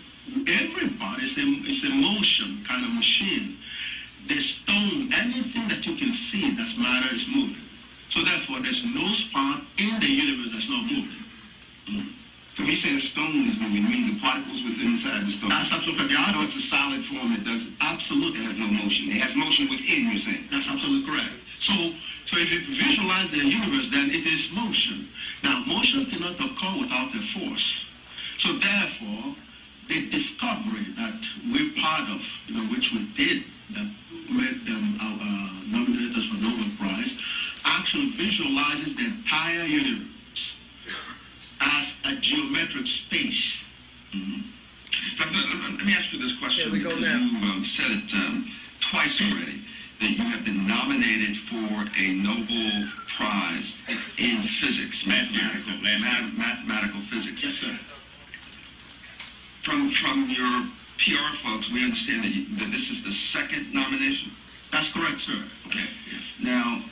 Everybody is a motion kind of machine. The stone, anything that you can see that's matter is moving. So therefore, there's no spot in the universe that's not moving. So he said a stone is moving, meaning the particles within inside the stone. That's absolutely correct. So it's a solid form that does absolutely has no motion. It has motion within, you're saying. That's absolutely correct. So if you visualize the universe, then it is motion. Now, motion cannot occur without a force. So therefore, the discovery that we're part of, which we did, that made them nominated us for Nobel Prize, actually visualizes the entire universe as a geometric space. Let me ask you this question. Here we go now. You said it twice already, that you have been nominated for a Nobel Prize in physics, mathematical physics. Yes, sir. From your PR folks, we understand that this is the second nomination? That's correct, sir. Okay. Yes. Now,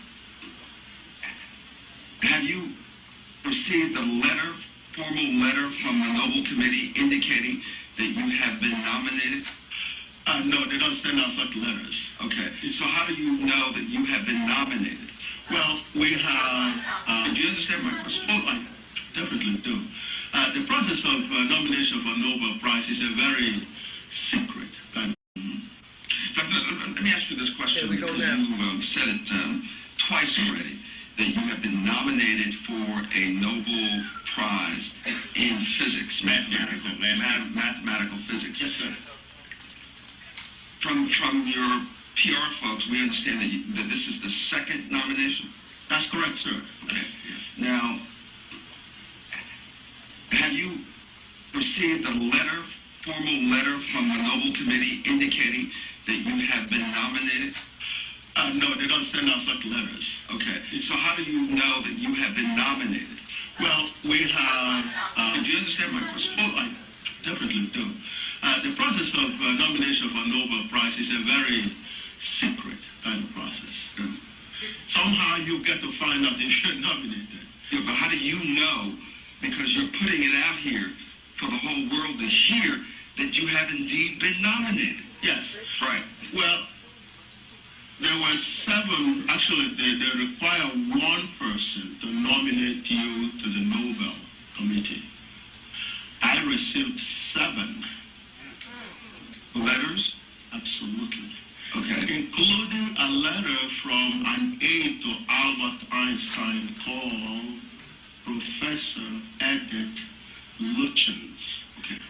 have you received a formal letter from the Nobel Committee indicating that you have been nominated? No, they don't send out such letters. Okay. So how do you know that you have been nominated? Well, we have... do you understand my question? Oh, I definitely do. The process of nomination for Nobel Prize is a very secret kind of... Let me ask you this question. Here we go now. You said it twice already, that you have been nominated for a Nobel Prize in physics, mathematical physics. Yes, sir. From your PR folks, we understand that this is the second nomination? That's correct, sir. Okay. Now, have you received a formal letter from the Nobel Committee indicating that you have been nominated? No, they don't send out such letters. Okay. So how do you know that you have been nominated? Well, we have... do you understand my question? Oh, I definitely do. The process of nomination for Nobel Prize is a very secret kind of process. Somehow you get to find out if you're nominated. Yeah, but how do you know because you're putting it out here for the whole world to hear that you have indeed been nominated. Yes. Right. Well, there were 7, actually they require one person to nominate you to the Nobel Committee. I received 7 letters. Absolutely. Okay. Including a letter from an aide to Albert Einstein called Professor Edith Lutyens. Okay.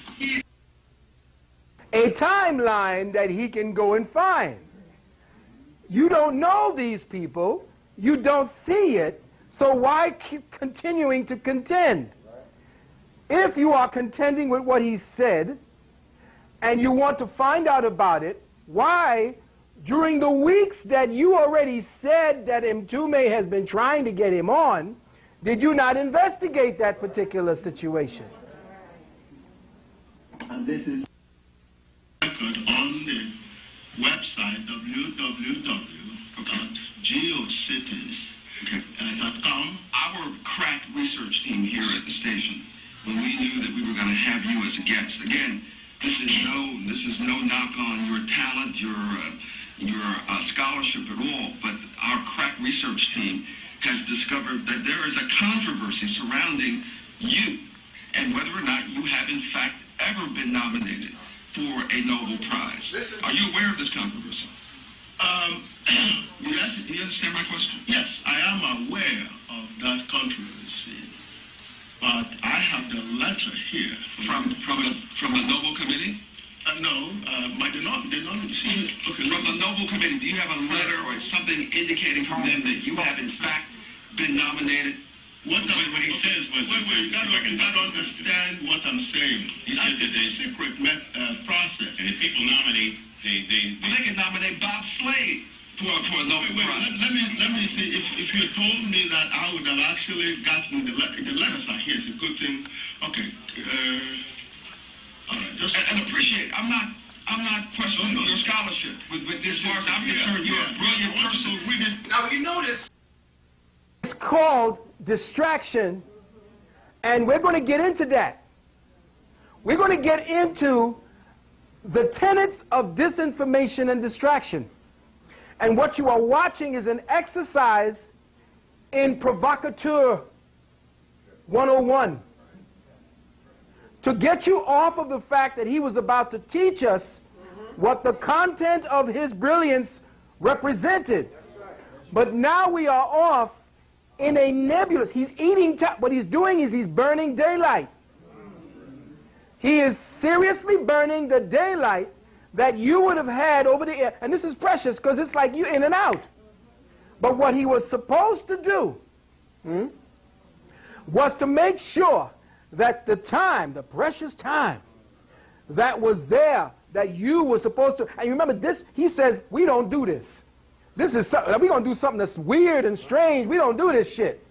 A timeline that he can go and find. You don't know these people, you don't see it, so why keep continuing to contend? If you are contending with what he said, and you want to find out about it, why, during the weeks that you already said that Mtume has been trying to get him on, did you not investigate that particular situation? And this is on the website www.geocities.com. Our crack research team here at the station, when we knew that we were going to have you as a guest, again, this is no knock on your talent, your scholarship at all, but our crack research team has discovered that there is a controversy surrounding you and whether or not you have in fact ever been nominated for a Nobel Prize. Listen. Are you aware of this controversy? Yes, do you understand my question? Yes, I am aware of that controversy, but I have the letter here From the Nobel Committee? no, they don't see it. Okay, From the Nobel Committee, do you have a letter or something indicating from them that you have in fact been nominated? What he says was... Wait, you got to understand what I'm saying. He said that there's a secret process. And if people nominate, they can nominate Bob Slade for a Nobel Prize. Let me see. If you told me that, I would have actually gotten the letters are here. It's a good thing. Okay. All right. And appreciate. I'm not questioning your scholarship. But as far as I'm concerned, you're a brilliant person. Now you notice. It's called distraction, and we're going to get into that. We're going to get into the tenets of disinformation and distraction. And what you are watching is an exercise in Provocateur 101 to get you off of the fact that he was about to teach us what the content of his brilliance represented. But now we are off in a nebulous. He's eating, what he's doing is he's burning daylight. He is seriously burning the daylight that you would have had over the air. And this is precious because it's like you in and out. But what he was supposed to do was to make sure that the time, the precious time that was there, that you were supposed to, and you remember this, he says, we don't do this. This is something, we're going to do something that's weird and strange. We don't do this shit.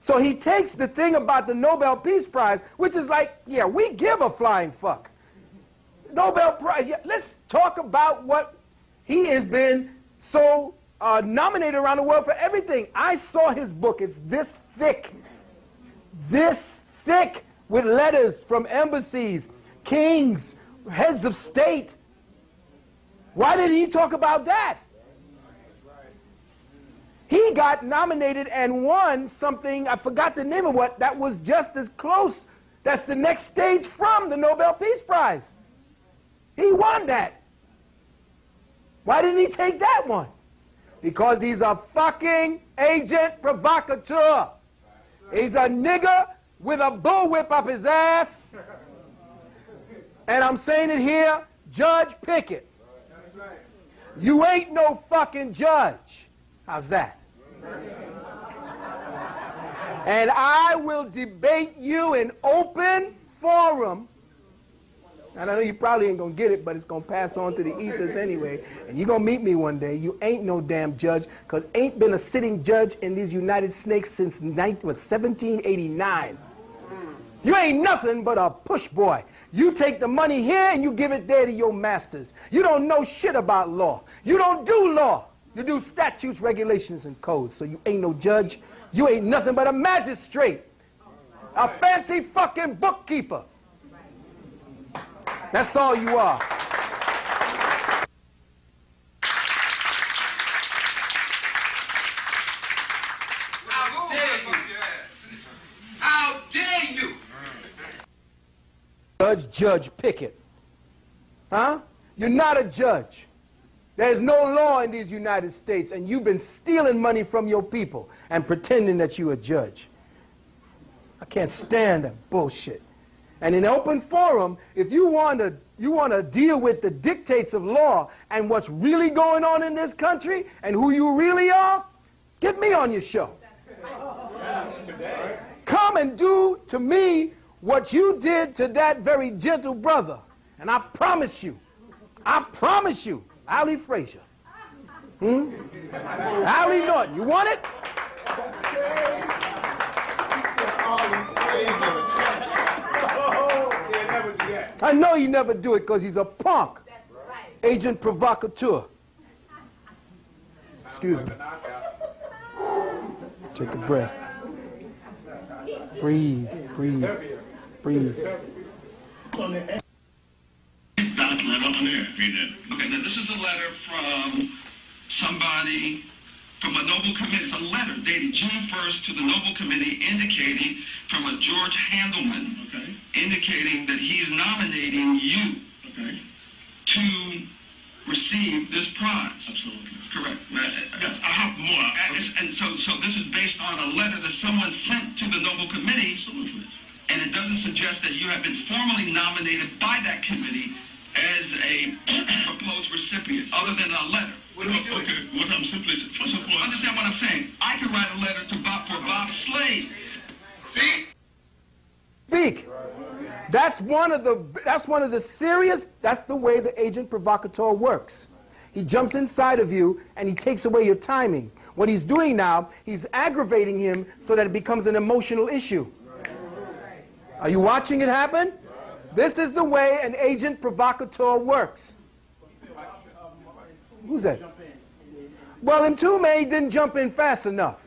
So he takes the thing about the Nobel Peace Prize, which is like, yeah, we give a flying fuck. Nobel Prize, yeah, let's talk about what he has been so nominated around the world for everything. I saw his book. It's this thick with letters from embassies, kings, heads of state. Why didn't he talk about that? He got nominated and won something, I forgot the name of what, that was just as close. That's the next stage from the Nobel Peace Prize. He won that. Why didn't he take that one? Because he's a fucking agent provocateur. He's a nigger with a bullwhip up his ass. And I'm saying it here, Judge Pickett. You ain't no fucking judge. How's that? And I will debate you in open forum. And I know you probably ain't going to get it, but it's going to pass on to the ethers anyway. And you're going to meet me one day. You ain't no damn judge, because ain't been a sitting judge in these United Snakes since 1789. You ain't nothing but a push boy. You take the money here and you give it there to your masters. You don't know shit about law. You don't do law. You do statutes, regulations, and codes. So you ain't no judge. You ain't nothing but a magistrate. A fancy fucking bookkeeper. That's all you are. How dare you? How dare you? Judge Pickett. Huh? You're not a judge. There's no law in these United States, and you've been stealing money from your people and pretending that you're a judge. I can't stand that bullshit. And in open forum, if you want to deal with the dictates of law and what's really going on in this country and who you really are, get me on your show. Come and do to me what you did to that very gentle brother. And I promise you, Ali Frazier. Ali Norton, you want it? I know you never do it because he's a punk. Agent provocateur. Excuse me. Take a breath. Breathe, breathe, breathe. Okay, now this is a letter from somebody from a Noble Committee. It's a letter dated June 1st to the Noble Committee indicating from a George Handelman, indicating that he is nominating you to receive this prize. Absolutely. Correct. Yes, I have more. And so this is based on a letter that someone sent to the Noble Committee. Absolutely. And it doesn't suggest that you have been formally nominated by that committee as a proposed recipient, other than a letter. What are we doing? Okay, what I'm simply, first of all, Understand what I'm saying? I can write a letter to Bob Slade. See? Speak. That's one of the serious, that's the way the agent provocateur works. He jumps inside of you and he takes away your timing. What he's doing now, he's aggravating him so that it becomes an emotional issue. Are you watching it happen? This is the way an agent provocateur works. Who's that? Well, Mtume didn't jump in fast enough.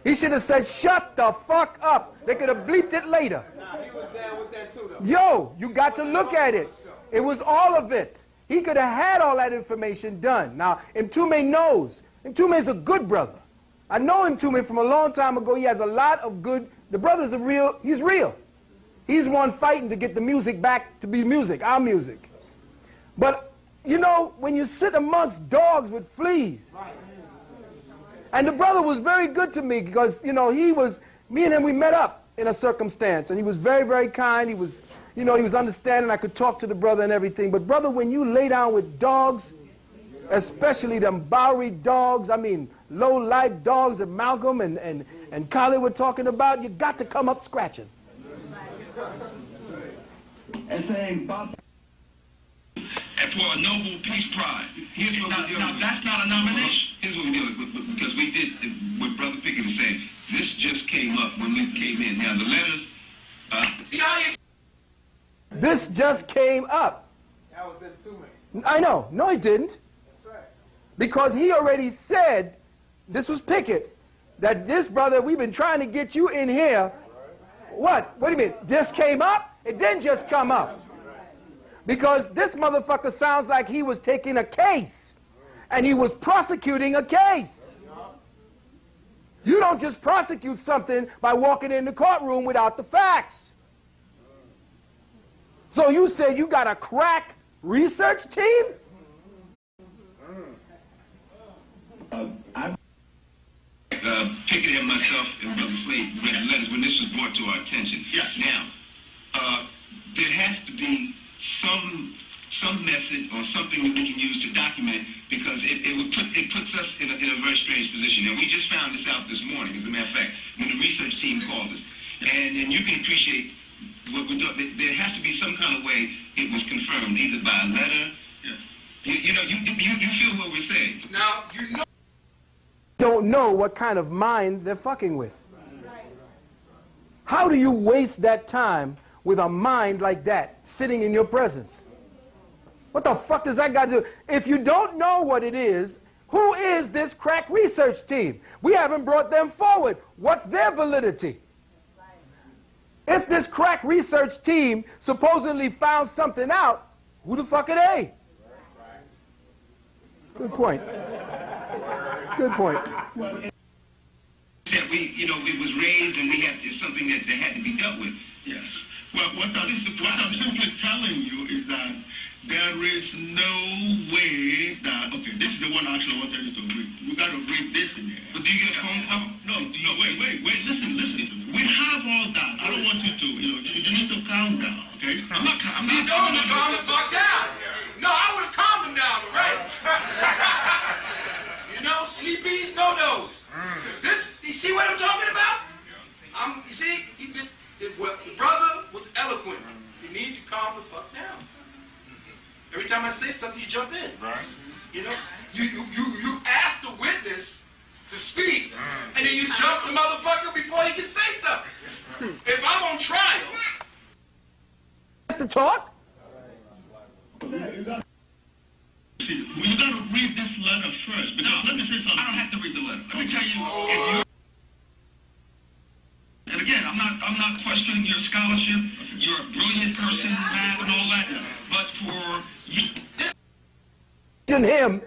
He should have said, shut the fuck up. They could have bleeped it later. Yo, you got to look at it. It was all of it. He could have had all that information done. Now, Mtume knows. Mtume's a good brother. I know Mtume from a long time ago. He has a lot of good. The brother's he's real. He's one fighting to get the music back to be music, our music. But, you know, when you sit amongst dogs with fleas, and the brother was very good to me because, you know, me and him, we met up in a circumstance, and he was very, very kind. He was, you know, he was understanding. I could talk to the brother and everything. But, brother, when you lay down with dogs, especially them Bowery dogs, I mean, low-life dogs that Malcolm and Khaled were talking about, you got to come up scratching. And saying Bob for a Nobel Peace Prize. Now that's not a nomination. Here's what we do, because we did what Brother Pickett is saying. This just came up when we came in. Now the letters. See how you. This just came up. That was it too many. I know. No, he didn't. That's right. Because he already said, this was Pickett, that this brother, we've been trying to get you in here. What? What do you mean? Just came up? It didn't just come up. Because this motherfucker sounds like he was taking a case. And he was prosecuting a case. You don't just prosecute something by walking in the courtroom without the facts. So you said you got a crack research team? Pickett and myself and Brother Slade read the letters when this was brought to our attention. Yes. Now, there has to be some method or something that we can use to document, because it puts us in a very strange position. Now, we just found this out this morning, as a matter of fact, when the research team called us. And you can appreciate what we're doing. There has to be some kind of way it was confirmed, either by a letter. Yes. You feel what we're saying. Now, you know. Don't know what kind of mind they're fucking with. How do you waste that time with a mind like that sitting in your presence? What the fuck does that got to do? If you don't know what it is, who is this crack research team? We haven't brought them forward. What's their validity? If this crack research team supposedly found something out, who the fuck are they? Good point. Good point. That we, you know, we was raised and we have something that had to be dealt with. Yes. Well, what I'm simply telling you is that there is no way that, okay, this is the one actually I wanted you to read. We got to read this in there. But do you get a phone call? No, wait, listen. We have all that. I don't want you to, you need to calm down, okay? I'm not Calm the fuck down. No, I would have calmed him down, right? You know, sleepies, no-nos. This, you see what I'm talking about? You see, the brother was eloquent. You need to calm the fuck down. Every time I say something, you jump in. Right. You know, you ask the witness to speak, and then you jump the motherfucker before he can say something. If I'm on trial, to talk. You got to read this letter first. Because let me say something. I don't have to read the letter. Let me tell you, if you. And again, I'm not questioning your scholarship. You're a brilliant person in math and all that. But for you, him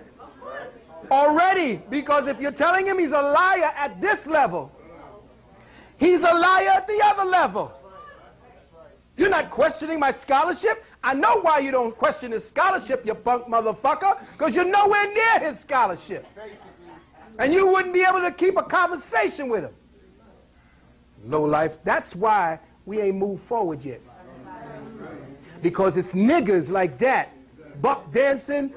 already, because if you're telling him he's a liar at this level, he's a liar at the other level. You're not questioning my scholarship. I know why you don't question his scholarship, you punk motherfucker, because you're nowhere near his scholarship. And you wouldn't be able to keep a conversation with him. Low life. That's why we ain't moved forward yet. Because it's niggas like that, buck dancing,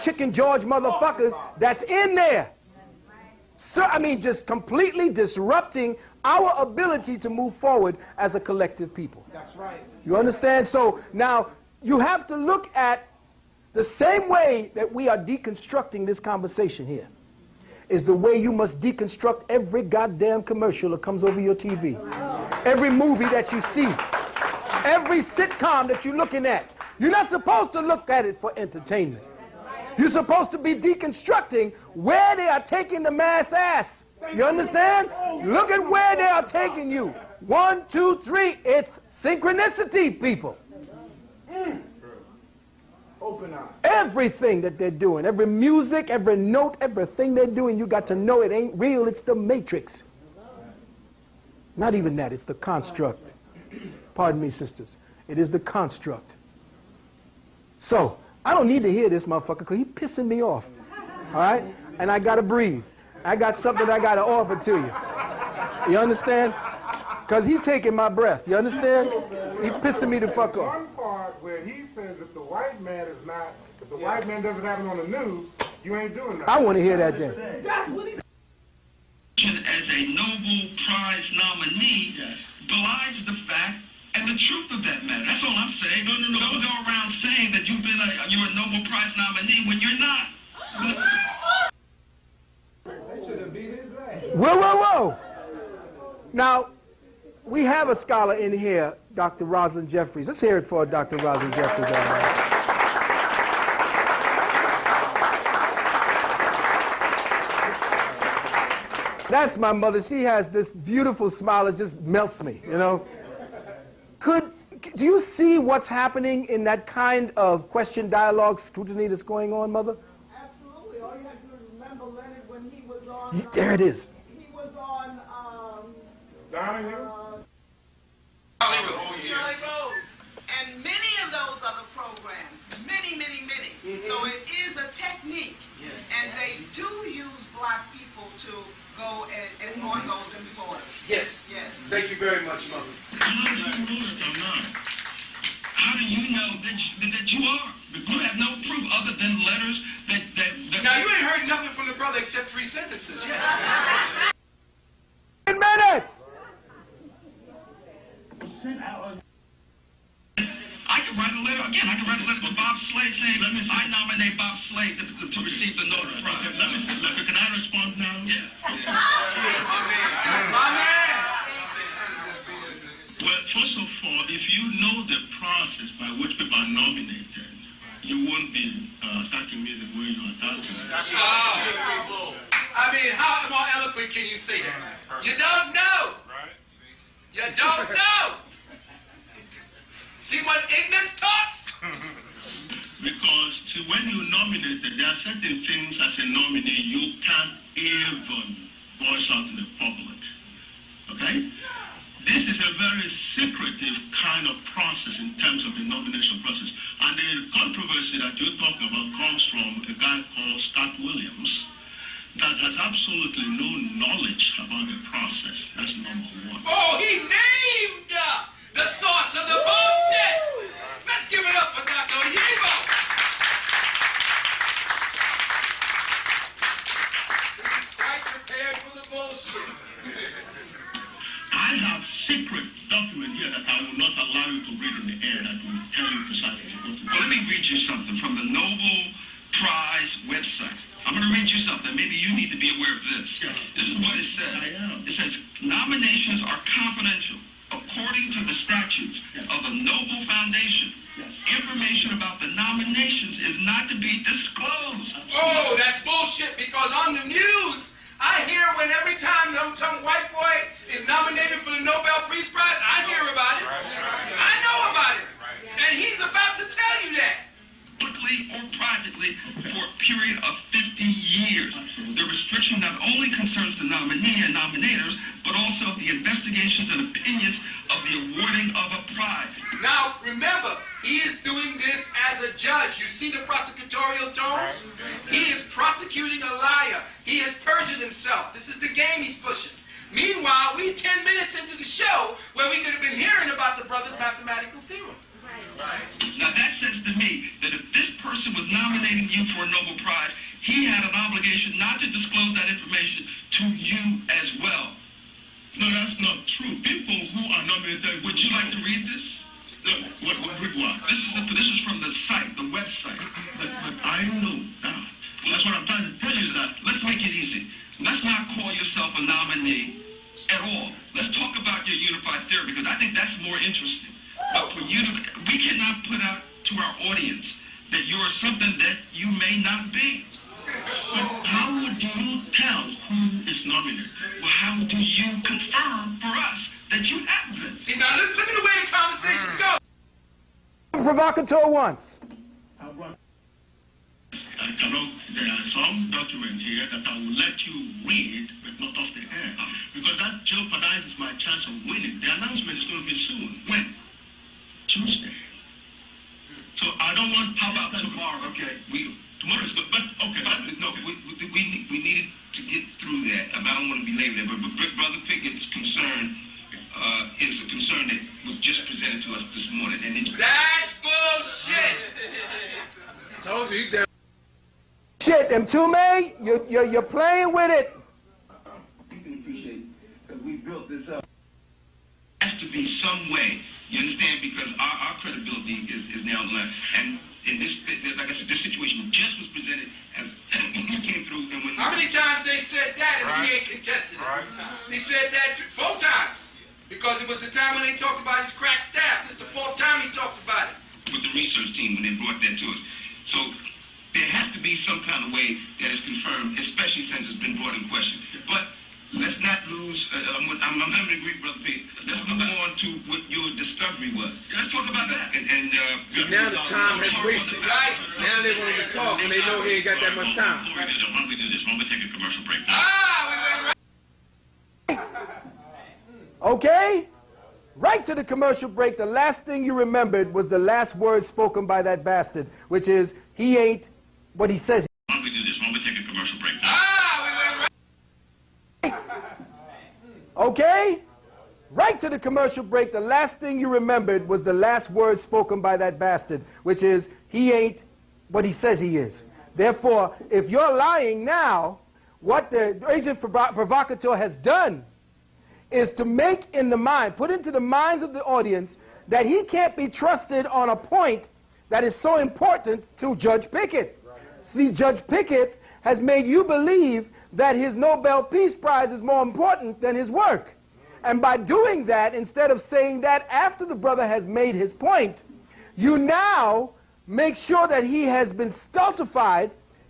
Chicken George motherfuckers that's in there. So, I mean, just completely disrupting our ability to move forward as a collective people. That's right. You understand? So now you have to look at the same way that we are deconstructing this conversation here is the way you must deconstruct every goddamn commercial that comes over your TV. Every movie that you see. Every sitcom that you're looking at. You're not supposed to look at it for entertainment. You're supposed to be deconstructing where they are taking the mass ass. You understand? Look at where they are taking you. 1, 2, 3. It's synchronicity, people. Open eye. Everything that they're doing, every music, every note, everything they're doing, you got to know it ain't real. It's the matrix. Not even that. It's the construct. Pardon me, sisters. It is the construct. So, I don't need to hear this motherfucker because he's pissing me off. All right? And I got to breathe. I got something I got to offer to you. You understand? Because he's taking my breath. You understand? He's pissing me the fuck off. One part where he says if the white man is not, if the white man doesn't have it on the news, you ain't doing nothing. I want to hear that then. That's what he as a Nobel Prize nominee belies the fact and the truth of that matter. That's all I'm saying. No. Don't go around saying that you're a Nobel Prize nominee when you're not. Whoa. Now, we have a scholar in here, Dr. Rosalind Jeffries. Let's hear it for Dr. Rosalind Jeffries. That's my mother. She has this beautiful smile that just melts me, you know. Do you see what's happening in that kind of question, dialogue, scrutiny that's going on, Mother? Absolutely. All you have to remember Leonard when he was on... There it is. He was on... Charlie Rose. And many of those other programs. Many. So it is a technique. Yes. And they do use black people to go and on those employees. Yes. Thank you very much, Mother. How do you know that you are? You have no proof other than letters that Now, you ain't heard nothing from the brother except 3 sentences yet. 10 minutes! I can write a letter, again, I can write a letter to Bob Slade saying, I nominate Bob Slade to receive the Nobel Prize. Can I respond now? Yeah. My man! Well, first of all, if you know the process by which people are nominated, you won't be attacking me the way you're attacking me. I mean, how more eloquent can you say that? You don't know. You don't know. See what ignorance talks? Because when you nominate, there are certain things as a nominee you can't even voice out in the public. Okay? This is a very secretive kind of process in terms of the nomination process. And the controversy that you're talking about comes from a guy called Scott Williams that has absolutely no knowledge about the process. That's number one. Oh, he named the source of the bullshit. Let's give it up for Dr. Oyevo. He's quite prepared for the bullshit. I have secret document here that I will not allow you to read in the air that will tell you precisely what to do. Well, let me read you something from the Nobel Prize website. I'm going to read you something. Maybe you need to be aware of this. Yes. This is what it says. I am. It says, nominations are confidential. According to the statutes of the Nobel Foundation, information about the nominations is not to be disclosed. Oh, that's bullshit, because on the news, I hear when every time some white boy is nominated for the Nobel Peace Prize, I hear about it. I know about it. And he's about to tell you that. Publicly or privately for a period of 50 years. The restriction not only concerns the nominee and nominators, but also the investigations and opinions of the awarding of a prize. Now, remember, he is doing this as a judge. You see the prosecutorial tones? He is prosecuting a liar. He has perjured himself. This is the game he's pushing. Meanwhile, we 10 minutes into the show where we could have been hearing about the brother's mathematical theorem. Now that says to me that if this person was nominating you for a Nobel Prize, he had an obligation not to disclose that information to you as well. No, that's not true. People who are nominated, Would you like to read this? What? This is from the site, the website. But I know now. That's what I'm trying to tell you is that. Let's make it easy. Let's not call yourself a nominee at all. Let's talk about your unified theory, because I think that's more interesting. But for you, we cannot put out to our audience that you are something that you may not be. But how would you tell who is nominated? Well, how do you confirm for us that you have been? See, now look at the way the conversations go. Provocateur once. There are some documents here that I will let you read, but not off the air. Because that jeopardizes my chance of winning. The announcement is going to be soon. When? Tuesday. So I don't want... How about tomorrow? Okay. Tomorrow is good, but okay. No, we needed to get through that. I don't want to be late there, but Brother Pickett's concern is a concern that was just presented to us this morning. And That's bullshit. Told you, damn. Shit, Mtume, you're playing with it. You can appreciate because we built this up. There has to be some way, you understand, because our credibility is now on the line. And in this, like I said, this situation just was presented as you came through. And when How many times they said that and he ain't contested it? He said that 4 times. Because it was the time when they talked about his crack staff. This is the 4th time he talked about it. With the research team when they brought that to us. So there has to be some kind of way that is confirmed, especially since it's been brought in question. But let's not lose, I'm having to agree, Brother Pete. Let's move on to what your discovery was. Let's talk about that. See, now the time has wasted. Right? Now they want to talk when they know he ain't got that much time. Why don't we do this? Why don't we take a commercial break? We went right. Okay? Right to the commercial break, the last thing you remembered was the last word spoken by that bastard, which is, he ain't what he says. Why don't we do this? Why don't we take a commercial break? We went right. Okay? Right to the commercial break, the last thing you remembered was the last word spoken by that bastard, which is, he ain't what he says he is. Therefore, if you're lying now, what the agent provocateur has done is to make in the mind, put into the minds of the audience, that he can't be trusted on a point that is so important to Judge Pickett. See, Judge Pickett has made you believe that his Nobel Peace Prize is more important than his work. And by doing that, instead of saying that after the brother has made his point, you now make sure that he has been stultified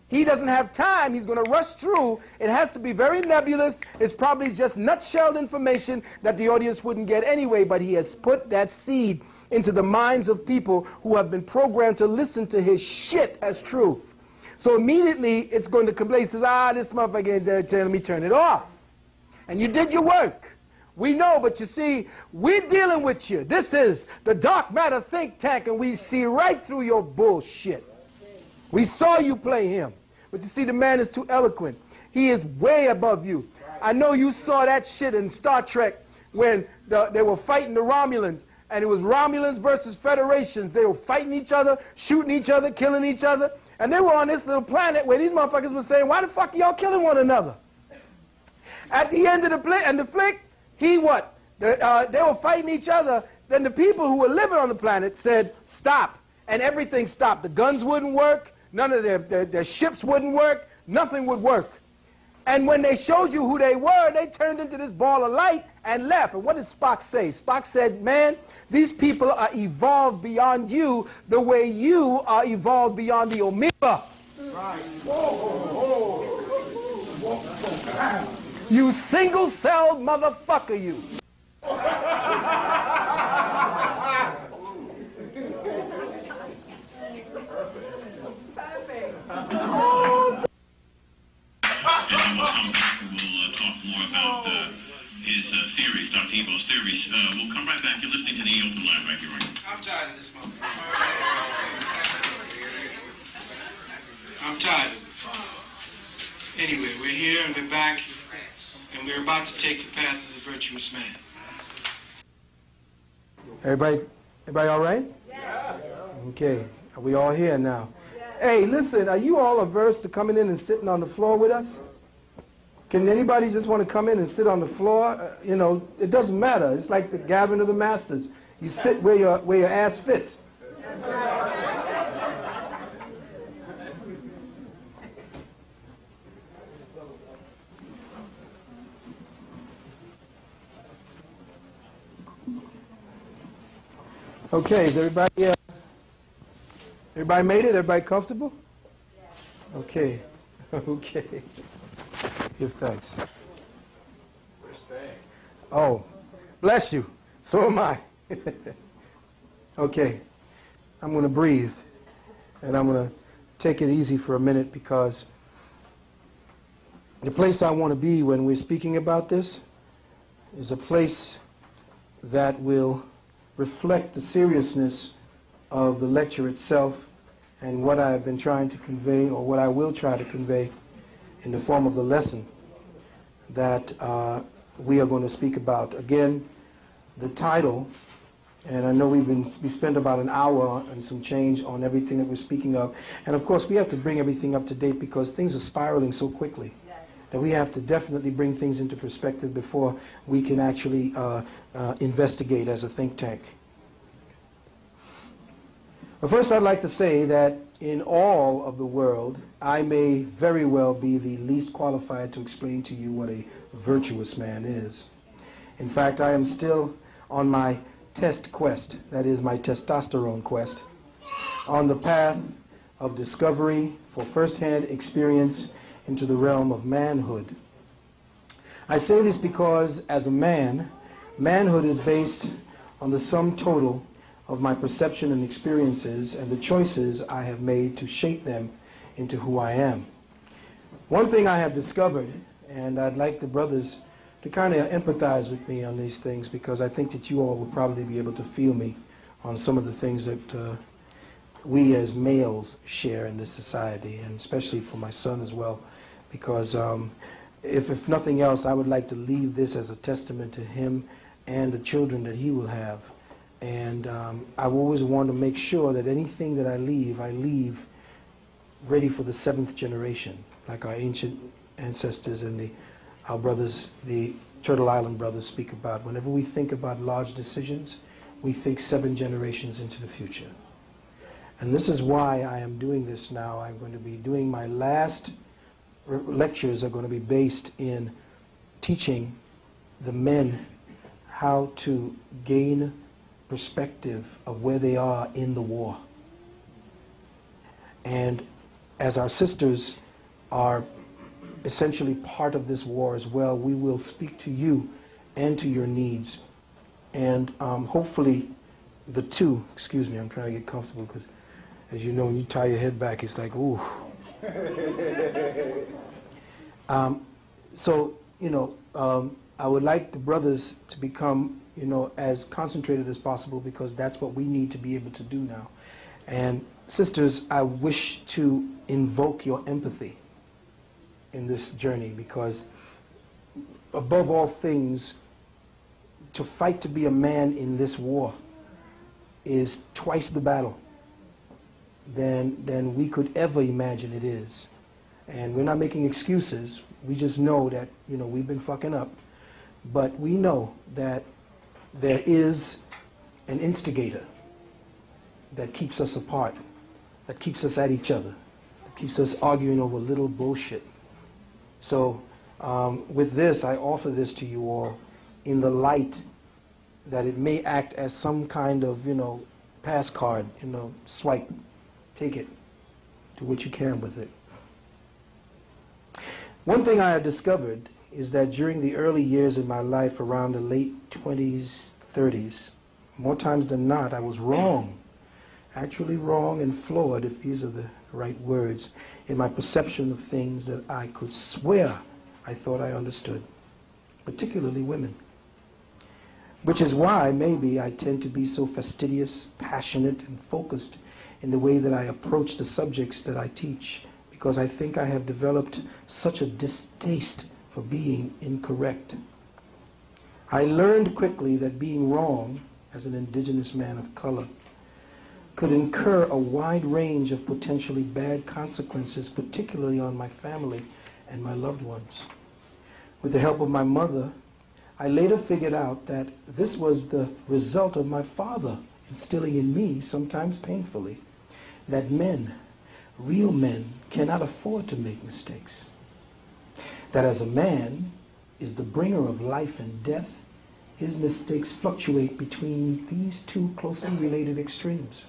He doesn't have time. He's going to rush through. It has to be very nebulous. It's probably just nutshelled information that the audience wouldn't get anyway, but he has put that seed into the minds of people who have been programmed to listen to his shit as truth. So immediately it's going to complain. He says, this motherfucker, let me turn it off. And you did your work. We know, but you see, we're dealing with you. This is the Dark Matter think tank, and we see right through your bullshit. We saw you play him. But you see, the man is too eloquent. He is way above you. I know you saw that shit in Star Trek when they were fighting the Romulans, and it was Romulans versus Federations. They were fighting each other, shooting each other, killing each other. And they were on this little planet where these motherfuckers were saying, why the fuck are y'all killing one another? At the end of the flick, they were fighting each other. Then the people who were living on the planet said, stop. And everything stopped. The guns wouldn't work. None of their ships wouldn't work. Nothing would work. And when they showed you who they were, they turned into this ball of light and left. And what did Spock say? Spock said, man, these people are evolved beyond you the way you are evolved beyond the Omega. Right. Whoa. You single-celled motherfucker, you. His theories, Dr. Evo's theories. We'll come right back. You're listening to the Open Line right here. I'm tired of this motherfucker. I'm tired of it. Anyway, we're here and we're back, and we're about to take the path of the virtuous man. Everybody all right? Yeah. Okay. Are we all here now? Yeah. Hey, listen, are you all averse to coming in and sitting on the floor with us? Can anybody just want to come in and sit on the floor? You know, it doesn't matter. It's like the gathering of the masters. You sit where your ass fits. Okay, is everybody made it? Everybody comfortable? Okay. Okay. Give thanks. We're staying. Oh, bless you. So am I. Okay. I'm going to breathe, and I'm going to take it easy for a minute, because the place I want to be when we're speaking about this is a place that will reflect the seriousness of the lecture itself and what I've been trying to convey, or what I will try to convey in the form of the lesson that we are going to speak about. Again, the title, and I know we spent about an hour and some change on everything that we're speaking of, and of course we have to bring everything up to date because things are spiraling so quickly that we have to definitely bring things into perspective before we can actually investigate as a think tank. But first I'd like to say that in all of the world, I may very well be the least qualified to explain to you what a virtuous man is. In fact, I am still on my test quest, that is my testosterone quest, on the path of discovery for first-hand experience into the realm of manhood. I say this because as a man, manhood is based on the sum total of my perception and experiences and the choices I have made to shape them into who I am. One thing I have discovered, and I'd like the brothers to kind of empathize with me on these things, because I think that you all will probably be able to feel me on some of the things that we as males share in this society, and especially for my son as well, because if nothing else, I would like to leave this as a testament to him and the children that he will have. And I always want to make sure that anything that I leave ready for the 7th generation, like our ancient ancestors and our brothers, the Turtle Island brothers, speak about. Whenever we think about large decisions, we think 7 generations into the future. And this is why I am doing this now. I'm going to be doing my last lectures are going to be based in teaching the men how to gain perspective of where they are in the war. And as our sisters are essentially part of this war as well, we will speak to you and to your needs. And hopefully the two, excuse me, I'm trying to get comfortable because, as you know, when you tie your head back, it's like, ooh. So, you know, I would like the brothers to become, you know, as concentrated as possible, because that's what we need to be able to do now. And sisters, I wish to invoke your empathy in this journey, because above all things, to fight to be a man in this war is twice the battle than we could ever imagine it is. And we're not making excuses. We just know that, you know, we've been fucking up. But we know that there is an instigator that keeps us apart, that keeps us at each other, that keeps us arguing over little bullshit. So with this, I offer this to you all in the light that it may act as some kind of, you know, pass card, you know, swipe, take it, do what you can with it. One thing I have discovered is that during the early years of my life, around the late 20s, 30s, more times than not, I was wrong, actually wrong and flawed, if these are the right words, in my perception of things that I could swear I thought I understood, particularly women. Which is why maybe I tend to be so fastidious, passionate, and focused in the way that I approach the subjects that I teach, because I think I have developed such a distaste for being incorrect. I learned quickly that being wrong, as an indigenous man of color, could incur a wide range of potentially bad consequences, particularly on my family and my loved ones. With the help of my mother, I later figured out that this was the result of my father instilling in me, sometimes painfully, that men, real men, cannot afford to make mistakes. That as a man is the bringer of life and death, his mistakes fluctuate between these two closely related extremes.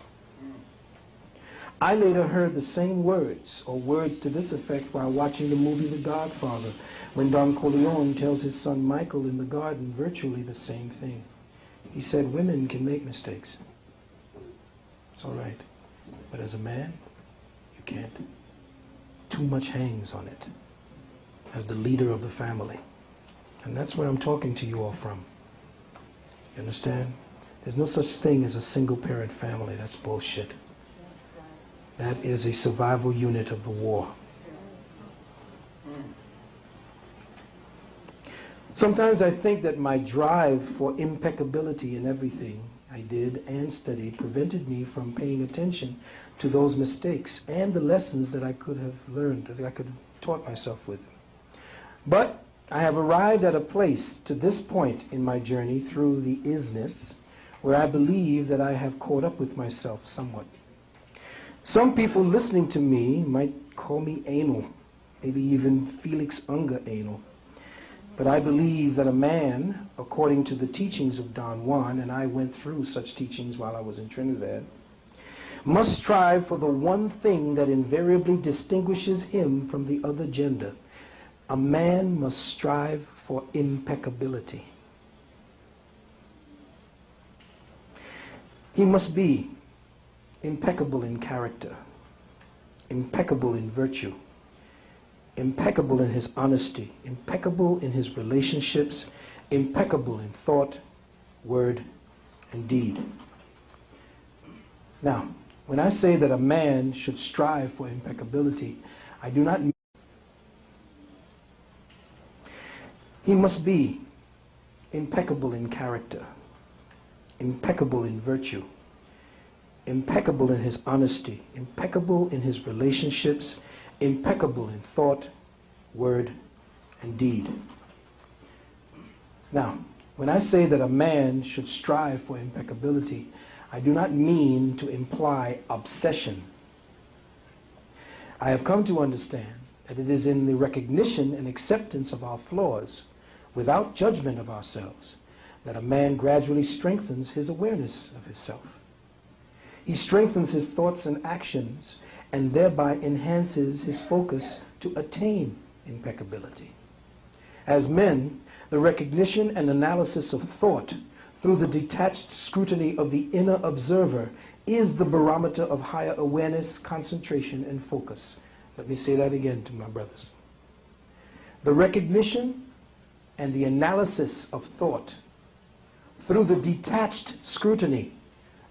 I later heard the same words, or words to this effect, while watching the movie The Godfather, when Don Corleone tells his son Michael in the garden virtually the same thing. He said, women can make mistakes. It's all right. But as a man, you can't. Too much hangs on it as the leader of the family. And that's where I'm talking to you all from. You understand? There's no such thing as a single-parent family. That's bullshit. That is a survival unit of the war. Sometimes I think that my drive for impeccability in everything I did and studied prevented me from paying attention to those mistakes and the lessons that I could have learned, that I could have taught myself with. But I have arrived at a place to this point in my journey through the isness where I believe that I have caught up with myself somewhat. Some people listening to me might call me anal, maybe even Felix Unger anal. But I believe that a man, according to the teachings of Don Juan, and I went through such teachings while I was in Trinidad, must strive for the one thing that invariably distinguishes him from the other gender. A man must strive for impeccability. He must be impeccable in character, impeccable in virtue, impeccable in his honesty, impeccable in his relationships, impeccable in thought, word, and deed. Now, when I say that a man should strive for impeccability, I do not mean he must be impeccable in character, impeccable in virtue, impeccable in his honesty, impeccable in his relationships, impeccable in thought, word, and deed. Now, when I say that a man should strive for impeccability, I do not mean to imply obsession. I have come to understand that it is in the recognition and acceptance of our flaws, without judgment of ourselves, that a man gradually strengthens his awareness of himself. He strengthens his thoughts and actions and thereby enhances his focus to attain impeccability. As men, the recognition and analysis of thought through the detached scrutiny of the inner observer is the barometer of higher awareness, concentration, and focus. Let me say that again to my brothers. The recognition and the analysis of thought through the detached scrutiny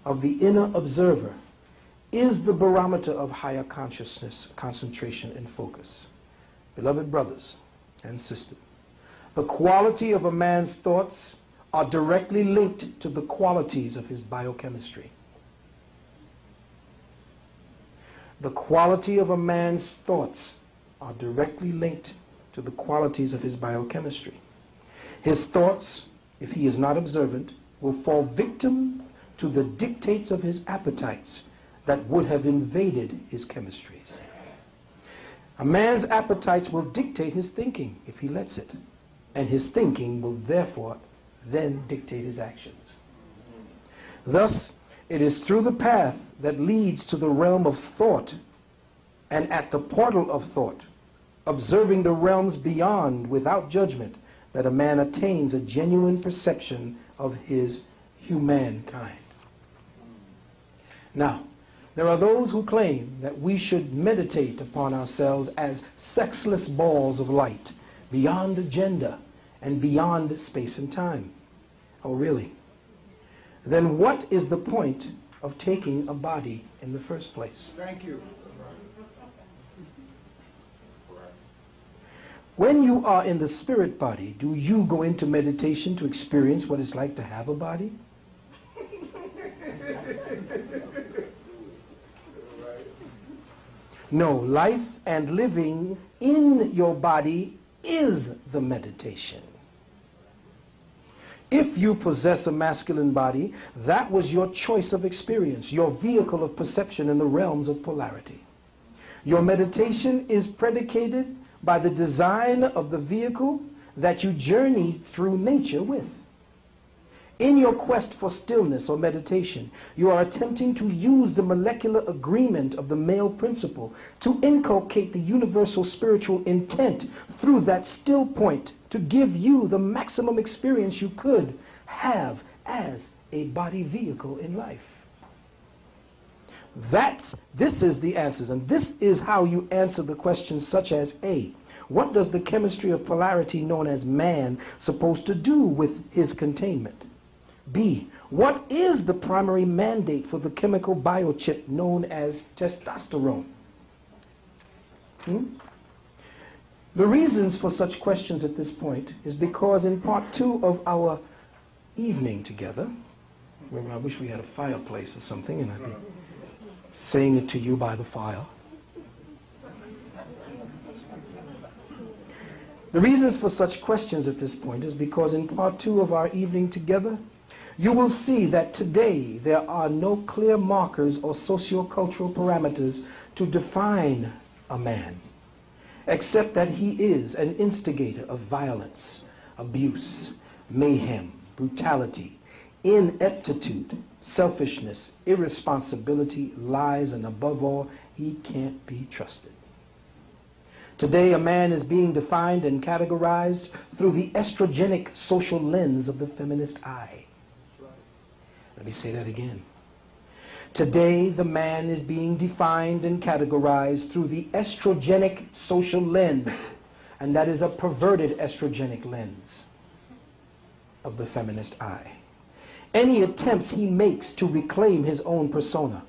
of the inner observer is the barometer of higher consciousness, concentration, and focus. Beloved brothers and sisters, the quality of a man's thoughts are directly linked to the qualities of his biochemistry. The quality of a man's thoughts are directly linked to the qualities of his biochemistry. His thoughts, if he is not observant, will fall victim to the dictates of his appetites that would have invaded his chemistries. A man's appetites will dictate his thinking if he lets it, and his thinking will therefore then dictate his actions. Thus, it is through the path that leads to the realm of thought, and at the portal of thought, observing the realms beyond without judgment, that a man attains a genuine perception of his humankind. Now, there are those who claim that we should meditate upon ourselves as sexless balls of light, beyond gender and beyond space and time. Oh, really? Then what is the point of taking a body in the first place? Thank you. When you are in the spirit body, do you go into meditation to experience what it's like to have a body? No, life and living in your body is the meditation. If you possess a masculine body, that was your choice of experience, your vehicle of perception in the realms of polarity. Your meditation is predicated by the design of the vehicle that you journey through nature with. In your quest for stillness or meditation, you are attempting to use the molecular agreement of the male principle to inculcate the universal spiritual intent through that still point to give you the maximum experience you could have as a body vehicle in life. This is the answers, and this is how you answer the questions such as A, what does the chemistry of polarity known as man supposed to do with his containment? B, what is the primary mandate for the chemical biochip known as testosterone? The reasons for such questions at this point is because in part 2 of our evening together, I wish we had a fireplace or something and I'd be saying it to you by the fire. The reasons for such questions at this point is because in part 2 of our evening together, you will see that today there are no clear markers or sociocultural parameters to define a man, except that he is an instigator of violence, abuse, mayhem, brutality, ineptitude, selfishness, irresponsibility, lies, and above all, he can't be trusted. Today, a man is being defined and categorized through the estrogenic social lens of the feminist eye. Let me say that again. Today, the man is being defined and categorized through the estrogenic social lens, and that is a perverted estrogenic lens of the feminist eye. Any attempts he makes to reclaim his own persona,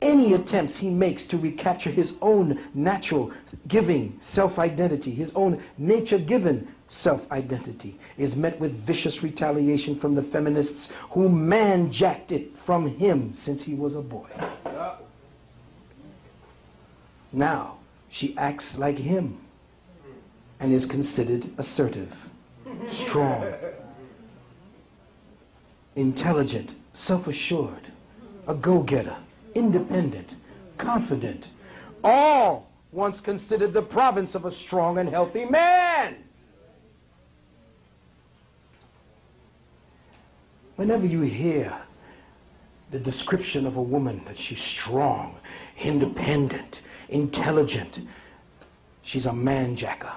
any attempts he makes to recapture his own natural giving self-identity, his own nature-given self-identity, is met with vicious retaliation from the feminists who man-jacked it from him since he was a boy. Now, she acts like him and is considered assertive, strong, intelligent, self-assured, a go-getter, independent, confident, all once considered the province of a strong and healthy man. Whenever you hear the description of a woman that she's strong, independent, intelligent. She's a man-jacker.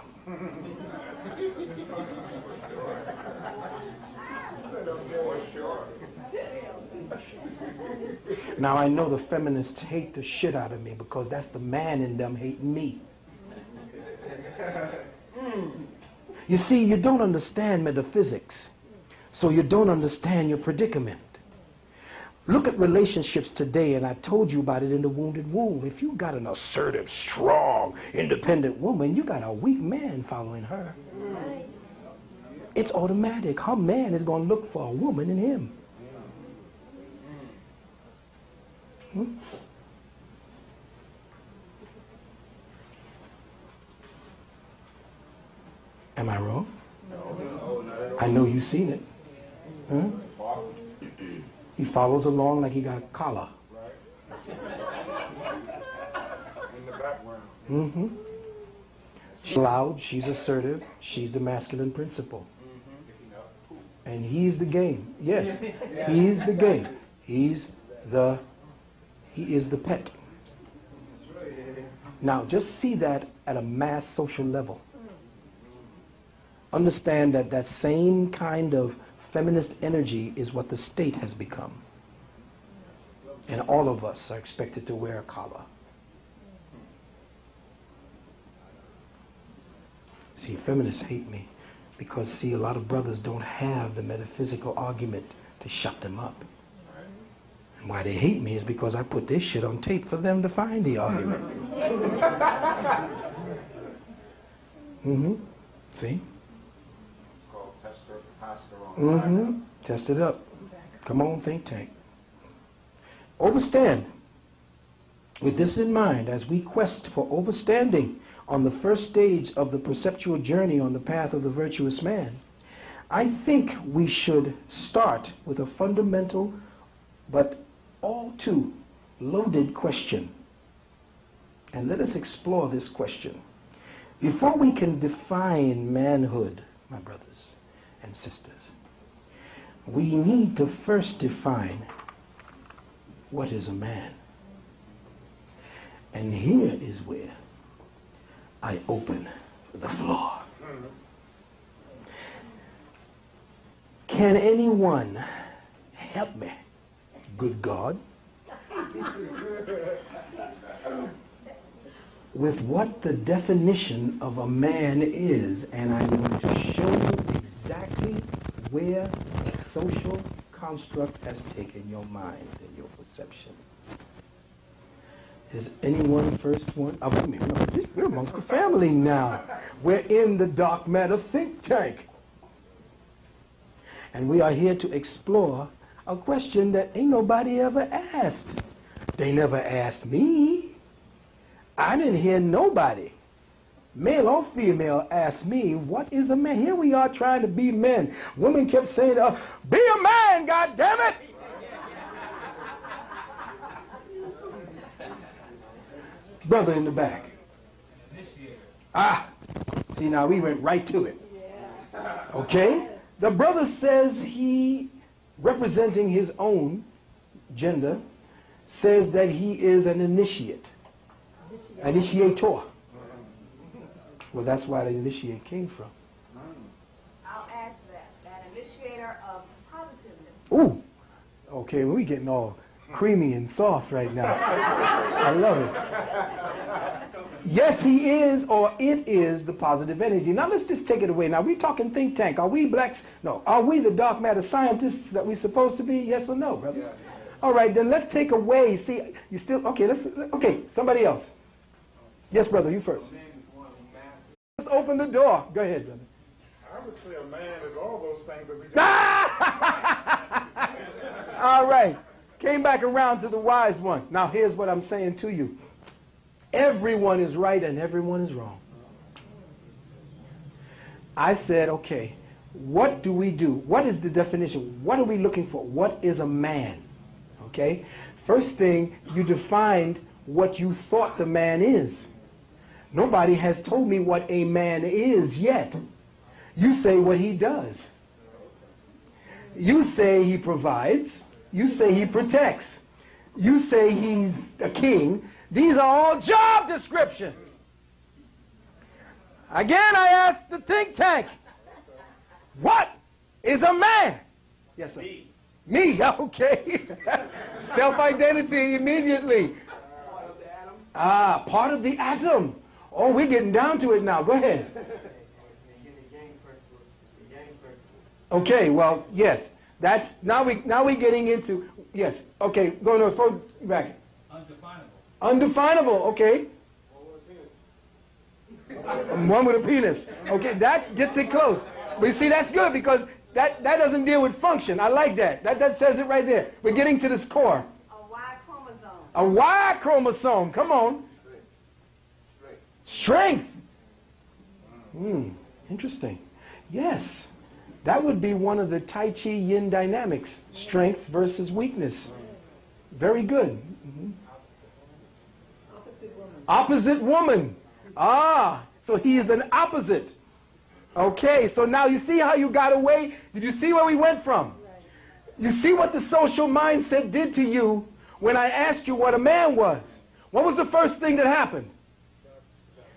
Now I know the feminists hate the shit out of me because that's the man in them hating me. You see, you don't understand metaphysics, so you don't understand your predicament. Look at relationships today, and I told you about it in The Wounded Womb. If you got an assertive, strong, independent woman, you got a weak man following her. It's automatic. Her man is going to look for a woman in him. Am I wrong? I know you've seen it. Huh? He follows along like he got a collar. In the background. Mm-hmm. She's loud, she's assertive, she's the masculine principle. And he's the game. Yes, he's the game. He is the pet. Now, just see that at a mass social level. Understand that that same kind of feminist energy is what the state has become. And all of us are expected to wear a collar. See, feminists hate me because, see, a lot of brothers don't have the metaphysical argument to shut them up. And why they hate me is because I put this shit on tape for them to find the argument. See? Test it up. Come on, think tank. Overstand. With this in mind, as we quest for overstanding on the first stage of the perceptual journey on the path of the virtuous man, I think we should start with a fundamental but all too loaded question. And let us explore this question. Before we can define manhood, my brothers and sisters, we need to first define what is a man. And here is where I open the floor. Can anyone help me? Good God. With what the definition of a man is, and I'm going to show you exactly where the social construct has taken your mind and your perception. Is anyone first one? Oh, wait a minute, we're amongst the family now. We're in the dark matter think tank. And we are here to explore a question that ain't nobody ever asked. They never asked me. I didn't hear nobody, male or female, ask me, what is a man? Here we are trying to be men. Women kept saying, be a man, goddammit! Brother in the back. See, now we went right to it. Okay? The brother says he, representing his own gender, says that he is an initiate. Initiator. Well, that's why the initiate came from. I'll add to that. That initiator of positiveness. Ooh. Okay, well, we're getting all creamy and soft right now. I love it. Yes, he is, or it is, the positive energy. Now, let's just take it away. Now, we're talking think tank. Are we blacks? No. Are we the dark matter scientists that we're supposed to be? Yes or no, brothers? Yeah. All right, then let's take away. See, you still, okay, somebody else. Yes, brother, you first. Let's open the door. Go ahead, brother. I would say a man is all those things that we just... All right. Came back around to the wise one. Now, here's what I'm saying to you. Everyone is right and everyone is wrong. I said, okay, what do we do? What is the definition? What are we looking for? What is a man? Okay? First thing, you defined what you thought the man is. Nobody has told me what a man is yet. You say what he does. You say he provides. You say he protects. You say he's a king. These are all job descriptions. Again, I asked the think tank, what is a man? Yes, sir. Me, okay. Self-identity immediately. Part of the atom. Oh, we're getting down to it now. Go ahead. Okay, well, yes. That's now we're getting into, yes. Okay, go to back. Undefinable, okay. One with a penis. Okay, that gets it close. But you see, that's good because that doesn't deal with function. I like that. That says it right there. We're getting to this core. A Y chromosome. A Y chromosome. Come on. Strength. Interesting. Yes. That would be one of the Tai Chi yin dynamics. Strength versus weakness. Very good. Opposite woman. So he is an opposite. Okay, so now you see how you got away? Did you see where we went from? You see what the social mindset did to you when I asked you what a man was? What was the first thing that happened?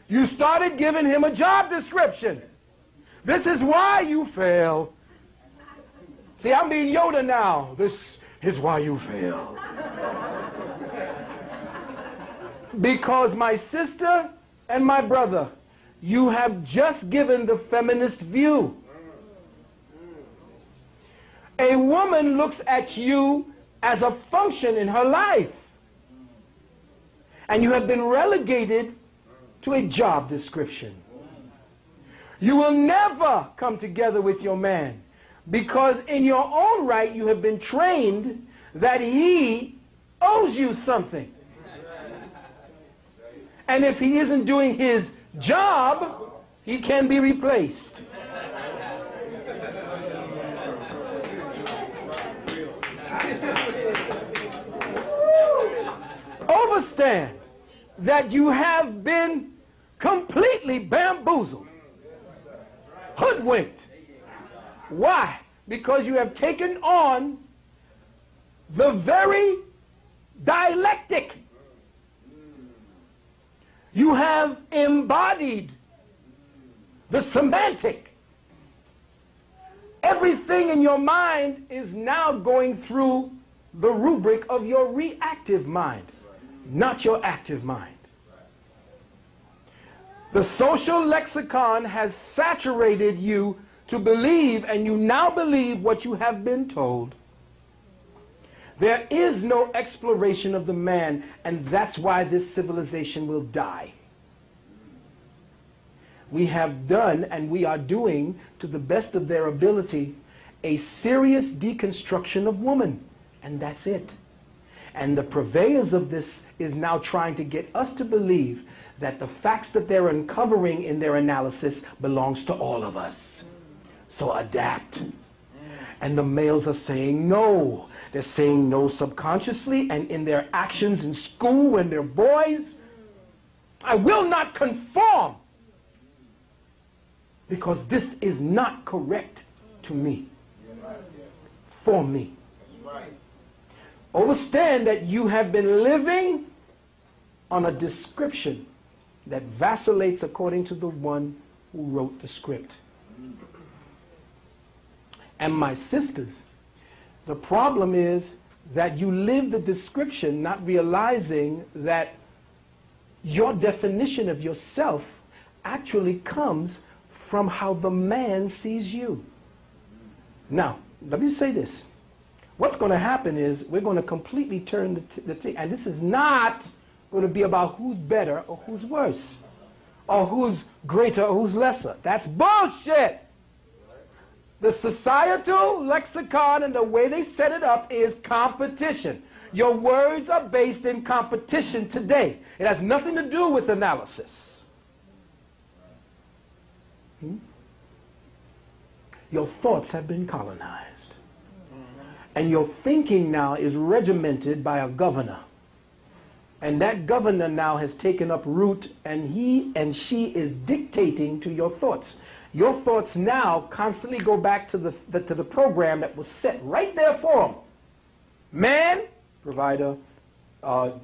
You started giving him a job description. This is why you fail. See, I'm being Yoda now. This is why you fail. Because my sister and my brother, you have just given the feminist view. A woman looks at you as a function in her life. And you have been relegated to a job description. You will never come together with your man because in your own right you have been trained that he owes you something. And if he isn't doing his job, he can be replaced. Understand that you have been completely bamboozled, hoodwinked. Why? Because you have taken on the very dialectic. You have embodied the semantic. Everything in your mind is now going through the rubric of your reactive mind, not your active mind. The social lexicon has saturated you to believe, and you now believe what you have been told. There is no exploration of the man, and that's why this civilization will die. We have done, and we are doing, to the best of their ability, a serious deconstruction of woman, and that's it. And the purveyors of this is now trying to get us to believe that the facts that they're uncovering in their analysis belongs to all of us. So adapt. And the males are saying no. They're saying no subconsciously and in their actions in school when they're boys. I will not conform because this is not correct to me, for me. Understand that you have been living on a description that vacillates according to the one who wrote the script. And my sisters, the problem is that you live the description not realizing that your definition of yourself actually comes from how the man sees you. Now, let me say this. What's going to happen is we're going to completely turn the thing, and this is not going to be about who's better or who's worse, or who's greater or who's lesser. That's bullshit. The societal lexicon and the way they set it up is competition. Your words are based in competition today. It has nothing to do with analysis. Your thoughts have been colonized. And your thinking now is regimented by a governor. And that governor now has taken up root, and he and she is dictating to your thoughts. Your thoughts now constantly go back to the program that was set right there for them. Man, provider,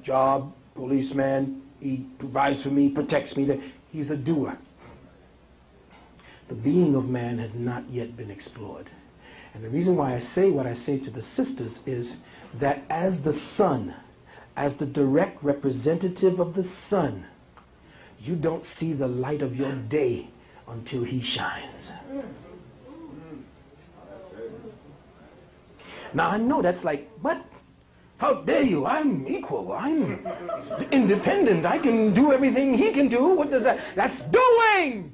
job, policeman, he provides for me, protects me. He's a doer. The being of man has not yet been explored. And the reason why I say what I say to the sisters is that as the sun, as the direct representative of the sun, you don't see the light of your day until he shines. Now I know that's like, what? How dare you? I'm equal. I'm independent. I can do everything he can do. What does that? That's doing!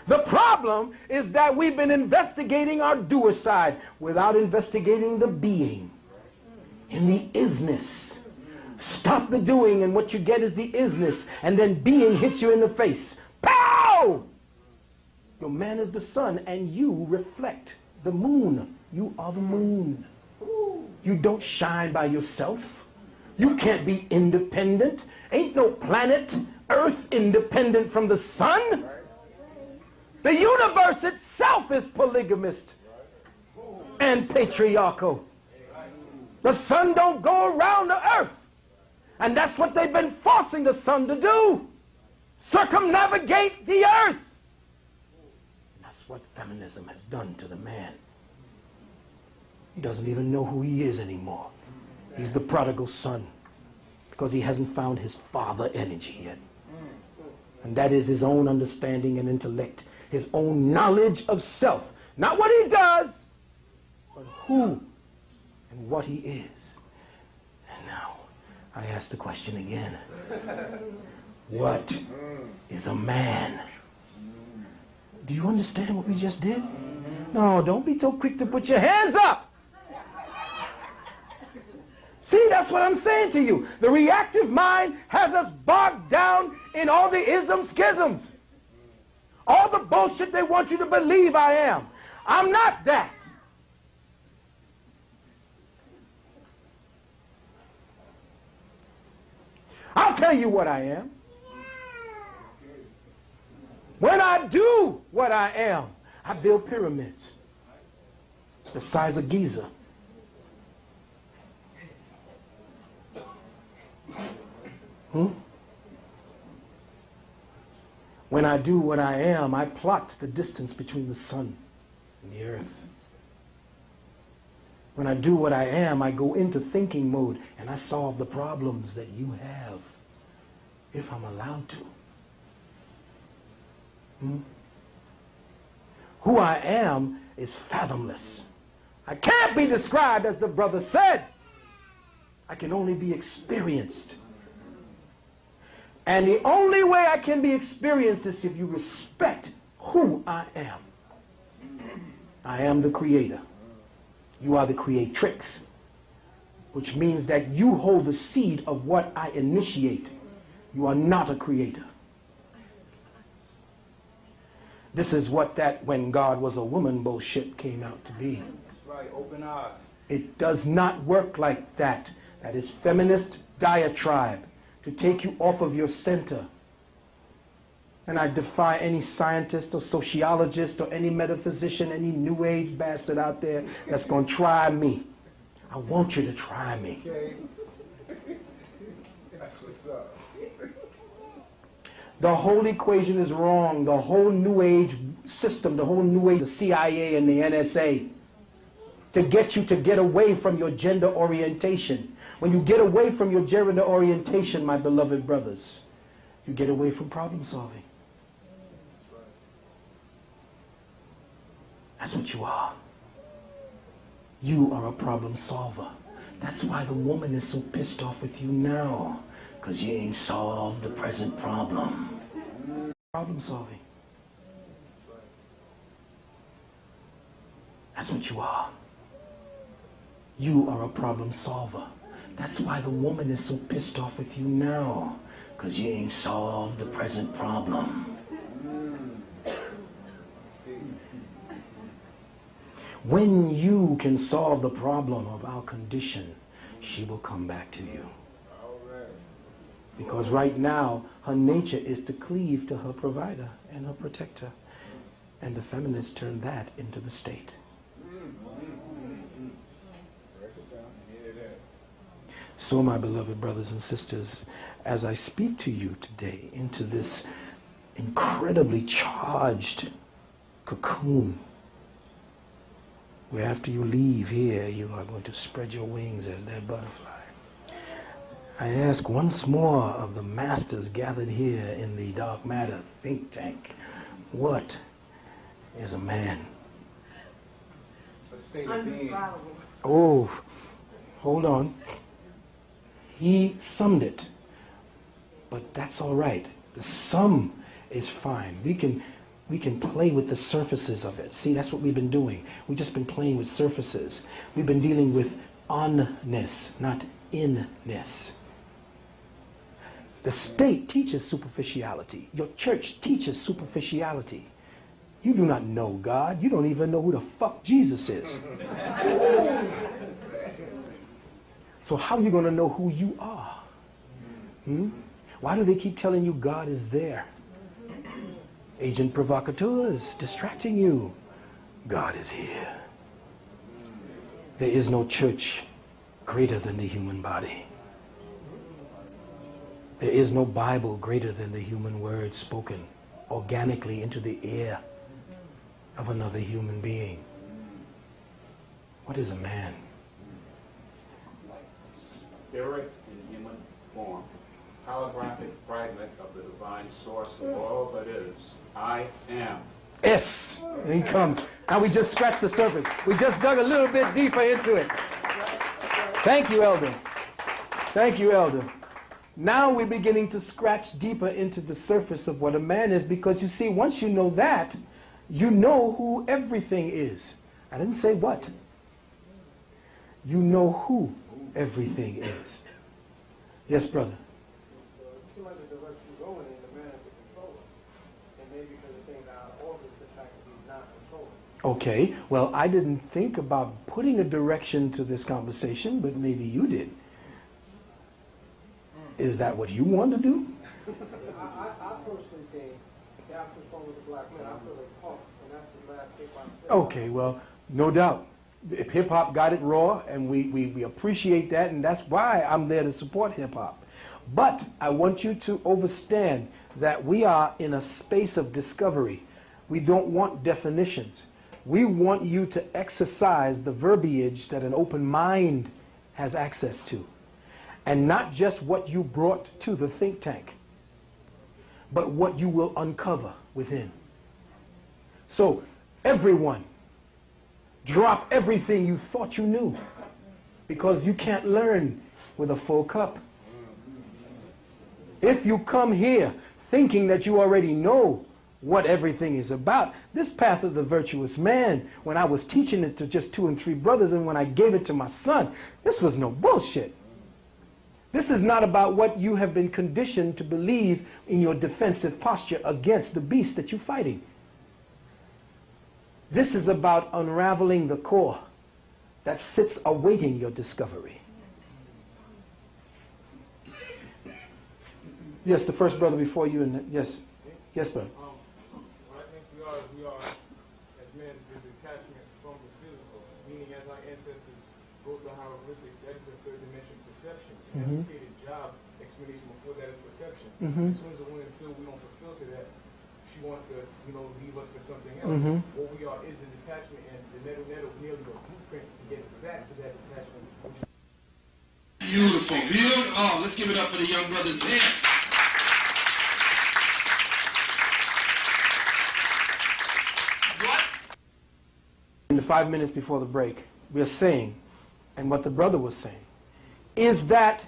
The problem is that we've been investigating our doer side without investigating the being in the isness. Stop the doing and what you get is the isness, and then being hits you in the face. Pow! Your man is the sun and you reflect the moon. You are the moon. You don't shine by yourself. You can't be independent. Ain't no planet Earth independent from the sun. The universe itself is polygamist and patriarchal. The sun don't go around the earth. And that's what they've been forcing the sun to do. Circumnavigate the earth. And that's what feminism has done to the man. He doesn't even know who he is anymore. He's the prodigal son because he hasn't found his father energy yet. And that is his own understanding and intellect, his own knowledge of self. Not what he does, but who and what he is. And now, I ask the question again. What is a man? Do you understand what we just did? No, don't be so quick to put your hands up. See, that's what I'm saying to you. The reactive mind has us bogged down in all the isms, schisms. All the bullshit they want you to believe I am. I'm not that. I'll tell you what I am. When I do what I am, I build pyramids the size of Giza. When I do what I am, I plot the distance between the sun and the earth. When I do what I am, I go into thinking mode and I solve the problems that you have, if I'm allowed to. Who I am is fathomless. I can't be described as the brother said. I can only be experienced. And the only way I can be experienced is if you respect who I am. I am the creator. You are the creatrix, which means that you hold the seed of what I initiate. You are not a creator. This is what that when God was a woman bullshit came out to be. That's right, open eyes. It does not work like that. That is feminist diatribe to take you off of your center. And I defy any scientist or sociologist or any metaphysician, any new age bastard out there that's going to try me. I want you to try me. Okay. That's what's up. The whole equation is wrong. The whole new age system, the whole new age, the CIA and the NSA, to get you to get away from your gender orientation. When you get away from your gender orientation, my beloved brothers, you get away from problem solving. That's what you are. You are a problem solver. That's why the woman is so pissed off with you now, because you ain't solved the present problem. Problem solving. That's what you are. You are a problem solver. That's why the woman is so pissed off with you now, because you ain't solved the present problem. When you can solve the problem of our condition, she will come back to you. Because right now, her nature is to cleave to her provider and her protector. And the feminists turn that into the state. So, my beloved brothers and sisters, as I speak to you today into this incredibly charged cocoon, where after you leave here, you are going to spread your wings as that butterfly, I ask once more of the masters gathered here in the dark matter think tank, what is a man? Oh, hold on. He summed it, but that's all right. The sum is fine. We can play with the surfaces of it. See, that's what we've been doing. We've just been playing with surfaces. We've been dealing with onness, not inness. The state teaches superficiality. Your church teaches superficiality. You do not know God. You don't even know who the fuck Jesus is. So how are you going to know who you are? Why do they keep telling you God is there? Agent provocateurs distracting you. God is here. There is no church greater than the human body. There is no Bible greater than the human word spoken organically into the ear of another human being. What is a man? Spirit in human form, holographic fragment of the divine source of all that is. I am. Yes, and he comes. Now we just scratched the surface. We just dug a little bit deeper into it. Thank you, Elder. Thank you, Elder. Now we're beginning to scratch deeper into the surface of what a man is, because you see, once you know that, you know who everything is. I didn't say what. You know who everything is. Yes, brother. Okay, well, I didn't think about putting a direction to this conversation, but maybe you did. Is that what you want to do? I personally think the African song with the black man, I feel like punk, and that's the last hip-hop. Okay, well, no doubt. If hip-hop got it raw, and we appreciate that, and that's why I'm there to support hip-hop. But I want you to understand that we are in a space of discovery. We don't want definitions. We want you to exercise the verbiage that an open mind has access to. And not just what you brought to the think tank, but what you will uncover within. So, everyone, drop everything you thought you knew, because you can't learn with a full cup. If you come here thinking that you already know what everything is about, this path of the virtuous man, when I was teaching it to just 2 and 3 brothers, and when I gave it to my son, this was no bullshit. This is not about what you have been conditioned to believe in your defensive posture against the beast that you're fighting. This is about unraveling the core that sits awaiting your discovery. Yes, the first brother before you, and yes, yes, brother. What I think we are as men, the detachment from the physical, meaning as our ancestors wrote the hieroglyphics, that is the third dimension perception. And the stated job explanation before that is perception. As soon as the woman feels we don't fulfill to that, she wants to, leave us for something else. What we are is the detachment, and the nettle merely a blueprint to get back to that detachment. Beautiful, beautiful. Oh, let's give it up for the young brothers here. What? In the 5 minutes before the break, we are saying, and what the brother was saying, is that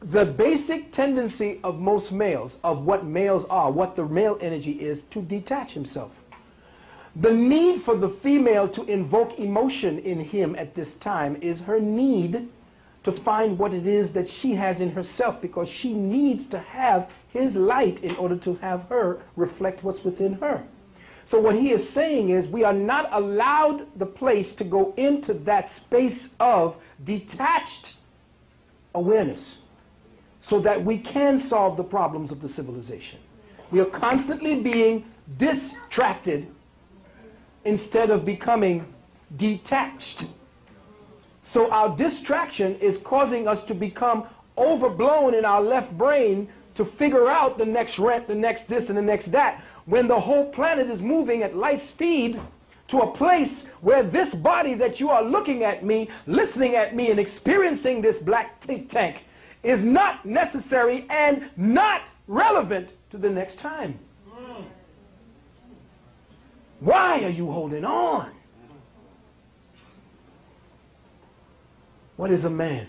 the basic tendency of most males, of what males are, what the male energy is, to detach himself. The need for the female to invoke emotion in him at this time is her need to find what it is that she has in herself, because she needs to have his light in order to have her reflect what's within her. So what he is saying is we are not allowed the place to go into that space of detached awareness so that we can solve the problems of the civilization. We are constantly being distracted instead of becoming detached. So our distraction is causing us to become overblown in our left brain to figure out the next rent, the next this, and the next that, when the whole planet is moving at light speed to a place where this body that you are looking at me, listening at me, and experiencing this black think tank is not necessary and not relevant to the next time. Why are you holding on? What is a man?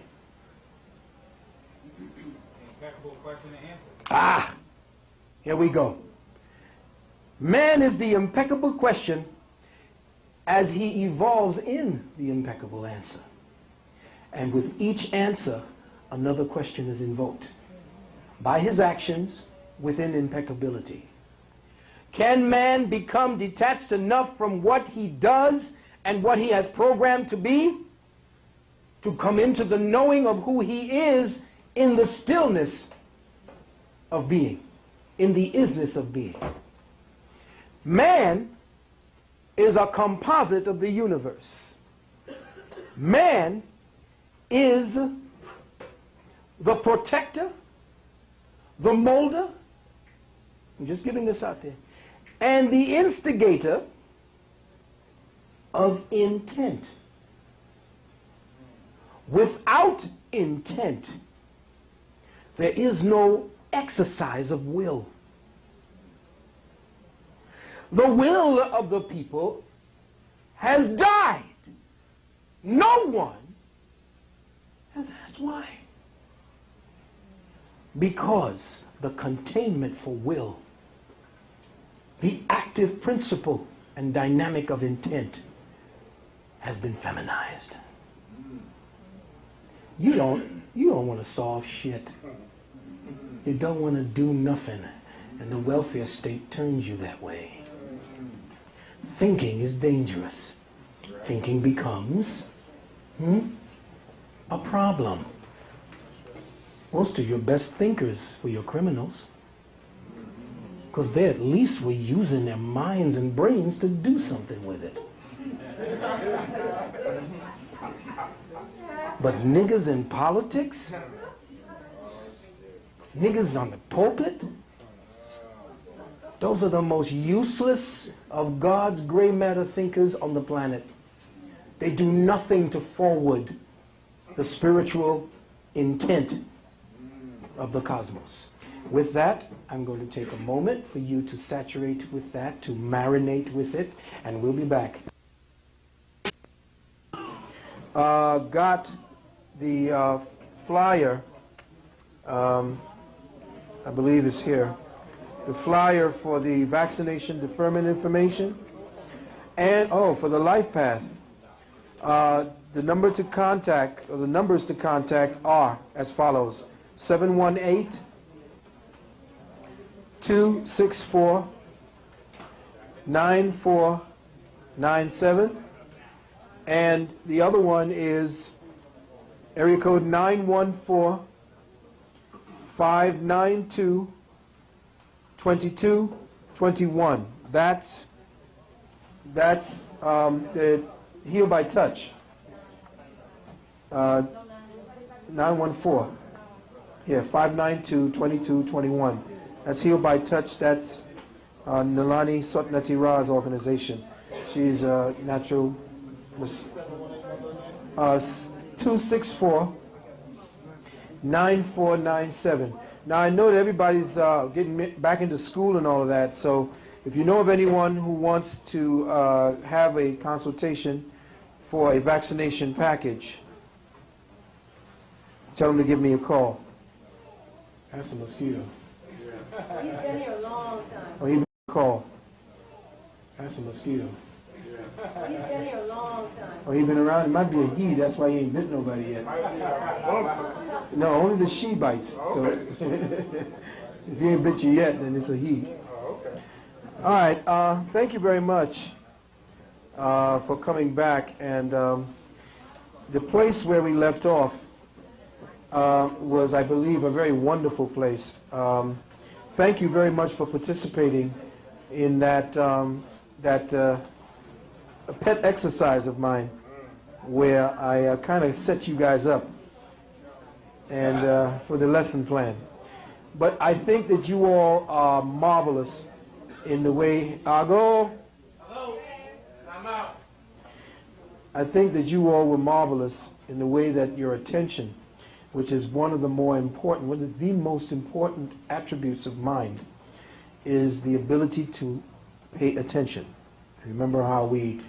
Impeccable question and answer. Ah, here we go. Man is the impeccable question as he evolves in the impeccable answer. And with each answer, another question is invoked by his actions within impeccability. Can man become detached enough from what he does and what he has programmed to be to come into the knowing of who he is in the stillness of being, in the isness of being? Man is a composite of the universe. Man is the protector, the molder, I'm just giving this out there, and the instigator of intent. Without intent, there is no exercise of will. The will of the people has died. No one has asked why. Because the containment for will, the active principle and dynamic of intent, has been feminized. You don't want to solve shit. You don't want to do nothing. And the welfare state turns you that way. Thinking is dangerous. Thinking becomes a problem. Most of your best thinkers were your criminals, because they at least were using their minds and brains to do something with it. But niggas in politics, niggas on the pulpit, those are the most useless of God's gray matter thinkers on the planet. They do nothing to forward the spiritual intent of the cosmos. With that, I'm going to take a moment for you to saturate with that, to marinate with it, and we'll be back. Got the flyer, I believe it's here, the flyer for the vaccination deferment information, and for the life path. The number to contact, or the numbers to contact, are as follows: 718-264-9497, and the other one is area code 914-592-2221. That's the Heal by Touch. 914. Yeah, 592-2221. That's Heal by Touch. That's Nalani Sotnati Ra's organization. She's a natural. 264-9497. Now I know that everybody's getting back into school and all of that, so if you know of anyone who wants to have a consultation for a vaccination package, tell them to give me a call. That's a mosquito. He's been here a long time. Or even a call. That's a mosquito. He's been here a long time. Or he's been around. It might be a he. That's why he ain't bit nobody yet. No, only the she bites. So if he ain't bit you yet, then it's a he. All right. Thank you very much for coming back. And the place where we left off was, I believe, a very wonderful place. Thank you very much for participating in that a pet exercise of mine, where I kind of set you guys up and for the lesson plan. But I think that you all are marvelous in the way I think that you all were marvelous in the way that your attention, which is one of the most important attributes of mind, is the ability to pay attention. Remember how we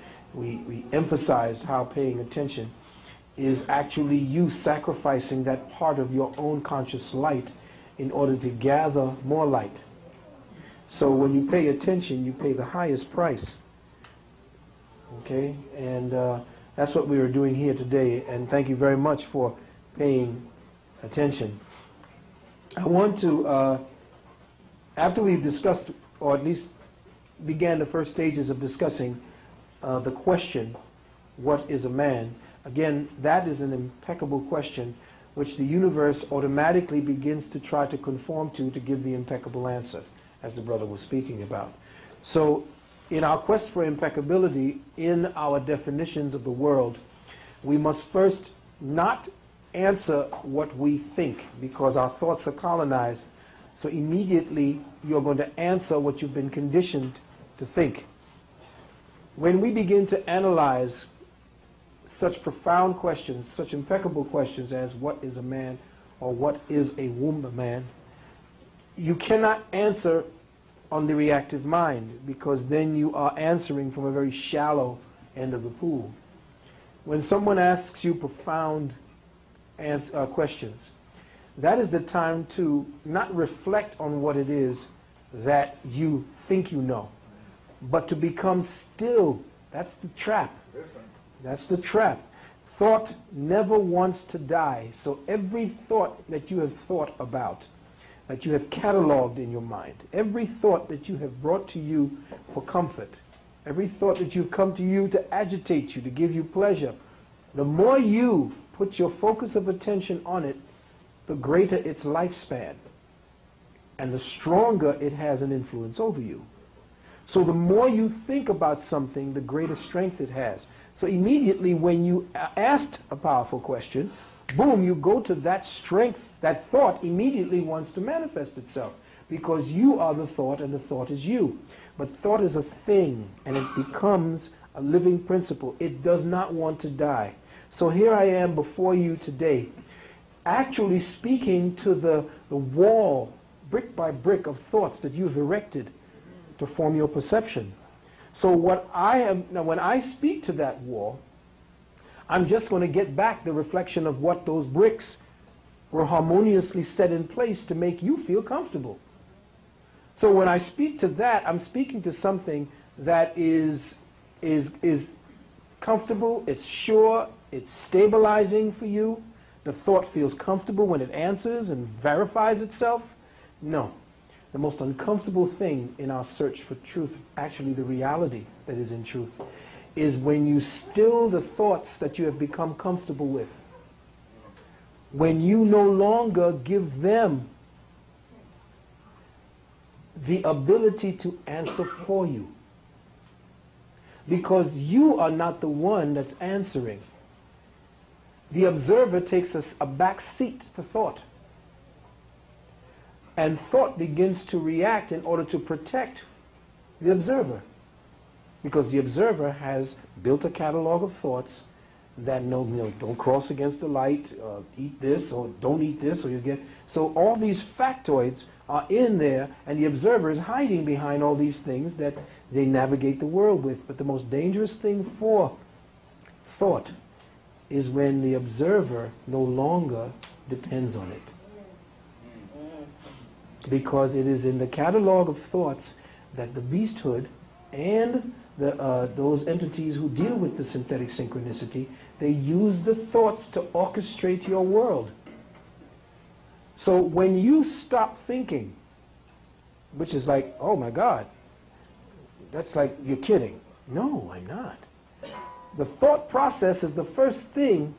emphasized how paying attention is actually you sacrificing that part of your own conscious light in order to gather more light. So when you pay attention, you pay the highest price. Okay? And that's what we are doing here today. And thank you very much for paying attention. I want to, after we've discussed, or at least began the first stages of discussing the question, what is a man? Again, that is an impeccable question which the universe automatically begins to try to conform to give the impeccable answer, as the brother was speaking about. So in our quest for impeccability, in our definitions of the world, we must first not answer what we think, because our thoughts are colonized. So immediately you're going to answer what you've been conditioned to think. When we begin to analyze such profound questions, such impeccable questions as what is a man or what is a woman, you cannot answer on the reactive mind, because then you are answering from a very shallow end of the pool. When someone asks you profound questions, that is the time to not reflect on what it is that you think you know, but to become still. That's the trap. That's the trap. Thought never wants to die. So every thought that you have thought about, that you have cataloged in your mind, every thought that you have brought to you for comfort, every thought that you've come to you to agitate you, to give you pleasure, the more you put your focus of attention on it, the greater its lifespan, and the stronger it has an influence over you. So the more you think about something, the greater strength it has. So immediately when you asked a powerful question, boom, you go to that strength. That thought immediately wants to manifest itself, because you are the thought and the thought is you. But thought is a thing, and it becomes a living principle. It does not want to die. So here I am before you today, actually speaking to the wall, brick by brick, of thoughts that you've erected to form your perception. So what I am, now when I speak to that wall, I'm just going to get back the reflection of what those bricks were harmoniously set in place to make you feel comfortable. So when I speak to that, I'm speaking to something that is comfortable, it's sure, it's stabilizing for you. The thought feels comfortable when it answers and verifies itself. No. The most uncomfortable thing in our search for truth, actually the reality that is in truth, is when you still the thoughts that you have become comfortable with. When you no longer give them the ability to answer for you. Because you are not the one that's answering. The observer takes a back seat to thought. And thought begins to react in order to protect the observer. Because the observer has built a catalog of thoughts that don't cross against the light, eat this, or don't eat this, or you get... So all these factoids are in there, and the observer is hiding behind all these things that they navigate the world with. But the most dangerous thing for thought is when the observer no longer depends on it. Because it is in the catalog of thoughts that the beasthood and those entities who deal with the synthetic synchronicity, they use the thoughts to orchestrate your world. So when you stop thinking, which is like, oh my God, that's like, you're kidding. No, I'm not. The thought process is the first thing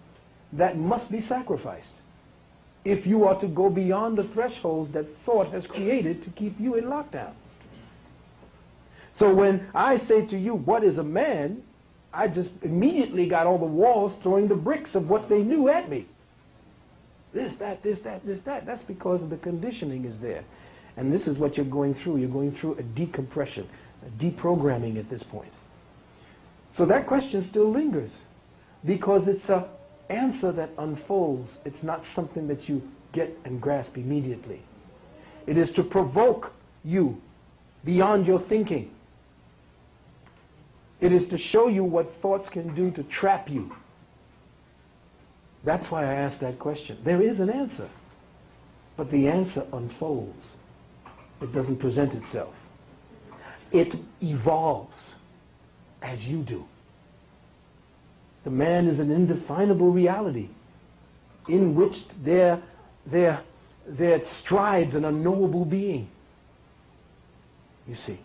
that must be sacrificed if you are to go beyond the thresholds that thought has created to keep you in lockdown. So when I say to you, what is a man? I just immediately got all the walls throwing the bricks of what they knew at me. This, that, this, that, this, that. That's because the conditioning is there. And this is what you're going through. You're going through a decompression, a deprogramming at this point. So that question still lingers because it's an answer that unfolds. It's not something that you get and grasp immediately. It is to provoke you beyond your thinking. It is to show you what thoughts can do to trap you. That's why I asked that question. There is an answer, but the answer unfolds. It doesn't present itself. It evolves as you do. The man is an indefinable reality in which there strides an unknowable being. You see.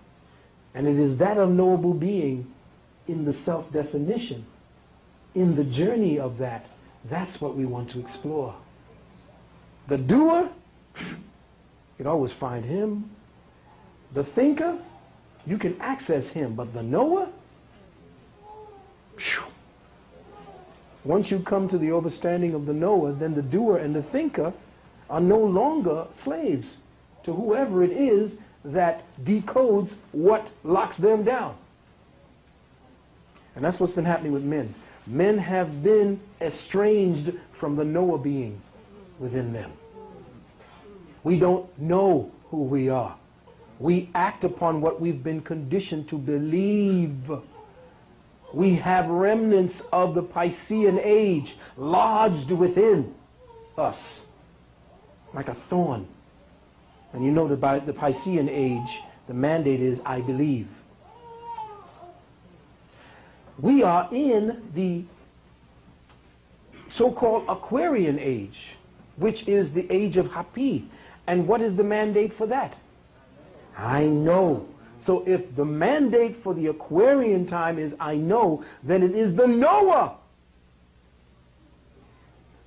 And it is that unknowable being in the self-definition, in the journey of that, that's what we want to explore. The doer, you can always find him. The thinker, you can access him. But the knower, once you come to the understanding of the knower, then the doer and the thinker are no longer slaves to whoever it is that decodes what locks them down. And that's what's been happening with men. Men have been estranged from the knower being within them. We don't know who we are. We act upon what we've been conditioned to believe. We have remnants of the Piscean age lodged within us, like a thorn. And you know that by the Piscean age, the mandate is, I believe. We are in the so-called Aquarian age, which is the age of Hapi. And what is the mandate for that? I know. So if the mandate for the Aquarian time is I know, then it is the knower.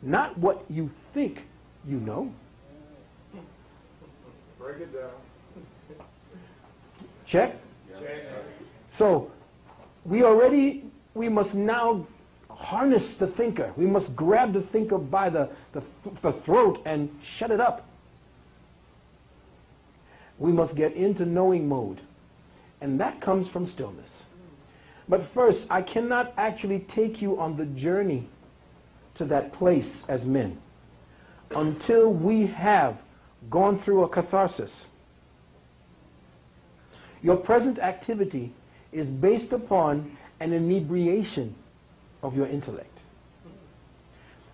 Not what you think you know. Break it down. Check? Check. So we must now harness the thinker. We must grab the thinker by the throat and shut it up. We must get into knowing mode. And that comes from stillness. But first, I cannot actually take you on the journey to that place as men until we have gone through a catharsis. Your present activity is based upon an inebriation of your intellect.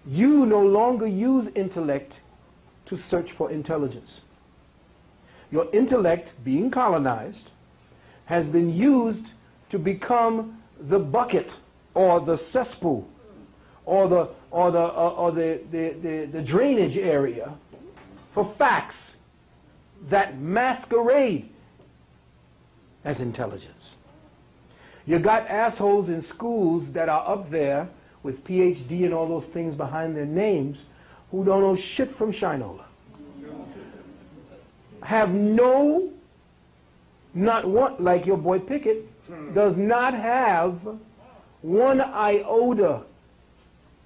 You no longer use intellect to search for intelligence. Your intellect, being colonized, has been used to become the bucket or the cesspool or the drainage area for facts that masquerade as intelligence. You got assholes in schools that are up there with PhD and all those things behind their names who don't know shit from Shinola. Have no, not one, like your boy Pickett, does not have one iota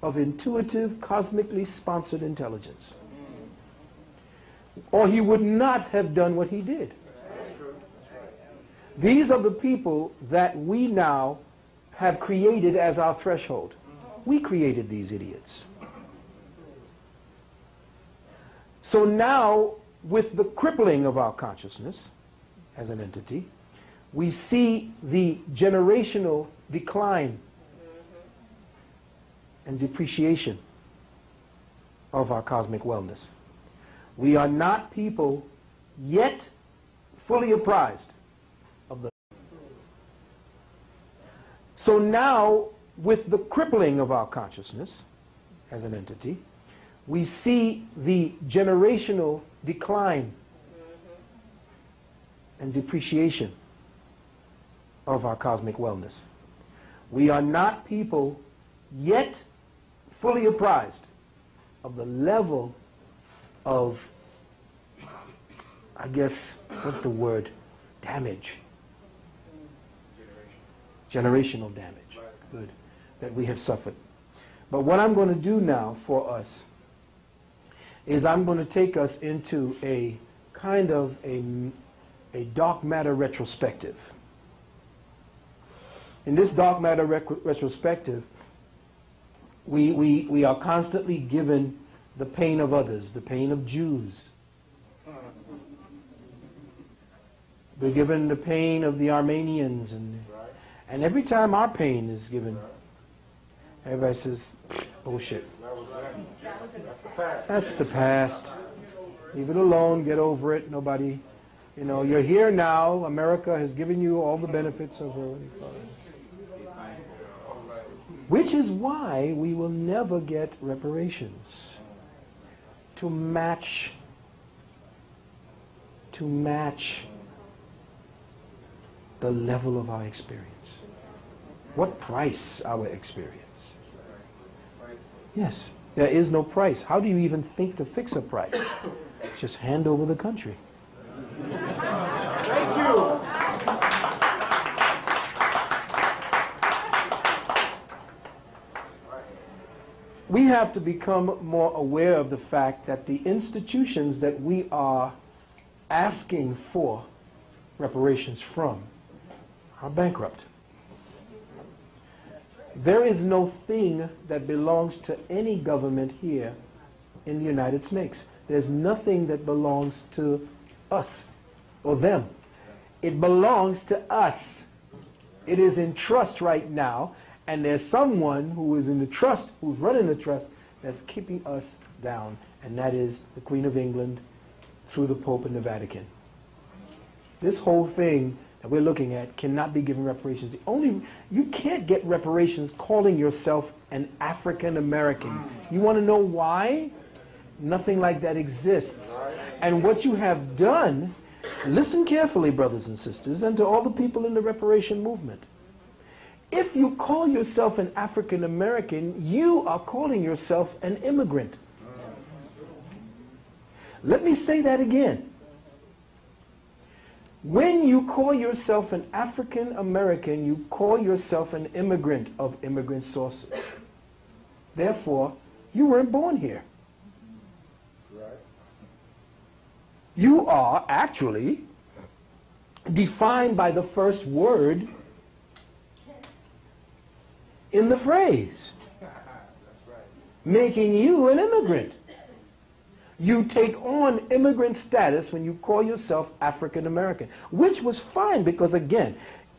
of intuitive, cosmically sponsored intelligence. Or he would not have done what he did. These are the people that we now have created as our threshold. We created these idiots. So now, with the crippling of our consciousness as an entity, we see the generational decline and depreciation of our cosmic wellness. We are not people yet fully apprised of the... So now, with the crippling of our consciousness as an entity, we see the generational decline and depreciation of our cosmic wellness. We are not people yet fully apprised of the level of, I guess, what's the word? Damage. Generational damage. good that we have suffered. But what I'm going to do now for us is I'm going to take us into a kind of a dark matter retrospective. In this dark matter retrospective, we are constantly given the pain of others, the pain of Jews. We're given the pain of the Armenians, and every time our pain is given, everybody says, bullshit. That's the past. Leave it alone, get over it. Nobody, you know, you're here now. America has given you all the benefits of which is why we will never get reparations to match the level of our experience. What price our experience? Yes, there is no price. How do you even think to fix a price? Just hand over the country. Thank you. We have to become more aware of the fact that the institutions that we are asking for reparations from are bankrupt. There is no thing that belongs to any government here in the United States. There's nothing that belongs to us or them. It belongs to us. It is in trust right now, and there's someone who is in the trust, who's running the trust, that's keeping us down, and that is the Queen of England through the Pope and the Vatican. This whole thing that we're looking at cannot be given reparations. You can't get reparations calling yourself an African American. You want to know why? Nothing like that exists. And what you have done, listen carefully, brothers and sisters, and to all the people in the reparation movement. If you call yourself an African American, you are calling yourself an immigrant. Let me say that again. When you call yourself an African American, you call yourself an immigrant of immigrant sources. Therefore, you weren't born here. You are actually defined by the first word in the phrase, making you an immigrant. You take on immigrant status when you call yourself African American, which was fine because, again,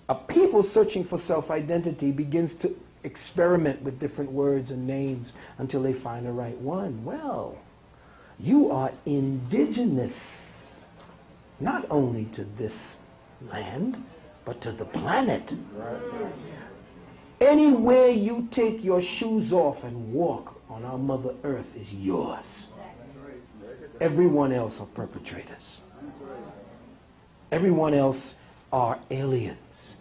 a people searching for self-identity begins to experiment with different words and names until they find the right one. Well, you are indigenous, not only to this land, but to the planet. Anywhere you take your shoes off and walk on our Mother Earth is yours. Everyone else are perpetrators. Everyone else are aliens.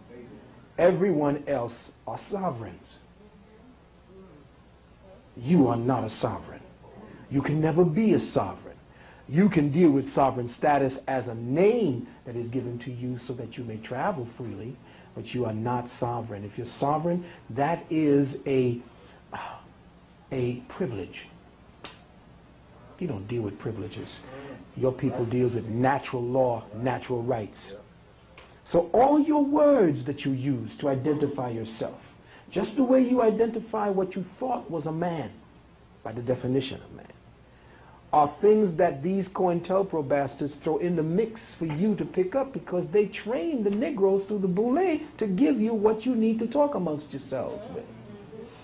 Everyone else are sovereigns. You are not a sovereign. You can never be a sovereign. You can deal with sovereign status as a name that is given to you so that you may travel freely, but you are not sovereign. If you're sovereign, that is a privilege. You don't deal with privileges. Your people deals with natural law, natural rights. So all your words that you use to identify yourself, just the way you identify what you thought was a man, by the definition of man, are things that these COINTELPRO bastards throw in the mix for you to pick up because they train the Negroes through the boule to give you what you need to talk amongst yourselves with.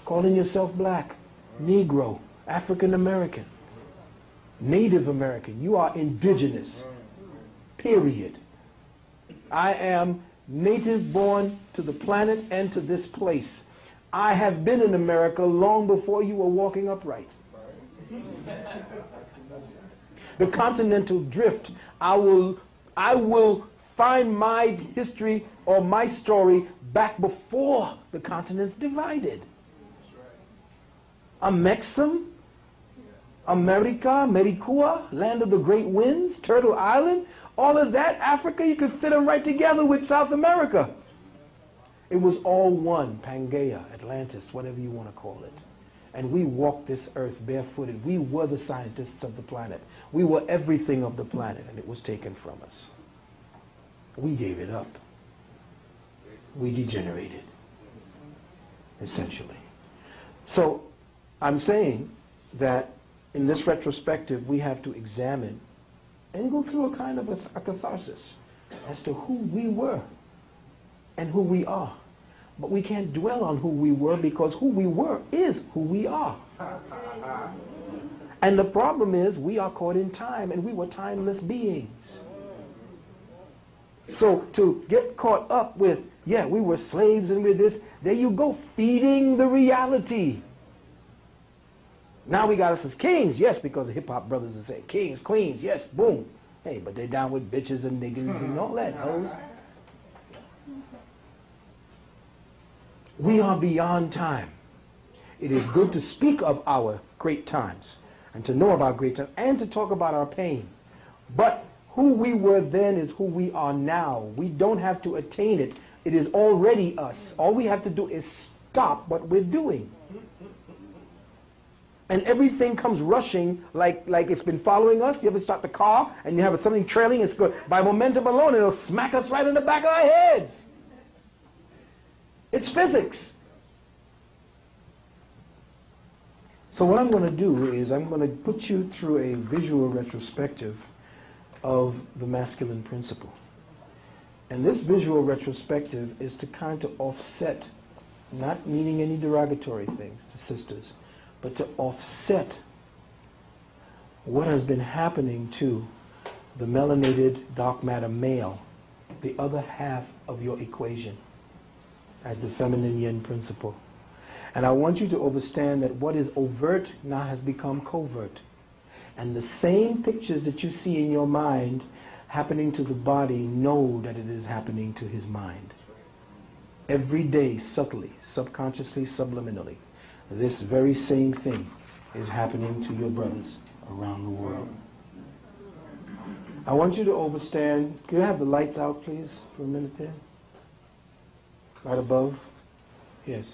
Calling yourself black, Negro, African American, Native American. You are indigenous, period. I am native born to the planet and to this place. I have been in America long before you were walking upright. The continental drift, I will find my history or my story back before the continents divided. Amexem, America, Mericua, land of the great winds, Turtle Island, all of that, Africa, you could fit them right together with South America. It was all one, Pangaea, Atlantis, whatever you want to call it. And we walked this earth barefooted. We were the scientists of the planet. We were everything of the planet, and it was taken from us. We gave it up. We degenerated, essentially. So I'm saying that in this retrospective, we have to examine and go through a kind of a catharsis as to who we were and who we are. But we can't dwell on who we were, because who we were is who we are. And the problem is we are caught in time, and we were timeless beings. So to get caught up with, yeah, we were slaves and we're this, there you go, feeding the reality. Now we got us as kings, yes, because the hip-hop brothers are saying kings, queens, yes, boom. Hey, but they're down with bitches and niggas and all that, hoes. We are beyond time. It is good to speak of our great times and to know about great times and to talk about our pain. But who we were then is who we are now. We don't have to attain it. It is already us. All we have to do is stop what we're doing. And everything comes rushing like it's been following us. You ever start the car and you have something trailing? It's good. By momentum alone, it'll smack us right in the back of our heads. It's physics. So what I'm going to do is I'm going to put you through a visual retrospective of the masculine principle. And this visual retrospective is to kind of offset, not meaning any derogatory things to sisters, but to offset what has been happening to the melanated dark matter male, the other half of your equation, as the feminine yin principle. And I want you to understand that what is overt now has become covert. And the same pictures that you see in your mind happening to the body, know that it is happening to his mind. Every day, subtly, subconsciously, subliminally, this very same thing is happening to your brothers around the world. I want you to understand, can you have the lights out, please, for a minute there? Right above? Yes.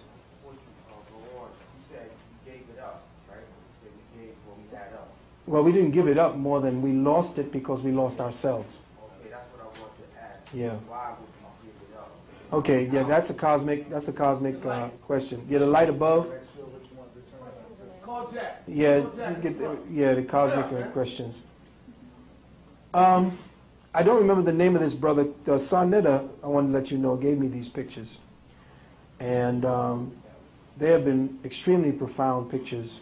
Well, we didn't give it up more than we lost it because we lost ourselves. Okay, that's what I want to ask. Yeah. Why would you give it up? Okay, yeah, that's a cosmic question. Yeah, the light above. Yeah, the cosmic questions. I don't remember the name of this brother. Sarnetta, I want to let you know, gave me these pictures. And they have been extremely profound pictures,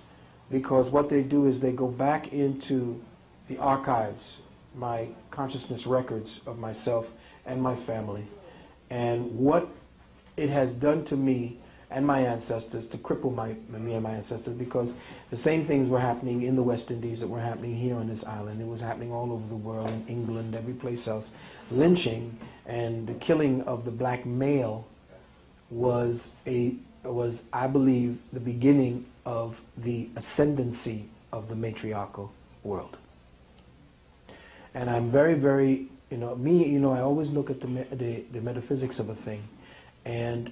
because what they do is they go back into the archives, my consciousness records of myself and my family, and what it has done to me and my ancestors to cripple me and my ancestors, because the same things were happening in the West Indies that were happening here on this island. It was happening all over the world, in England, every place else. Lynching and the killing of the black male was, I believe, the beginning of the ascendancy of the matriarchal world. And I'm very, very, I always look at the metaphysics of a thing. And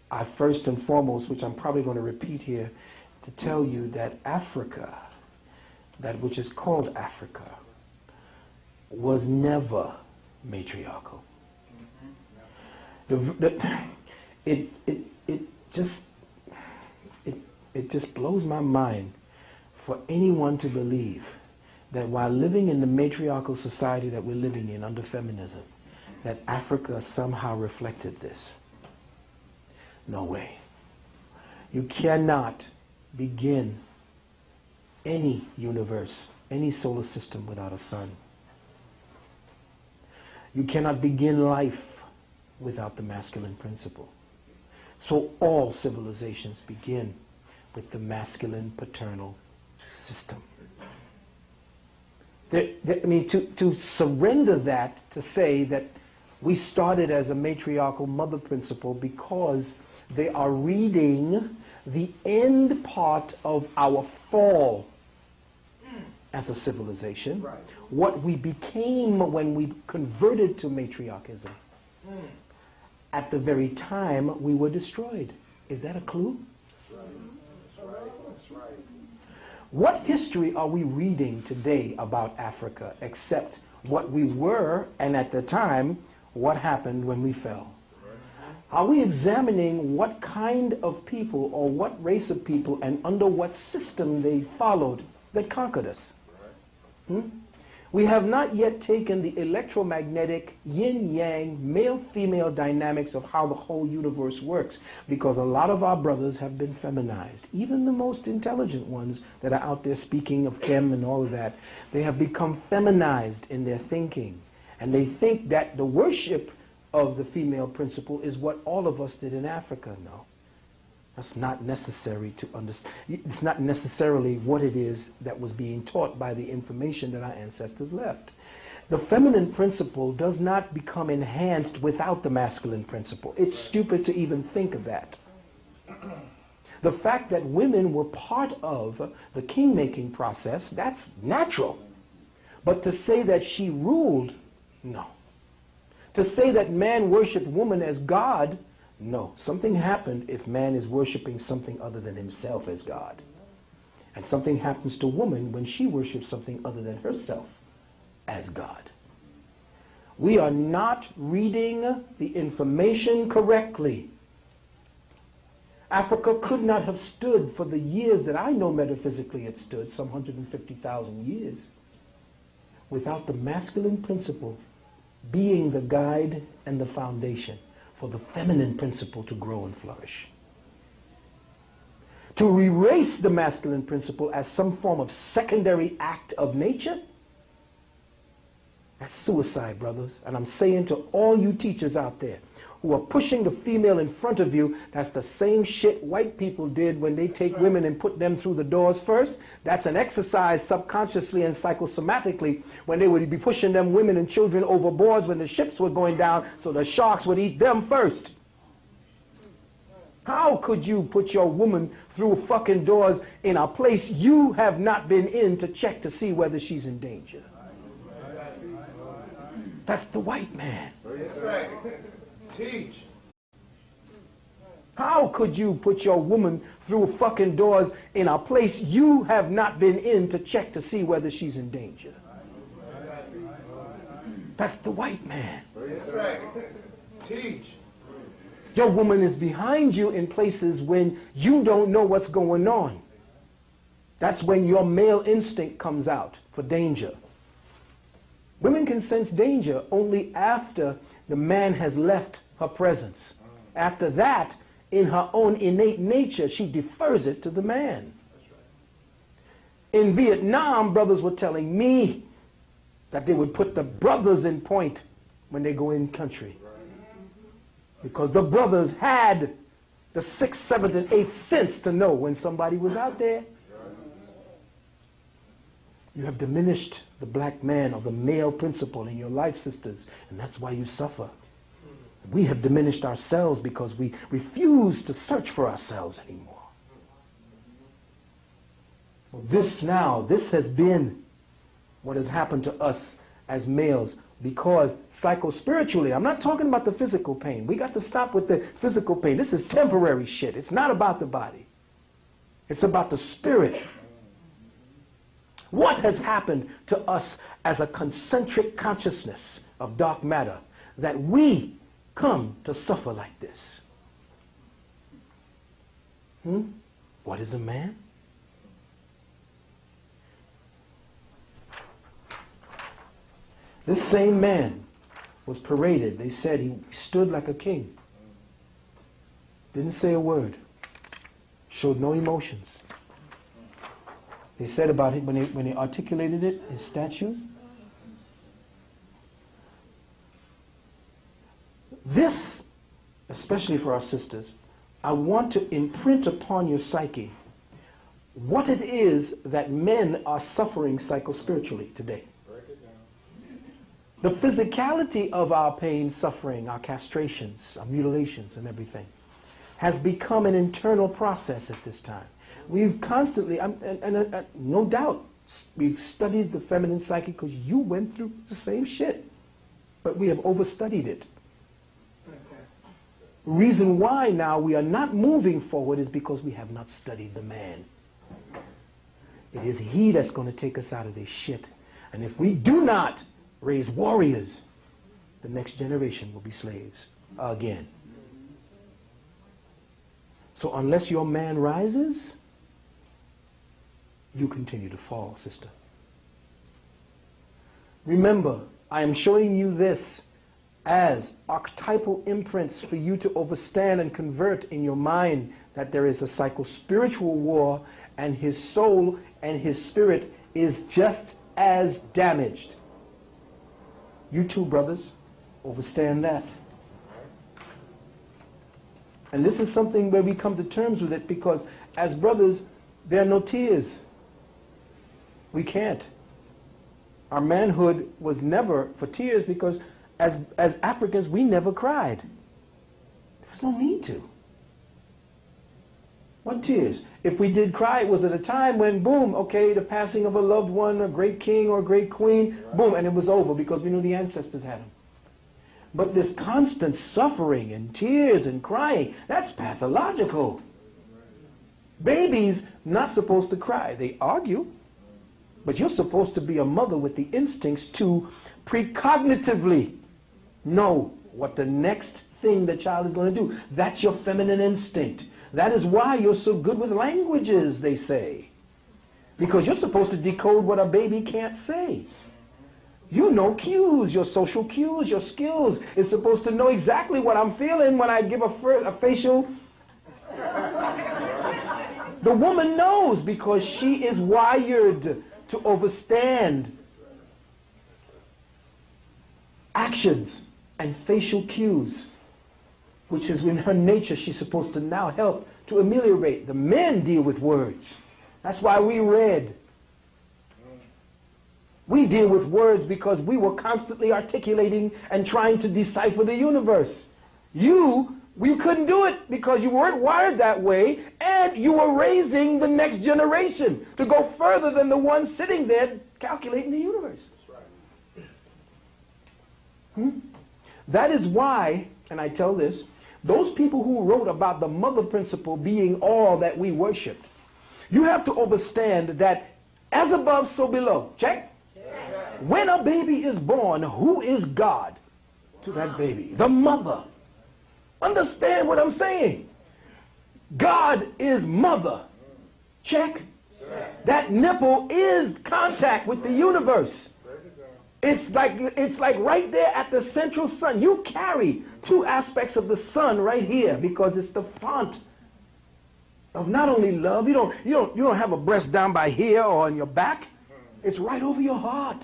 I first and foremost, which I'm probably going to repeat here, to tell you that Africa, that which is called Africa, was never matriarchal. It just blows my mind for anyone to believe that while living in the matriarchal society that we're living in under feminism, that Africa somehow reflected this. No way. You cannot begin any universe, any solar system without a sun. You cannot begin life without the masculine principle. So all civilizations begin with the masculine paternal system. To surrender that, to say that we started as a matriarchal mother principle because they are reading the end part of our fall as a civilization, right. What we became when we converted to matriarchism. at the very time we were destroyed. Is that a clue? What history are we reading today about Africa except what we were, and at the time, what happened when we fell? Are we examining what kind of people or what race of people and under what system they followed that conquered us? We have not yet taken the electromagnetic yin-yang, male-female dynamics of how the whole universe works, because a lot of our brothers have been feminized. Even the most intelligent ones that are out there speaking of Kim and all of that, they have become feminized in their thinking. And they think that the worship of the female principle is what all of us did in Africa. No. That's not necessary to understand. It's not necessarily what it is that was being taught by the information that our ancestors left. The feminine principle does not become enhanced without the masculine principle. It's stupid to even think of that. The fact that women were part of the king-making process, that's natural. But to say that she ruled, no. To say that man worshipped woman as God, no. Something happened if man is worshiping something other than himself as God. And something happens to woman when she worships something other than herself as God. We are not reading the information correctly. Africa could not have stood for the years that I know metaphysically it stood, some 150,000 years, without the masculine principle being the guide and the foundation for the feminine principle to grow and flourish. To erase the masculine principle as some form of secondary act of nature, that's suicide, brothers. And I'm saying to all you teachers out there who are pushing the female in front of you, that's the same shit white people did when they take women and put them through the doors first. That's an exercise subconsciously and psychosomatically when they would be pushing them women and children overboard when the ships were going down so the sharks would eat them first. How could you put your woman through fucking doors in a place you have not been in to check to see whether she's in danger? That's the white man. Teach. How could you put your woman through fucking doors in a place you have not been in to check to see whether she's in danger? That's the white man. Teach. Your woman is behind you in places when you don't know what's going on. That's when your male instinct comes out for danger. Women can sense danger only after the man has left her presence. After that, in her own innate nature, she defers it to the man. In Vietnam, brothers were telling me that they would put the brothers in point when they go in country. Because the brothers had the 6th, 7th, and 8th sense to know when somebody was out there. You have diminished the black man or the male principle in your life, sisters, and that's why you suffer. We have diminished ourselves because we refuse to search for ourselves anymore. Well, this has been what has happened to us as males, because psycho-spiritually, I'm not talking about the physical pain. We got to stop with the physical pain. This is temporary shit. It's not about the body. It's about the spirit. What has happened to us as a concentric consciousness of dark matter that we come to suffer like this? What is a man? This same man was paraded. They said he stood like a king. Didn't say a word. Showed no emotions. They said about it when they articulated it, his statues. This, especially for our sisters, I want to imprint upon your psyche what it is that men are suffering psycho-spiritually today. The physicality of our pain, suffering, our castrations, our mutilations and everything has become an internal process at this time. We've constantly, no doubt, we've studied the feminine psyche because you went through the same shit, but we have overstudied it. Reason why now we are not moving forward is because we have not studied the man. It is he that's going to take us out of this shit. And if we do not raise warriors, the next generation will be slaves again. So unless your man rises, you continue to fall, sister. Remember, I am showing you this as archetypal imprints for you to overstand and convert in your mind that there is a psycho-spiritual war, and his soul and his spirit is just as damaged. You too, brothers, overstand that. And this is something where we come to terms with it, because as brothers, there are no tears. We can't. Our manhood was never for tears, because as Africans, we never cried. There was no need to. What tears? If we did cry, it was at a time when, boom, okay, the passing of a loved one, a great king or a great queen, boom, and it was over because we knew the ancestors had them. But this constant suffering and tears and crying, that's pathological. Babies not supposed to cry. They argue. But you're supposed to be a mother with the instincts to precognitively know what the next thing the child is going to do. That's your feminine instinct. That is why you're so good with languages, they say. Because you're supposed to decode what a baby can't say. You know cues, your social cues, your skills. It's supposed to know exactly what I'm feeling when I give a facial. The woman knows because she is wired to overstand actions and facial cues, which is in her nature she's supposed to now help to ameliorate. The men deal with words. That's why we read. We deal with words because we were constantly articulating and trying to decipher the universe. We couldn't do it because you weren't wired that way, and you were raising the next generation to go further than the one sitting there calculating the universe. That is why, and I tell this, those people who wrote about the mother principle being all that we worship, you have to understand that as above, so below. Check? When a baby is born, who is God to that baby? The mother. Understand what I'm saying? God is mother. Check. That nipple is contact with the universe. It's like right there at the central sun. You carry two aspects of the sun right here because it's the font of not only love. You don't have a breast down by here or on your back. It's right over your heart.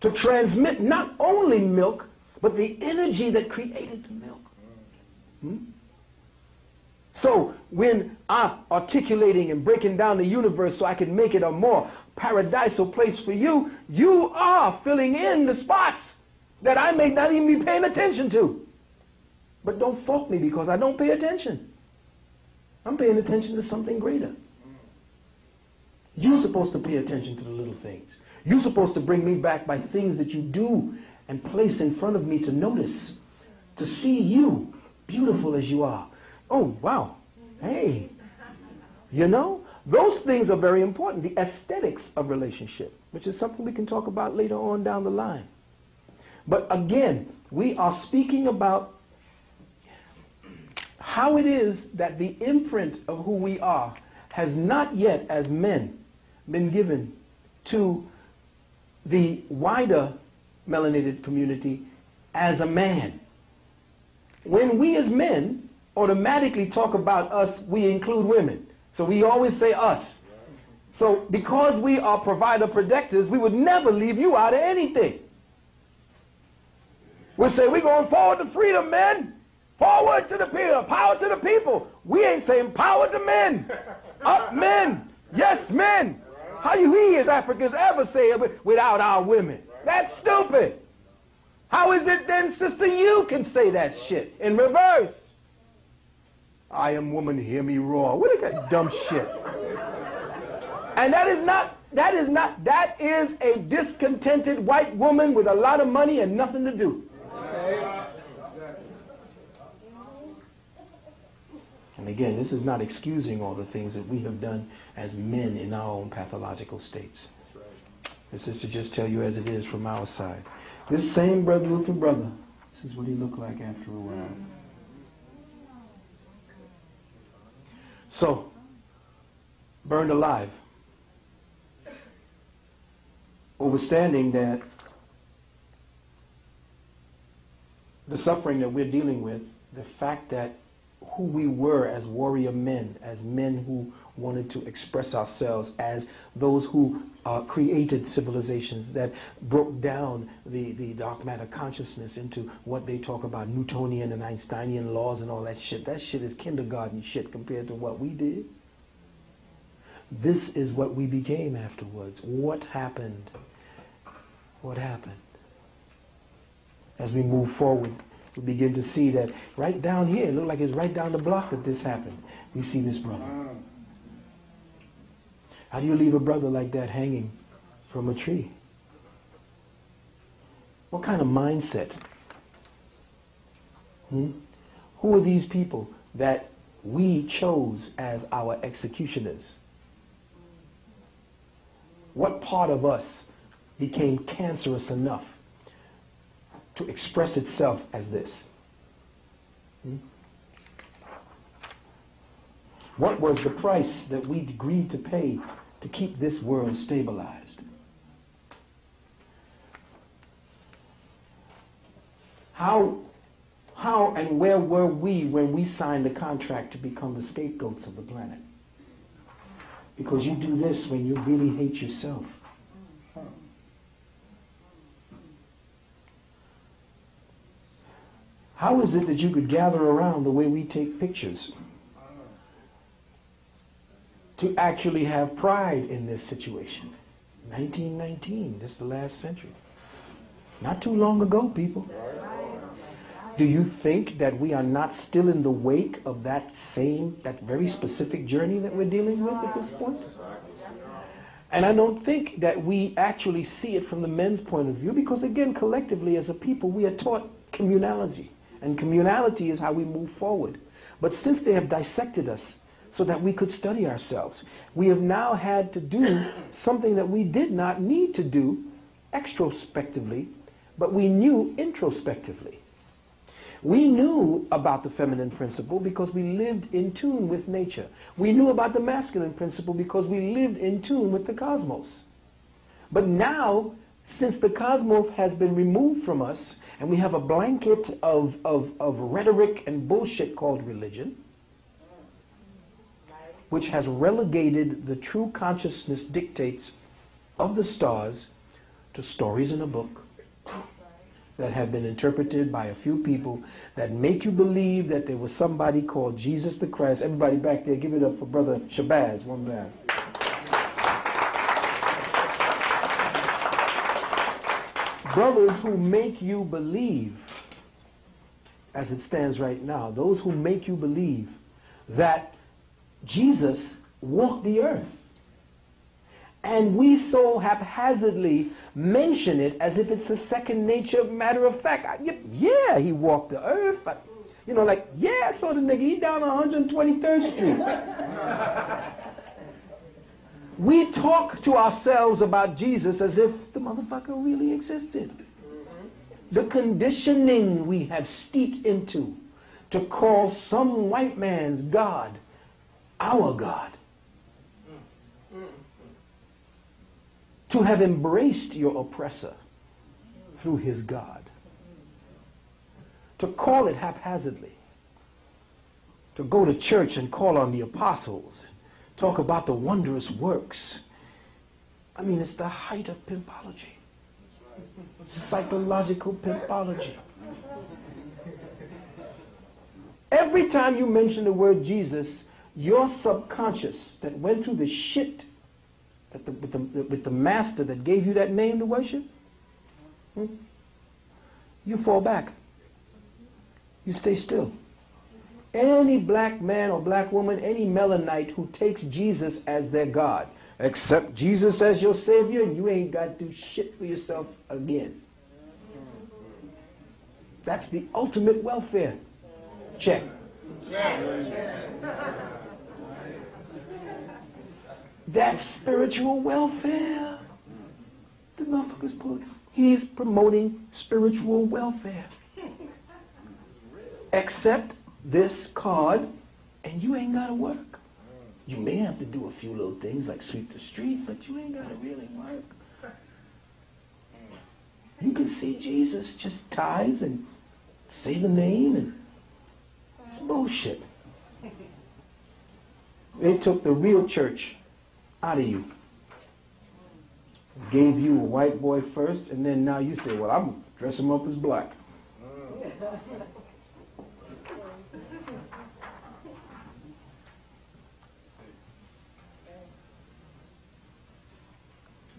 To transmit not only milk, but the energy that created the milk. So when I'm articulating and breaking down the universe so I can make it a more paradisal place for you, you are filling in the spots that I may not even be paying attention to. But don't fault me because I don't pay attention. I'm paying attention to something greater. You're supposed to pay attention to the little things. You're supposed to bring me back by things that you do and place in front of me to notice, to see you, beautiful as you are. Oh, wow. Hey. You know, those things are very important. The aesthetics of relationship, which is something we can talk about later on down the line. But again, we are speaking about how it is that the imprint of who we are has not yet, as men, been given to the wider melanated community as a man. When we as men automatically talk about us, we include women. So we always say us. So because we are provider protectors, we would never leave you out of anything. We'll say, we're going forward to freedom, men. Forward to the people, power to the people. We ain't saying power to men. Up men. Yes, men. How do we as Africans ever say it without our women? That's stupid. How is it then, sister, you can say that shit in reverse? I am woman, hear me roar. What is that dumb shit? And that is a discontented white woman with a lot of money and nothing to do. And again, this is not excusing all the things that we have done as men in our own pathological states. This is to just tell you as it is from our side. This same brother-looking brother, this is what he looked like after a while. So, burned alive. Understanding that the suffering that we're dealing with, the fact that who we were as warrior men, as men who wanted to express ourselves, as those who created civilizations that broke down the dark matter consciousness into what they talk about, Newtonian and Einsteinian laws and all that shit. That shit is kindergarten shit compared to what we did. This is what we became afterwards. What happened? What happened? As we move forward, we begin to see that right down here, it looked like it's right down the block that this happened. We see this brother. How do you leave a brother like that hanging from a tree? What kind of mindset? Who are these people that we chose as our executioners? What part of us became cancerous enough to express itself as this? What was the price that we agreed to pay to keep this world stabilized? How and where were we when we signed the contract to become the scapegoats of the planet? Because you do this when you really hate yourself. How is it that you could gather around the way we take pictures to actually have pride in this situation? 1919, this is the last century. Not too long ago, people. Do you think that we are not still in the wake of that very specific journey that we're dealing with at this point? And I don't think that we actually see it from the men's point of view, because again, collectively as a people, we are taught communality. And communality is how we move forward. But since they have dissected us so that we could study ourselves, we have now had to do something that we did not need to do extrospectively, but we knew introspectively. We knew about the feminine principle because we lived in tune with nature. We knew about the masculine principle because we lived in tune with the cosmos. But now, since the cosmos has been removed from us, and we have a blanket of rhetoric and bullshit called religion, which has relegated the true consciousness dictates of the stars to stories in a book that have been interpreted by a few people that make you believe that there was somebody called Jesus the Christ. Everybody back there, give it up for Brother Shabazz, one man. Brothers who make you believe, as it stands right now, those who make you believe that Jesus walked the earth. And we so haphazardly mention it as if it's a second nature matter of fact. Yeah, he walked the earth. But, I saw the nigga, he down on 123rd Street. We talk to ourselves about Jesus as if the motherfucker really existed. The conditioning we have steeped into to call some white man's God our God. To have embraced your oppressor through his God. To call it haphazardly. To go to church and call on the apostles. Talk about the wondrous works. I mean, it's the height of pimpology. Psychological pimpology. Every time you mention the word Jesus, your subconscious that went through the shit with the master that gave you that name to worship, you fall back. You stay still. Any black man or black woman, any Melanite who takes Jesus as their God, accept Jesus as your Savior, and you ain't got to do shit for yourself again. That's the ultimate welfare check. That's spiritual welfare. The motherfucker's he's promoting spiritual welfare. Accept this card and you ain't gotta work. You may have to do a few little things like sweep the street, but you ain't gotta really work. You can see Jesus just tithe and say the name, and it's bullshit. They took the real church out of you. Gave you a white boy first, and then now you say, well, I'm going to dress him up as black.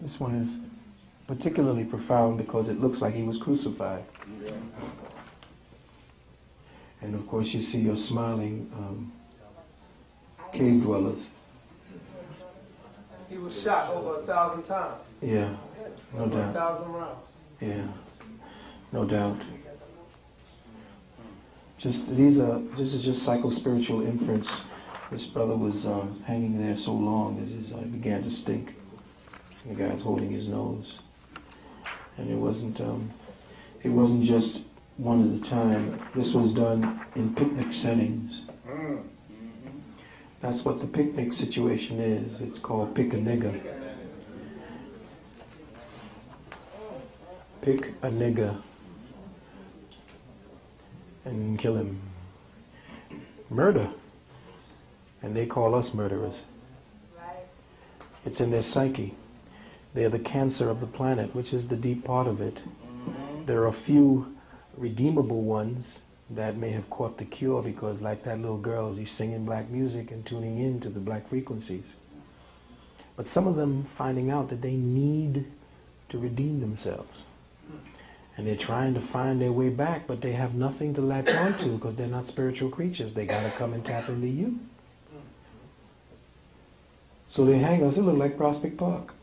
This one is particularly profound because it looks like he was crucified. And of course you see your smiling cave dwellers. He was shot over 1,000 times. Yeah, no over doubt. 1,000 rounds. Yeah, no doubt. This is just psycho-spiritual inference. This brother was hanging there so long that his eye began to stink. The guy's holding his nose, and it wasn't just one at a time. This was done in picnic settings. That's what the picnic situation is. It's called pick a nigga. Pick a nigga and kill him. Murder. And they call us murderers. It's in their psyche. They're the cancer of the planet, which is the deep part of it. There are a few redeemable ones that may have caught the cure because, like that little girl, she's singing black music and tuning in to the black frequencies. But some of them finding out that they need to redeem themselves. And they're trying to find their way back, but they have nothing to latch onto because they're not spiritual creatures. They got to come and tap into you. So they hang us. It look like Prospect Park.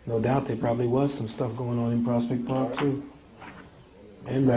No doubt there probably was some stuff going on in Prospect Park too. And